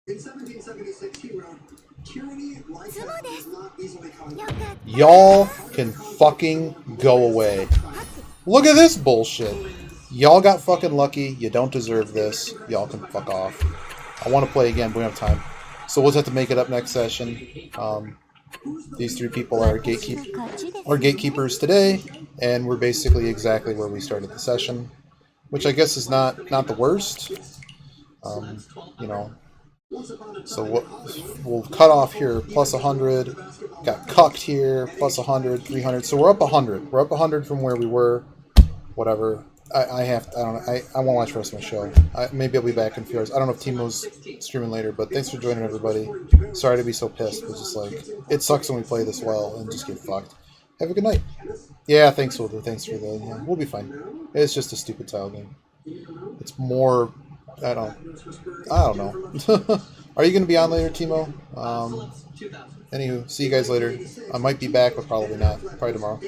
In 1776, he wrote, "Tyranny like that is not easily conquered." Y'all can fucking go away. Look at this bullshit. Y'all got fucking lucky. You don't deserve this. Y'all can fuck off. I want to play again, but we don't have time. So we'll just have to make it up next session. These three people are gatekeepers today, and we're basically exactly where we started the session, which I guess is not the worst. You know. So we'll cut off here, plus 100. Got cucked here, plus 100, 300. So we're up 100. We're up 100 from where we were. Whatever. I don't know. I won't watch the rest of my show. Maybe I'll be back in a few hours. I don't know if Timo's streaming later, but thanks for joining, everybody. Sorry to be so pissed, but just like, it sucks when we play this well and just get fucked. Have a good night. Yeah, thanks, Wilder. Thanks for the... Yeah, we'll be fine. It's just a stupid tile game. It's more... I don't know. Are you going to be on later, Timo? Anywho, see you guys later. I might be back, but probably not. Probably tomorrow.